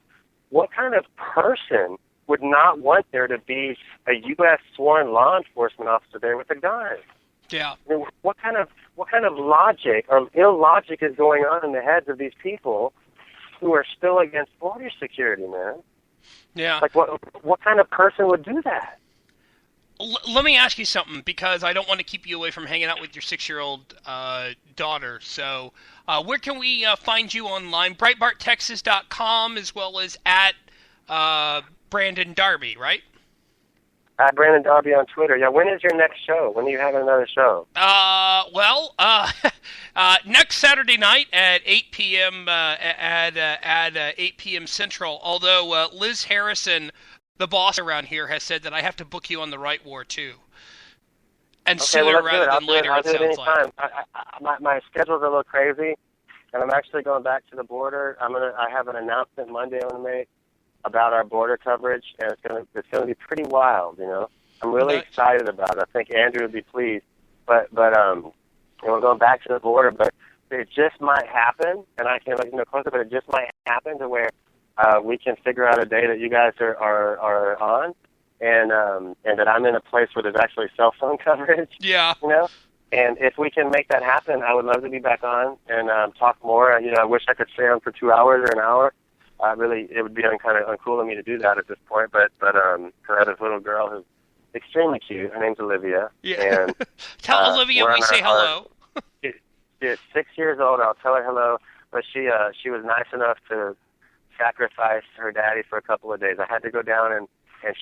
S: what kind of person would not want there to be a U.S. sworn law enforcement officer there with a gun?
C: Yeah.
S: I mean, what kind of logic or illogic is going on in the heads of these people who are still against border security, man?
C: Yeah.
S: Like, what kind of person would do that?
C: Let me ask you something, because I don't want to keep you away from hanging out with your 6-year-old daughter. So where can we find you online? BreitbartTexas.com, as well as at Brandon Darby, right?
S: At Brandon Darby on Twitter. Yeah, when is your next show? When are you having another show?
C: Next Saturday night at 8 p.m. at 8 p.m. Central. Although Liz Harrison, the boss around here, has said that I have to book you on the Right War too, and sooner rather than later.
S: I'll do it anytime. My schedule's a little crazy, and I'm actually going back to the border. I have an announcement Monday I'm going to make about our border coverage, and it's going to be pretty wild. I'm really excited about it. I think Andrew would be pleased. But we're going back to the border, but it just might happen, and I can't let you know closer, but it just might happen to where we can figure out a day that you guys are on, and that I'm in a place where there's actually cell phone coverage.
C: Yeah.
S: And if we can make that happen, I would love to be back on and talk more. I wish I could stay on for 2 hours or an hour. It would be kind of uncool of me to do that at this point, but I have this little girl who's extremely cute. Her name's Olivia.
C: Yeah.
S: And,
C: tell Olivia we say hello.
S: She's 6 years old. I'll tell her hello. But she was nice enough to sacrifice her daddy for a couple of days. I had to go down and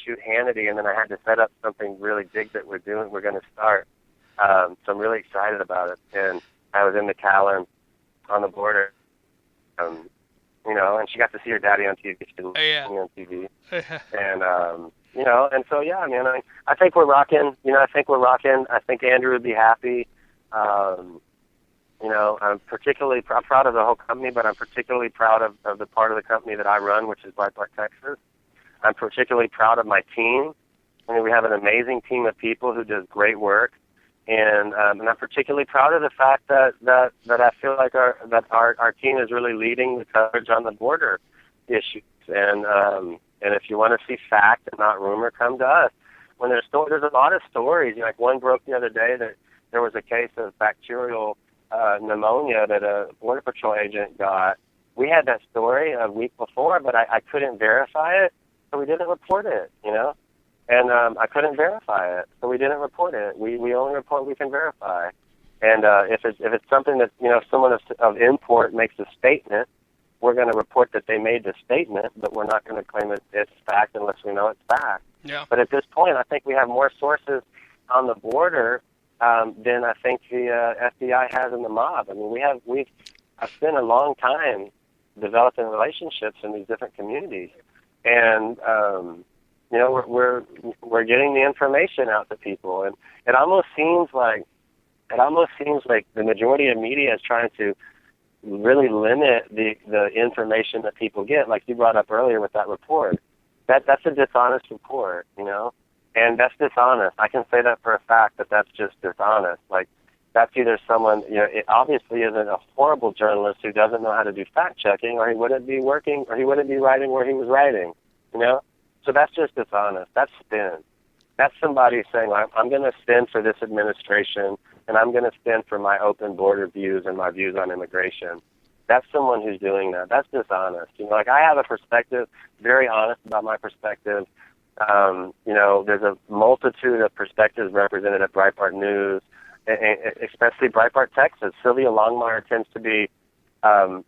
S: shoot Hannity, and then I had to set up something really big that we're going to start. So I'm really excited about it. And I was in the Callan on the border, you know, and she got to see her daddy on TV. She didn't see me on TV. And, you know, and so, yeah, man, I think we're rocking. You know, I think we're rocking. I think Andrew would be happy. You know, I'm proud of the whole company, but I'm particularly proud of the part of the company that I run, which is Breitbart Texas. I'm particularly proud of my team. I mean, we have an amazing team of people who does great work, and I'm particularly proud of the fact that I feel like our team is really leading the coverage on the border issues. And if you want to see fact and not rumor, come to us. When there's a lot of stories. You know, like one broke the other day that there was a case of bacterial pneumonia that a Border Patrol agent got. We had that story a week before, but I couldn't verify it, so we didn't report it, you know? And I couldn't verify it, so we didn't report it. We only report what we can verify. And if it's something that, you know, someone of import makes a statement, we're going to report that they made the statement, but we're not going to claim it's fact unless we know it's fact.
C: Yeah.
S: But at this point, I think we have more sources on the border than I think the FBI has in the mob. I mean, I've spent a long time developing relationships in these different communities, and you know, we're getting the information out to people, and it almost seems like the majority of media is trying to really limit the information that people get, like you brought up earlier with that report. That's a dishonest report, you know. And that's dishonest. I can say that for a fact that that's just dishonest. Like, that's either someone, you know, it obviously isn't a horrible journalist who doesn't know how to do fact-checking, or he wouldn't be working, or he wouldn't be writing where he was writing, you know? So that's just dishonest. That's spin. That's somebody saying, I'm going to spin for this administration, and I'm going to spin for my open border views and my views on immigration. That's someone who's doing that. That's dishonest. You know, like, I have a perspective, very honest about my perspective. You know, there's a multitude of perspectives represented at Breitbart News, especially Breitbart Texas. Sylvia Longmire tends to be a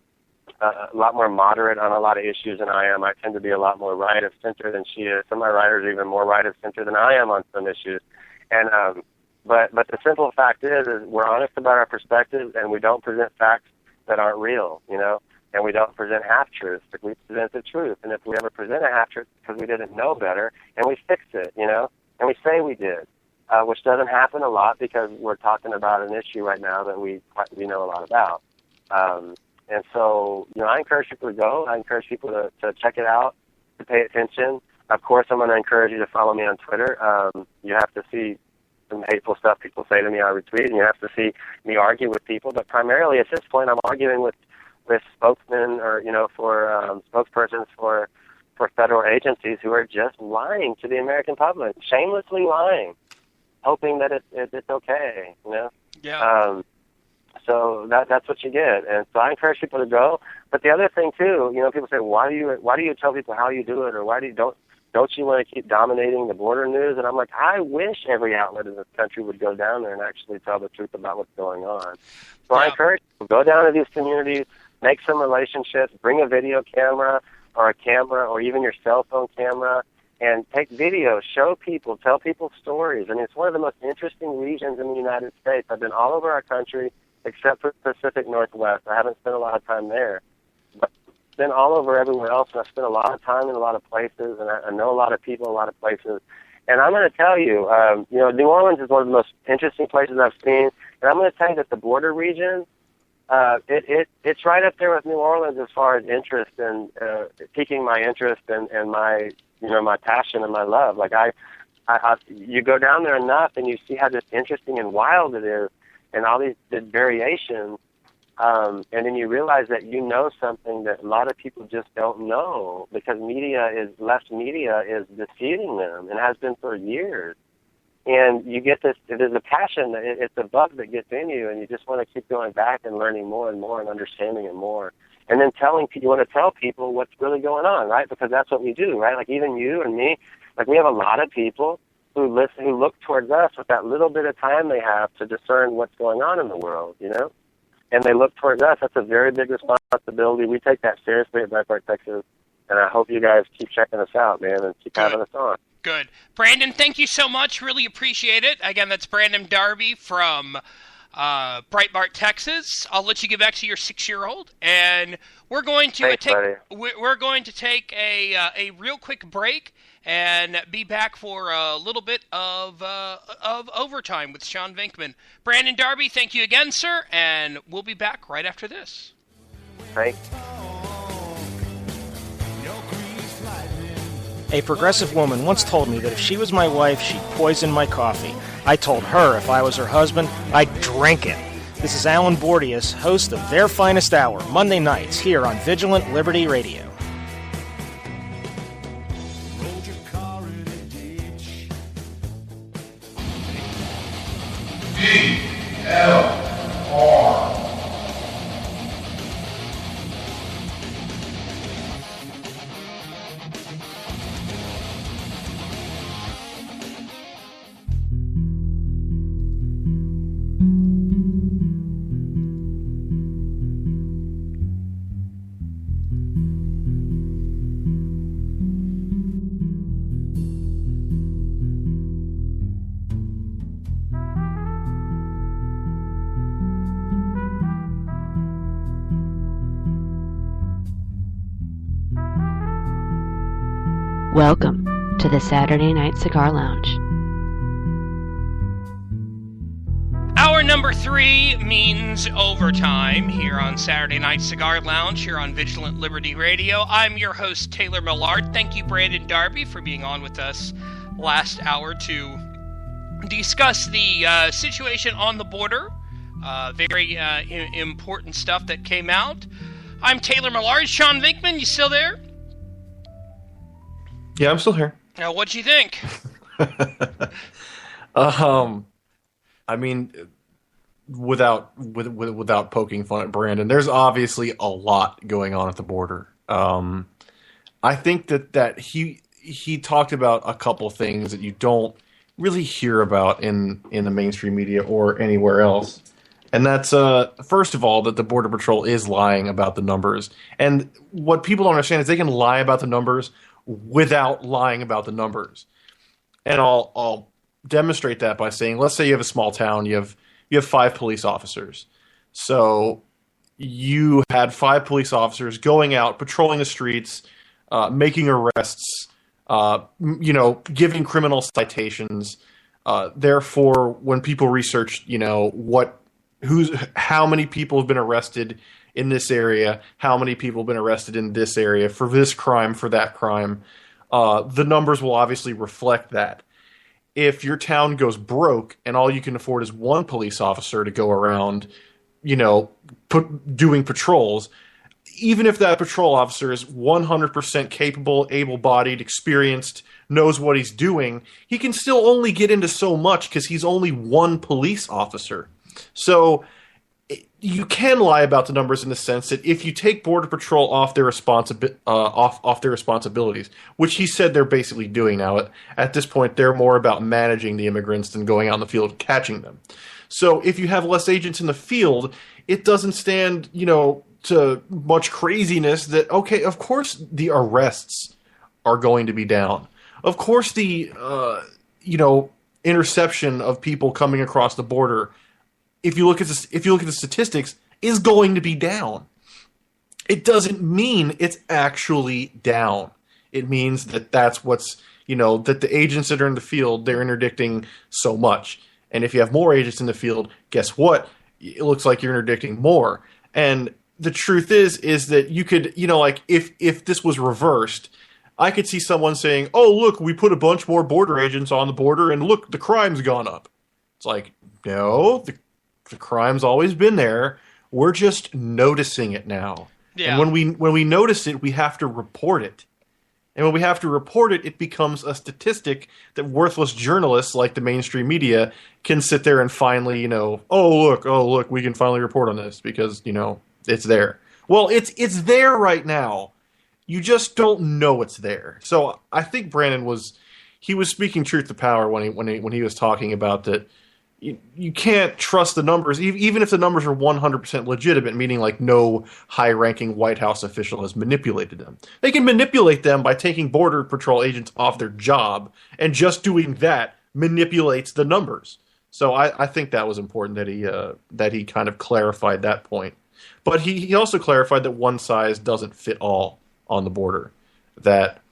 S: lot more moderate on a lot of issues than I am. I tend to be a lot more right of center than she is. Some of my writers are even more right of center than I am on some issues. And but the simple fact is we're honest about our perspectives, and we don't present facts that aren't real, you know. And we don't present half-truths, but we present the truth. And if we ever present a half-truth because we didn't know better, and we fix it, you know, and we say we did, which doesn't happen a lot because we're talking about an issue right now that we know a lot about. And so, you know, I encourage people to go. I encourage people to check it out, to pay attention. Of course, I'm going to encourage you to follow me on Twitter. You have to see some hateful stuff people say to me, I retweet, and you have to see me argue with people. But primarily at this point, I'm arguing with spokesmen or, you know, for spokespersons for federal agencies who are just lying to the American public, shamelessly lying, hoping that it's okay, you know?
C: Yeah.
S: So that's what you get. And so I encourage people to go. But the other thing too, you know, people say, why do you tell people how you do it, or why don't you want to keep dominating the border news? And I'm like, I wish every outlet in this country would go down there and actually tell the truth about what's going on. So I encourage people to go down to these communities, make some relationships, bring a video camera or even your cell phone camera, and take videos, show people, tell people stories. And it's one of the most interesting regions in the United States. I've been all over our country except for the Pacific Northwest. I haven't spent a lot of time there. But I've been all over everywhere else, and I've spent a lot of time in a lot of places, and I know a lot of people in a lot of places. And I'm going to tell you, you know, New Orleans is one of the most interesting places I've seen. And I'm going to tell you that the border region, it's right up there with New Orleans as far as interest and piquing my interest and my, you know, my passion and my love. Like you go down there enough and you see how just interesting and wild it is, and all these variations, and then you realize that you know something that a lot of people just don't know because left media is deceiving them and has been for years. And you get this, there's a passion, it's a bug that gets in you, and you just want to keep going back and learning more and more and understanding it more. And then you want to tell people what's really going on, right? Because that's what we do, right? Like even you and me, like we have a lot of people who look towards us with that little bit of time they have to discern what's going on in the world, you know? And they look towards us. That's a very big responsibility. We take that seriously at Breitbart Texas. And I hope you guys keep checking us out, man, and keep having us on.
C: Good. Brandon, thank you so much. Really appreciate it. Again, that's Brandon Darby from Breitbart, Texas. I'll let you get back to your 6-year-old, and we're going to take a real quick break and be back for a little bit of overtime with Sean Venkman. Brandon Darby, thank you again, sir, and we'll be back right after this.
S: Thanks.
N: A progressive woman once told me that if she was my wife, she'd poison my coffee. I told her if I was her husband, I'd drink it. This is Alan Bordius, host of Their Finest Hour, Monday nights here on Vigilant Liberty Radio.
E: VLR.
B: Welcome to the Saturday Night Cigar Lounge.
C: Hour number 3 means overtime here on Saturday Night Cigar Lounge here on Vigilant Liberty Radio. I'm your host, Taylor Millard. Thank you, Brandon Darby, for being on with us last hour to discuss the situation on the border. Very important stuff that came out. I'm Taylor Millard. Sean Venkman, you still there?
D: Yeah, I'm still here.
C: Now, what'd you think?
D: I mean, without poking fun at Brandon, there's obviously a lot going on at the border. I think that he talked about a couple things that you don't really hear about in the mainstream media or anywhere else. And that's, first of all, that the Border Patrol is lying about the numbers. And what people don't understand is they can lie about the numbers without lying about the numbers. And I'll demonstrate that by saying, let's say you have a small town, you have 5 police officers. So you had 5 police officers going out, patrolling the streets, making arrests, giving criminal citations. Therefore, when people research, how many people have been arrested in this area, how many people have been arrested in this area for this crime, for that crime, the numbers will obviously reflect that. If your town goes broke and all you can afford is 1 police officer to go around, doing patrols, even if that patrol officer is 100% capable, able-bodied, experienced, knows what he's doing, he can still only get into so much because he's only 1 police officer. So you can lie about the numbers in the sense that if you take Border Patrol off their responsibilities, which he said they're basically doing now. At this point, they're more about managing the immigrants than going out in the field and catching them. So if you have less agents in the field, it doesn't stand, to much craziness that, okay, of course the arrests are going to be down. Of course the, interception of people coming across the border, if you look at the statistics, is going to be down. It doesn't mean it's actually down. It means that that's what's, that the agents that are in the field, they're interdicting so much. And if you have more agents in the field, guess what? It looks like you're interdicting more. And the truth is that you could, if this was reversed, I could see someone saying, oh, look, we put a bunch more border agents on the border and look, the crime's gone up. It's like, no, the crime's always been there. We're just noticing it now. Yeah. And when we notice it, we have to report it. And when we have to report it, it becomes a statistic that worthless journalists like the mainstream media can sit there and finally, oh look, we can finally report on this because, it's there. Well, it's there right now. You just don't know it's there. So I think Brandon was speaking truth to power when he was talking about that. you can't trust the numbers, even if the numbers are 100% legitimate, meaning like no high-ranking White House official has manipulated them. They can manipulate them by taking Border Patrol agents off their job, and just doing that manipulates the numbers. So I think that was important that he kind of clarified that point. But he also clarified that one size doesn't fit all on the border, that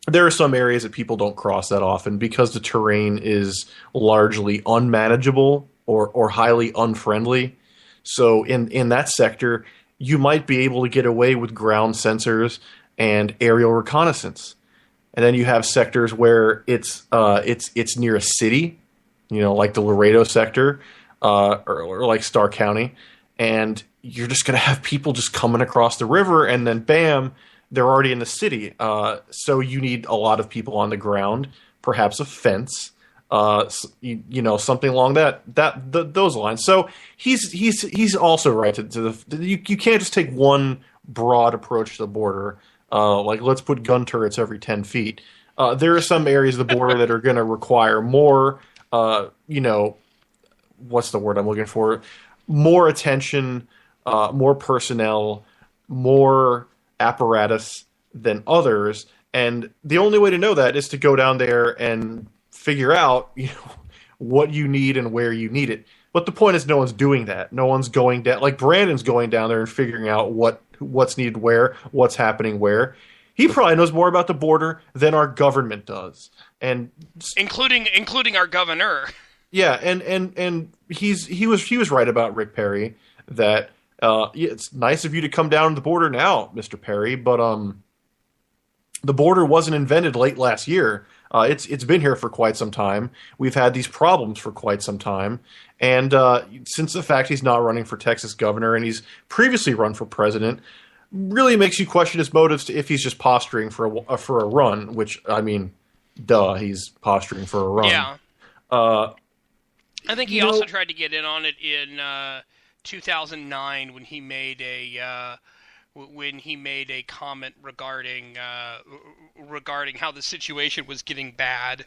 D: there are some areas that people don't cross that often because the terrain is largely unmanageable or highly unfriendly. So in that sector, you might be able to get away with ground sensors and aerial reconnaissance. And then you have sectors where it's near a city, like the Laredo sector or like Starr County, and you're just going to have people just coming across the river, and then bam, they're already in the city. So you need a lot of people on the ground, perhaps a fence, something along those lines. So he's also right you can't just take one broad approach to the border, like let's put gun turrets every 10 feet. There are some areas of the border that are going to require more, what's the word I'm looking for? More attention, more personnel, more apparatus than others, and the only way to know that is to go down there and figure out what you need and where you need it. But the point is, no one's doing that. No one's going down, like Brandon's going down there and figuring out what's needed where, what's happening where. He probably knows more about the border than our government does, and
C: including our governor.
D: Yeah, and he was right about Rick Perry that it's nice of you to come down to the border now, Mr. Perry, but the border wasn't invented late last year. It's been here for quite some time. We've had these problems for quite some time, and since the fact he's not running for Texas governor and he's previously run for president, really makes you question his motives if he's just posturing for a run. Which, I mean, he's posturing for a run.
C: Yeah. I think he also tried to get in on it in 2009 when he made a comment regarding how the situation was getting bad.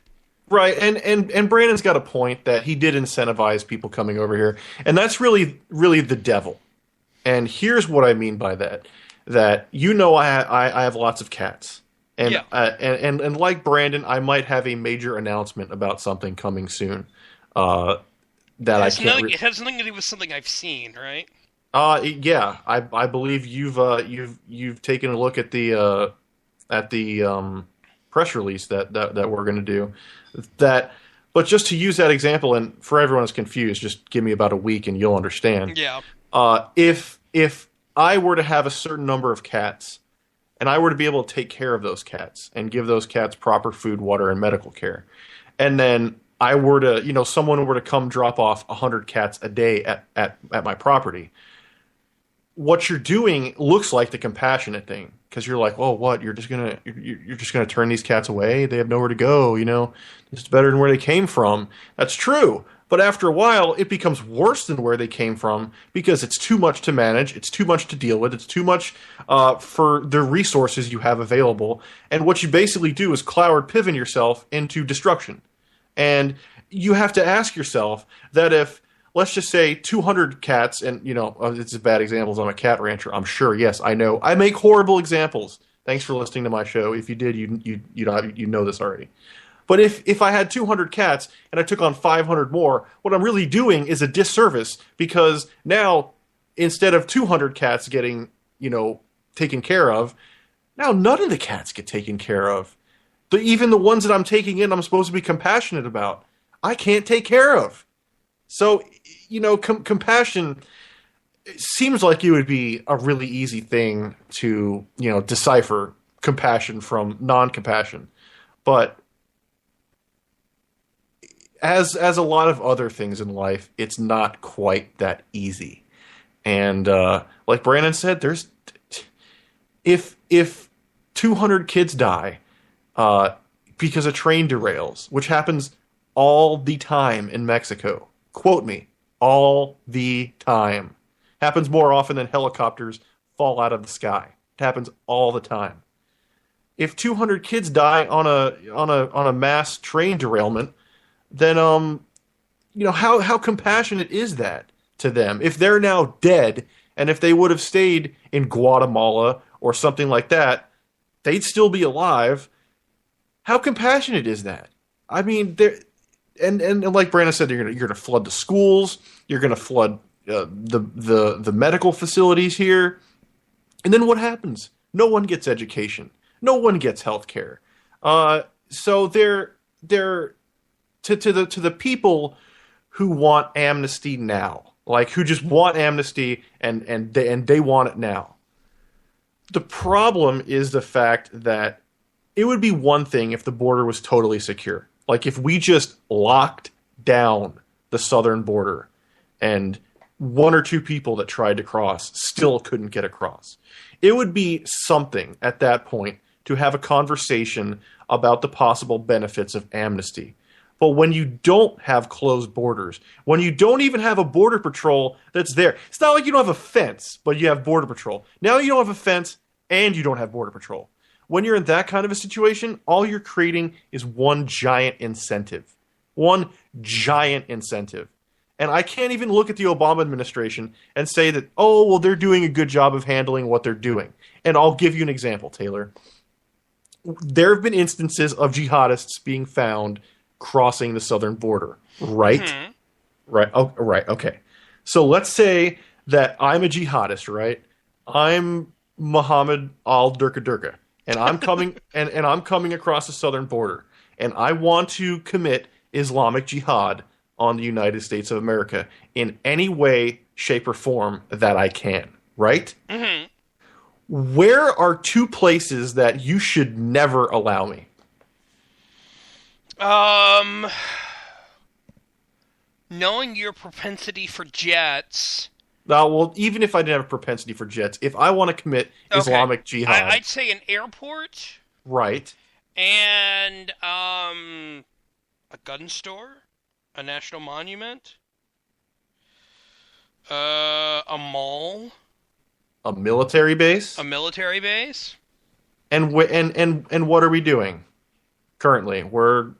D: Right, and Brandon's got a point that he did incentivize people coming over here, and that's really the devil. And here's what I mean by that: that I have lots of cats, and and like Brandon, I might have a major announcement about something coming soon.
C: It has nothing to do with something I've seen, right?
D: Yeah, I believe you've taken a look at the press release that we're going to do. But just to use that example, and for everyone who's confused, just give me about a week and you'll understand.
C: Yeah.
D: If I were to have a certain number of cats, and I were to be able to take care of those cats and give those cats proper food, water, and medical care, and then I were to, someone were to come drop off 100 cats a day at my property, what you're doing looks like the compassionate thing, because you're like, well, what? You're just gonna turn these cats away? They have nowhere to go. It's better than where they came from. That's true. But after a while, it becomes worse than where they came from because it's too much to manage. It's too much to deal with. It's too much for the resources you have available. And what you basically do is Cloward pivot yourself into destruction. And you have to ask yourself that if, let's just say, 200 cats, and it's a bad example. I'm a cat rancher. I'm sure. Yes, I know. I make horrible examples. Thanks for listening to my show. If you did, you know this already. But if I had 200 cats and I took on 500 more, what I'm really doing is a disservice, because now instead of 200 cats getting taken care of, now none of the cats get taken care of. Even the ones that I'm taking in, I'm supposed to be compassionate about, I can't take care of. So, compassion seems like it would be a really easy thing to, decipher compassion from non-compassion. But as a lot of other things in life, it's not quite that easy. And like Brandon said, if 200 kids die because a train derails, which happens all the time in Mexico. Quote me, all the time. Happens more often than helicopters fall out of the sky. It happens all the time. If 200 kids die on a mass train derailment, then how compassionate is that to them? If they're now dead, and if they would have stayed in Guatemala or something like that, they'd still be alive. How compassionate is that? I mean, and like Brandon said, you're gonna flood the schools, you're gonna flood the medical facilities here, and then what happens? No one gets education, no one gets health care. So they're to the people who want amnesty now, like who just want amnesty and they want it now. The problem is the fact that it would be one thing if the border was totally secure. Like if we just locked down the southern border and one or two people that tried to cross still couldn't get across. It would be something at that point to have a conversation about the possible benefits of amnesty. But when you don't have closed borders, when you don't even have a border patrol that's there, it's not like you don't have a fence, but you have border patrol. Now you don't have a fence and you don't have border patrol. When you're in that kind of a situation, all you're creating is one giant incentive. One giant incentive. And I can't even look at the Obama administration and say that, oh, well, they're doing a good job of handling what they're doing. And I'll give you an example, Taylor. There have been instances of jihadists being found crossing the southern border, right? Mm-hmm. Right. Oh, right. Okay. So let's say that I'm a jihadist, right? I'm Muhammad al-Durka, and I'm coming and I'm coming across the southern border, and I want to commit Islamic jihad on the United States of America in any way, shape, or form that I can, right? Mm-hmm. Where are two places that you should never allow me?
C: Knowing your propensity for jets.
D: Well, even if I didn't have a propensity for jets, if I want to commit Islamic jihad,
C: I'd say an airport.
D: Right.
C: And a gun store, a national monument, a mall,
D: a military base.
C: A military base.
D: And what are we doing currently? We're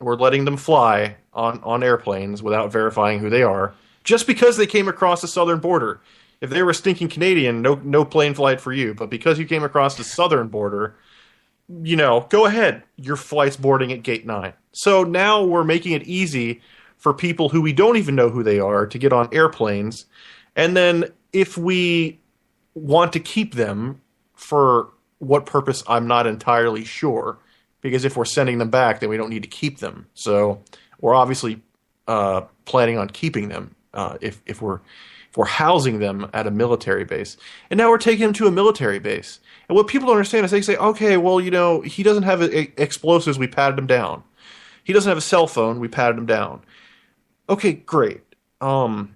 D: letting them fly on airplanes without verifying who they are, just because they came across the southern border. If they were stinking Canadian, no plane flight for you. But because you came across the southern border, go ahead. Your flight's boarding at gate 9. So now we're making it easy for people who we don't even know who they are to get on airplanes. And then if we want to keep them, for what purpose, I'm not entirely sure. Because if we're sending them back, then we don't need to keep them. So we're obviously planning on keeping them if we're housing them at a military base. And now we're taking them to a military base. And what people don't understand is they say, okay, well, he doesn't have explosives, we patted him down. He doesn't have a cell phone, we patted him down. Okay, great. I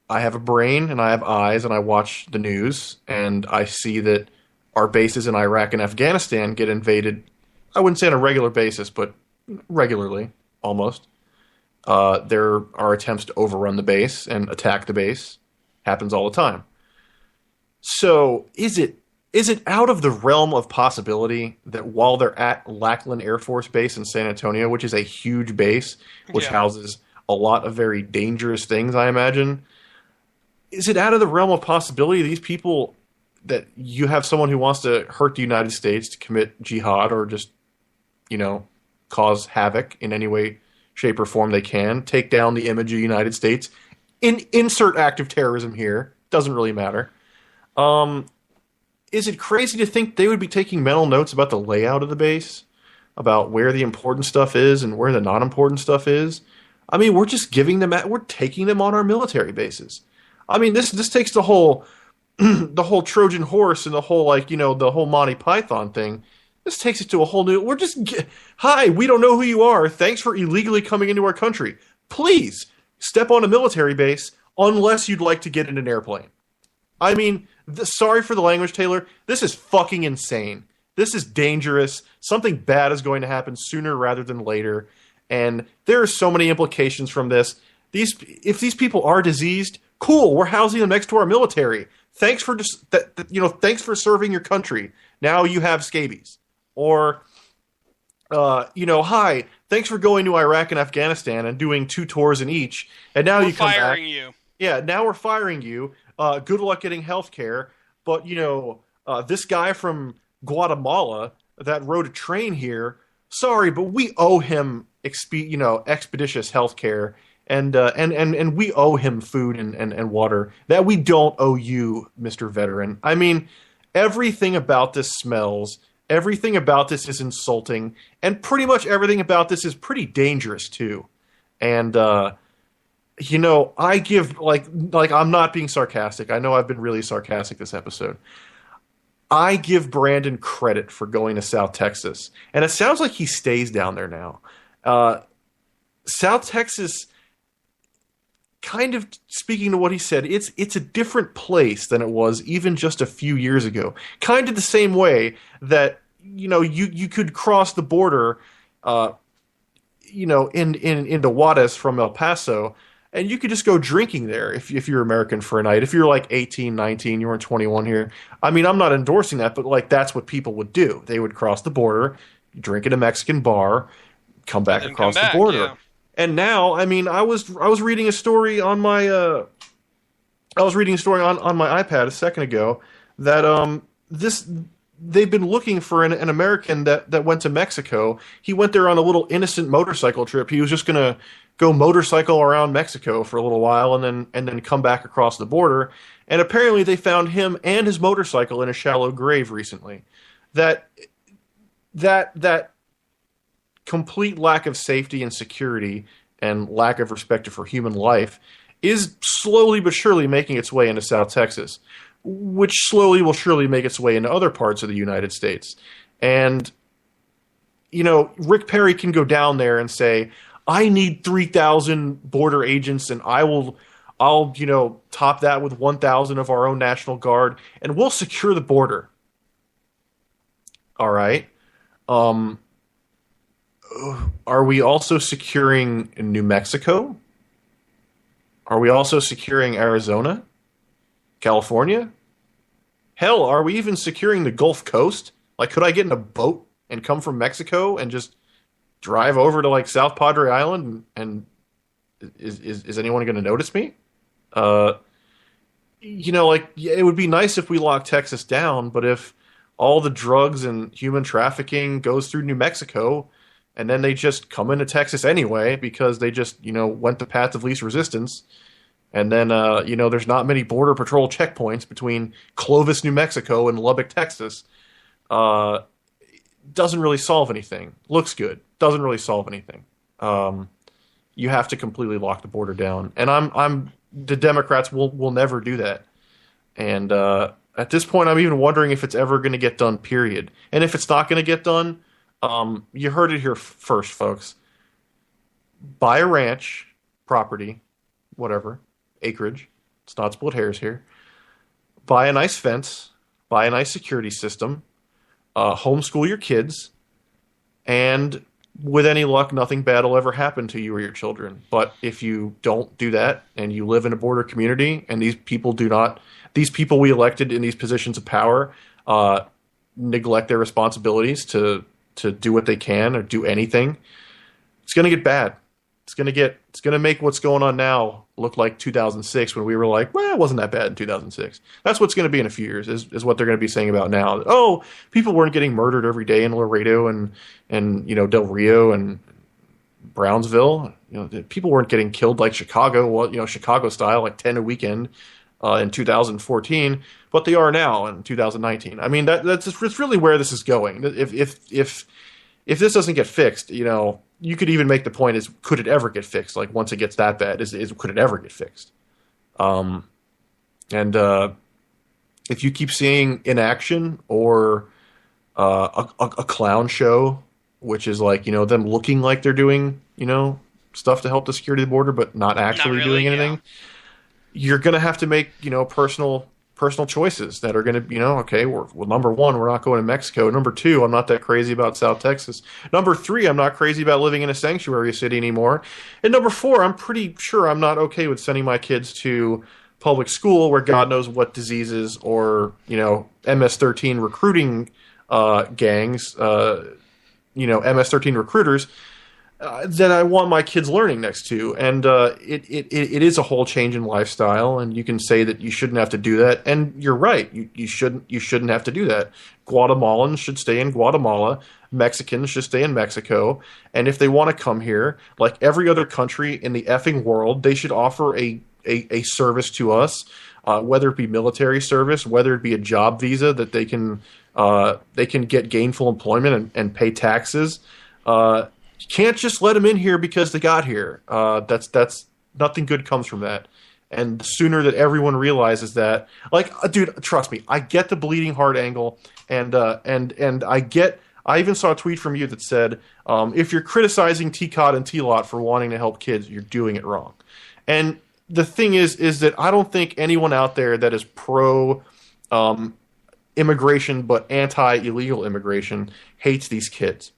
D: have a brain and I have eyes and I watch the news and I see that our bases in Iraq and Afghanistan get invaded, I wouldn't say on a regular basis, but regularly, almost. There are attempts to overrun the base and attack the base. Happens all the time. So is it out of the realm of possibility that while they're at Lackland Air Force Base in San Antonio, which is a huge base, which houses a lot of very dangerous things, I imagine, is it out of the realm of possibility these people, that you have someone who wants to hurt the United States to commit jihad or just, cause havoc in any way, shape, or form they can, take down the image of the United States, insert act of terrorism here, doesn't really matter. Is it crazy to think they would be taking mental notes about the layout of the base, about where the important stuff is and where the not important stuff is? I mean, we're just we're taking them on our military bases. I mean, this takes the whole the whole Trojan horse and the whole the whole Monty Python thing. This takes it to a whole new. Hi, we don't know who you are. Thanks for illegally coming into our country. Please step on a military base unless you'd like to get in an airplane. I mean, sorry for the language, Taylor. This is fucking insane. This is dangerous. Something bad is going to happen sooner rather than later, and there are so many implications from this. If these people are diseased, cool. We're housing them next to our military. Thanks for thanks for serving your country. Now you have scabies. Or hi, thanks for going to Iraq and Afghanistan and doing 2 tours in each, and now
C: We're
D: you come back.
C: firing you.
D: Yeah, now we're firing you. Good luck getting health care. But, this guy from Guatemala that rode a train here, sorry, but we owe him expeditious health care, and we owe him food and water that we don't owe you, Mr. Veteran. I mean, everything about this smells. Everything about this is insulting, and pretty much everything about this is pretty dangerous too. And I give like I'm not being sarcastic. I know I've been really sarcastic this episode. I give Brandon credit for going to South Texas, and it sounds like he stays down there now. South Texas, kind of speaking to what he said, it's a different place than it was even just a few years ago. Kind of the same way that you could cross the border, into Juarez from El Paso, and you could just go drinking there if you're American for a night. If you're like 18, 19, you weren't 21 here. I mean, I'm not endorsing that, but like that's what people would do. They would cross the border, drink at a Mexican bar, come back across the border. Yeah. And now, I mean, I was reading a story on my on my iPad a second ago that they've been looking for an American that went to Mexico. He went there on a little innocent motorcycle trip. He was just gonna go motorcycle around Mexico for a little while and then come back across the border. And apparently they found him and his motorcycle in a shallow grave recently. That complete lack of safety and security and lack of respect for human life is slowly but surely making its way into South Texas, which slowly will surely make its way into other parts of the United States. And, Rick Perry can go down there and say, I need 3,000 border agents, and I'll top that with 1,000 of our own National Guard, and we'll secure the border. All right. Are we also securing New Mexico? Are we also securing Arizona? California? Hell, are we even securing the Gulf Coast? Like, could I get in a boat and come from Mexico and just drive over to like South Padre Island and is anyone going to notice me? It would be nice if we locked Texas down, but if all the drugs and human trafficking goes through New Mexico and then they just come into Texas anyway because they just, went the path of least resistance, and then, there's not many Border Patrol checkpoints between Clovis, New Mexico and Lubbock, Texas, doesn't really solve anything. Looks good. Doesn't really solve anything. You have to completely lock the border down. And the Democrats will never do that. And at this point, I'm even wondering if it's ever going to get done, period. And if it's not going to get done, you heard it here first, folks. Buy a ranch, property, whatever, acreage. Let's not split hairs here. Buy a nice fence. Buy a nice security system. Homeschool your kids. And with any luck, nothing bad will ever happen to you or your children. But if you don't do that and you live in a border community and these people we elected in these positions of power neglect their responsibilities to do what they can or do anything, it's going to get bad. It's going to make what's going on now look like 2006 when we were like, well, it wasn't that bad in 2006. That's what's going to be in a few years is what they're going to be saying about now. Oh, people weren't getting murdered every day in Laredo and Del Rio and Brownsville. People weren't getting killed like Chicago, Chicago style, like 10 a weekend in 2014, but they are now in 2019. I mean, that's really where this is going. If this doesn't get fixed, you could even make the point is, could it ever get fixed? Like, once it gets that bad, could it ever get fixed? And if you keep seeing inaction or a clown show, which is like, them looking like they're doing, stuff to help the security of the border, but not actually doing anything, you're going to have to make, personal choices that are going to, okay, well, number one, we're not going to Mexico. Number two, I'm not that crazy about South Texas. Number three, I'm not crazy about living in a sanctuary city anymore. And number four, I'm pretty sure I'm not okay with sending my kids to public school where God knows what diseases or, MS-13 recruiting gangs, MS-13 recruiters that I want my kids learning next to. And it is a whole change in lifestyle, and you can say that you shouldn't have to do that. And you're right. You shouldn't have to do that. Guatemalans should stay in Guatemala. Mexicans should stay in Mexico. And if they want to come here, like every other country in the effing world, they should offer a service to us, whether it be military service, whether it be a job visa that they can get gainful employment and pay taxes. You can't just let them in here because they got here. That's nothing good comes from that. And the sooner that everyone realizes that, like, dude, trust me, I get the bleeding heart angle, and I even saw a tweet from you that said, if you're criticizing TCOT and TLOT for wanting to help kids, you're doing it wrong. And the thing is that I don't think anyone out there that is pro immigration but anti-illegal immigration hates these kids,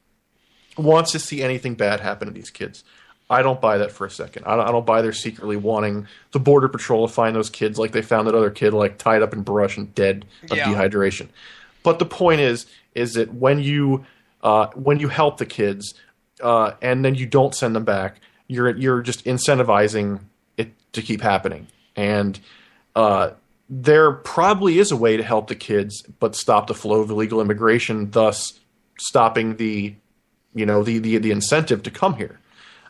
D: wants to see anything bad happen to these kids. I don't buy that for a second. I don't buy they're secretly wanting the Border Patrol to find those kids like they found that other kid like tied up in brush and dead of dehydration. But the point is that when you help the kids and then you don't send them back, you're just incentivizing it to keep happening. And there probably is a way to help the kids but stop the flow of illegal immigration, thus stopping the incentive to come here.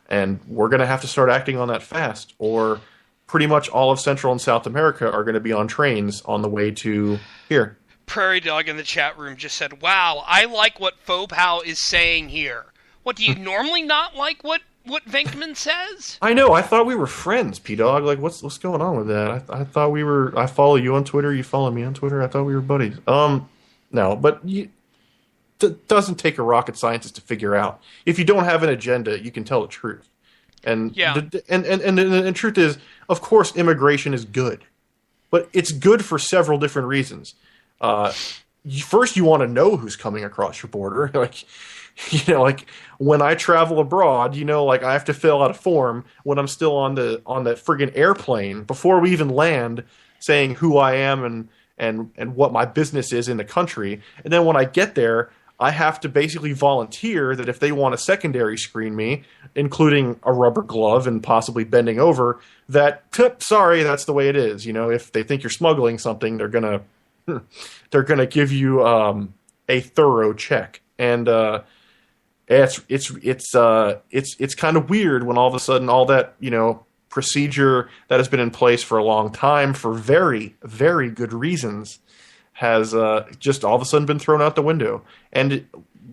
D: And we're going to have to start acting on that fast, or pretty much all of Central and South America are going to be on trains on the way to here.
C: Prairie Dog in the chat room just said, wow, I like what Fopau is saying here. What, do you normally not like what Venkman says?
D: I know. I thought we were friends, P-Dog. Like, what's going on with that? I thought we were... I follow you on Twitter. You follow me on Twitter. I thought we were buddies. No, but doesn't take a rocket scientist to figure out. If you don't have an agenda, you can tell the truth. And the truth is, of course, immigration is good, but it's good for several different reasons. First, you want to know who's coming across your border. Like when I travel abroad, I have to fill out a form when I'm still on that friggin' airplane before we even land, saying who I am and what my business is in the country. And then when I get there, I have to basically volunteer that if they want to secondary screen me, including a rubber glove and possibly bending over, sorry, that's the way it is. If they think you're smuggling something, they're gonna give you a thorough check. And it's kind of weird when all of a sudden all that procedure that has been in place for a long time for very, very good reasons has just all of a sudden been thrown out the window. And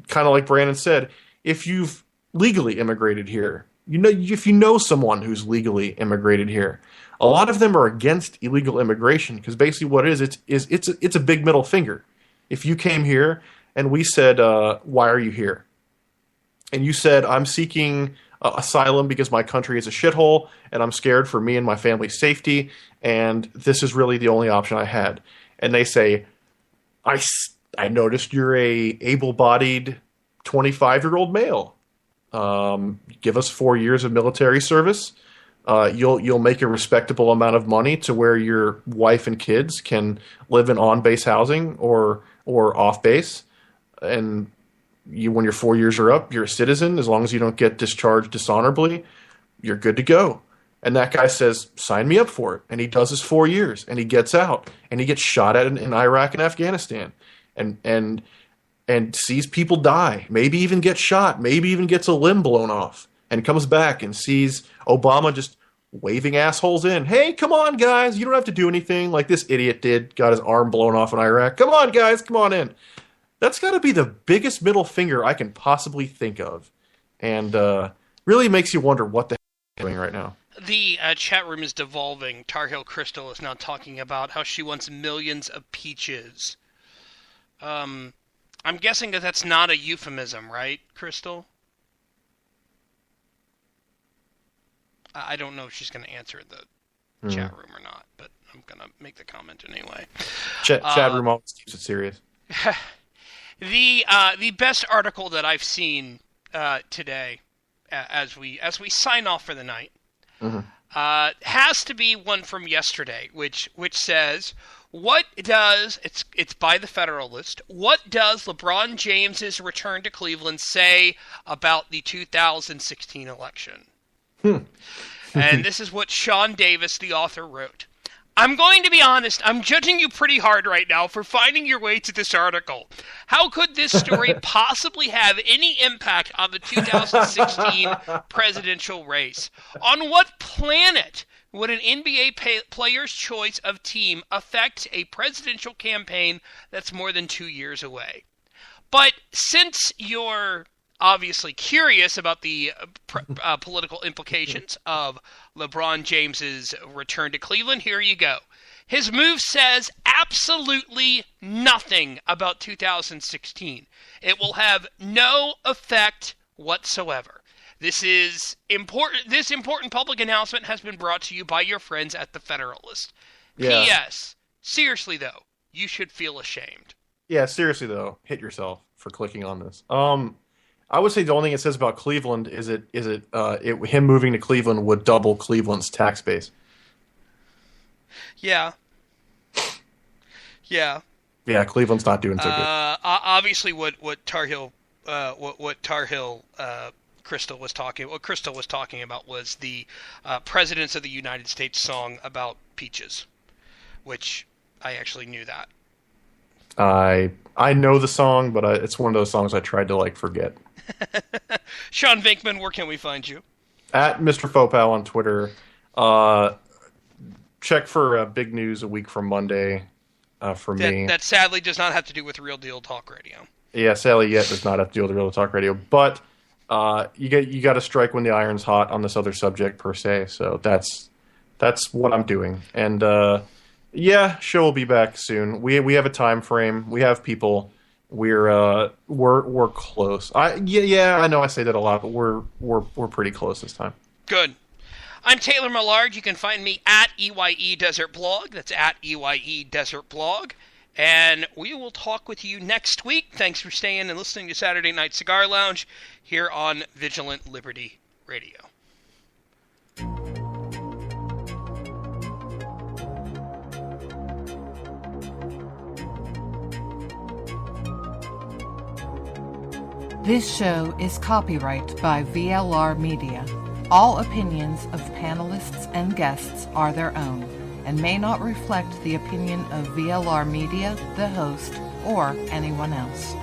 D: kind of like Brandon said, if you've legally immigrated here, if you know someone who's legally immigrated here, a lot of them are against illegal immigration because basically what it is, it's a big middle finger. If you came here and we said, why are you here? And you said, I'm seeking asylum because my country is a shithole and I'm scared for me and my family's safety, and this is really the only option I had. And they say, I noticed you're a able-bodied 25-year-old male. Give us 4 years of military service. You'll make a respectable amount of money to where your wife and kids can live in on-base housing or off-base. And when your 4 years are up, you're a citizen. As long as you don't get discharged dishonorably, you're good to go. And that guy says, sign me up for it. And he does his 4 years, and he gets out, and he gets shot at in Iraq and Afghanistan, and sees people die, maybe even gets shot, maybe even gets a limb blown off, and comes back and sees Obama just waving assholes in. Hey, come on, guys, you don't have to do anything like this idiot did, got his arm blown off in Iraq. Come on, guys, come on in. That's got to be the biggest middle finger I can possibly think of, and really makes you wonder what the hell is doing right now.
C: The chat room is devolving. Tar Heel Crystal is now talking about how she wants millions of peaches. I'm guessing that that's not a euphemism, right, Crystal? I don't know if she's going to answer the chat room or not, but I'm going to make the comment anyway.
D: Chat room always keeps it serious.
C: The best article that I've seen today, as we sign off for the night, has to be one from yesterday, which says, It's by the Federalist. What does LeBron James's return to Cleveland say about the 2016 election? And this is what Sean Davis, the author, wrote. I'm going to be honest, I'm judging you pretty hard right now for finding your way to this article. How could this story possibly have any impact on the 2016 presidential race? On what planet would an NBA player's choice of team affect a presidential campaign that's more than 2 years away? But since you're obviously curious about the political implications of LeBron James's return to Cleveland, here you go. His move says absolutely nothing about 2016. It will have no effect whatsoever. This important public announcement has been brought to you by your friends at the Federalist.
D: Yeah.
C: P.S. Seriously though, you should feel ashamed.
D: Yeah, seriously though, hit yourself for clicking on this. I would say the only thing it says about Cleveland is him moving to Cleveland would double Cleveland's tax base.
C: Yeah. Yeah.
D: Yeah, Cleveland's not doing so good.
C: Obviously, what Tar Heel Crystal was talking about was the Presidents of the United States song about peaches, which I actually knew that.
D: I know the song, but it's one of those songs I tried to forget.
C: Sean Vinkman, where can we find you?
D: At Mr. Fopow on Twitter. Check for big news a week from Monday for me.
C: That sadly does not have to do with Real Deal Talk Radio.
D: Yeah, sadly yet does not have to do with Real Deal Talk Radio. But you got to strike when the iron's hot on this other subject per se. So that's what I'm doing. And yeah, show will be back soon. We have a time frame. We have people. We're close. I know I say that a lot, but we're pretty close this time.
C: Good. I'm Taylor Millard. You can find me at EYE Desert Blog. That's at EYE Desert Blog. And we will talk with you next week. Thanks for staying and listening to Saturday Night Cigar Lounge here on Vigilant Liberty Radio.
M: This show is copyright by VLR Media. All opinions of panelists and guests are their own and may not reflect the opinion of VLR Media, the host, or anyone else.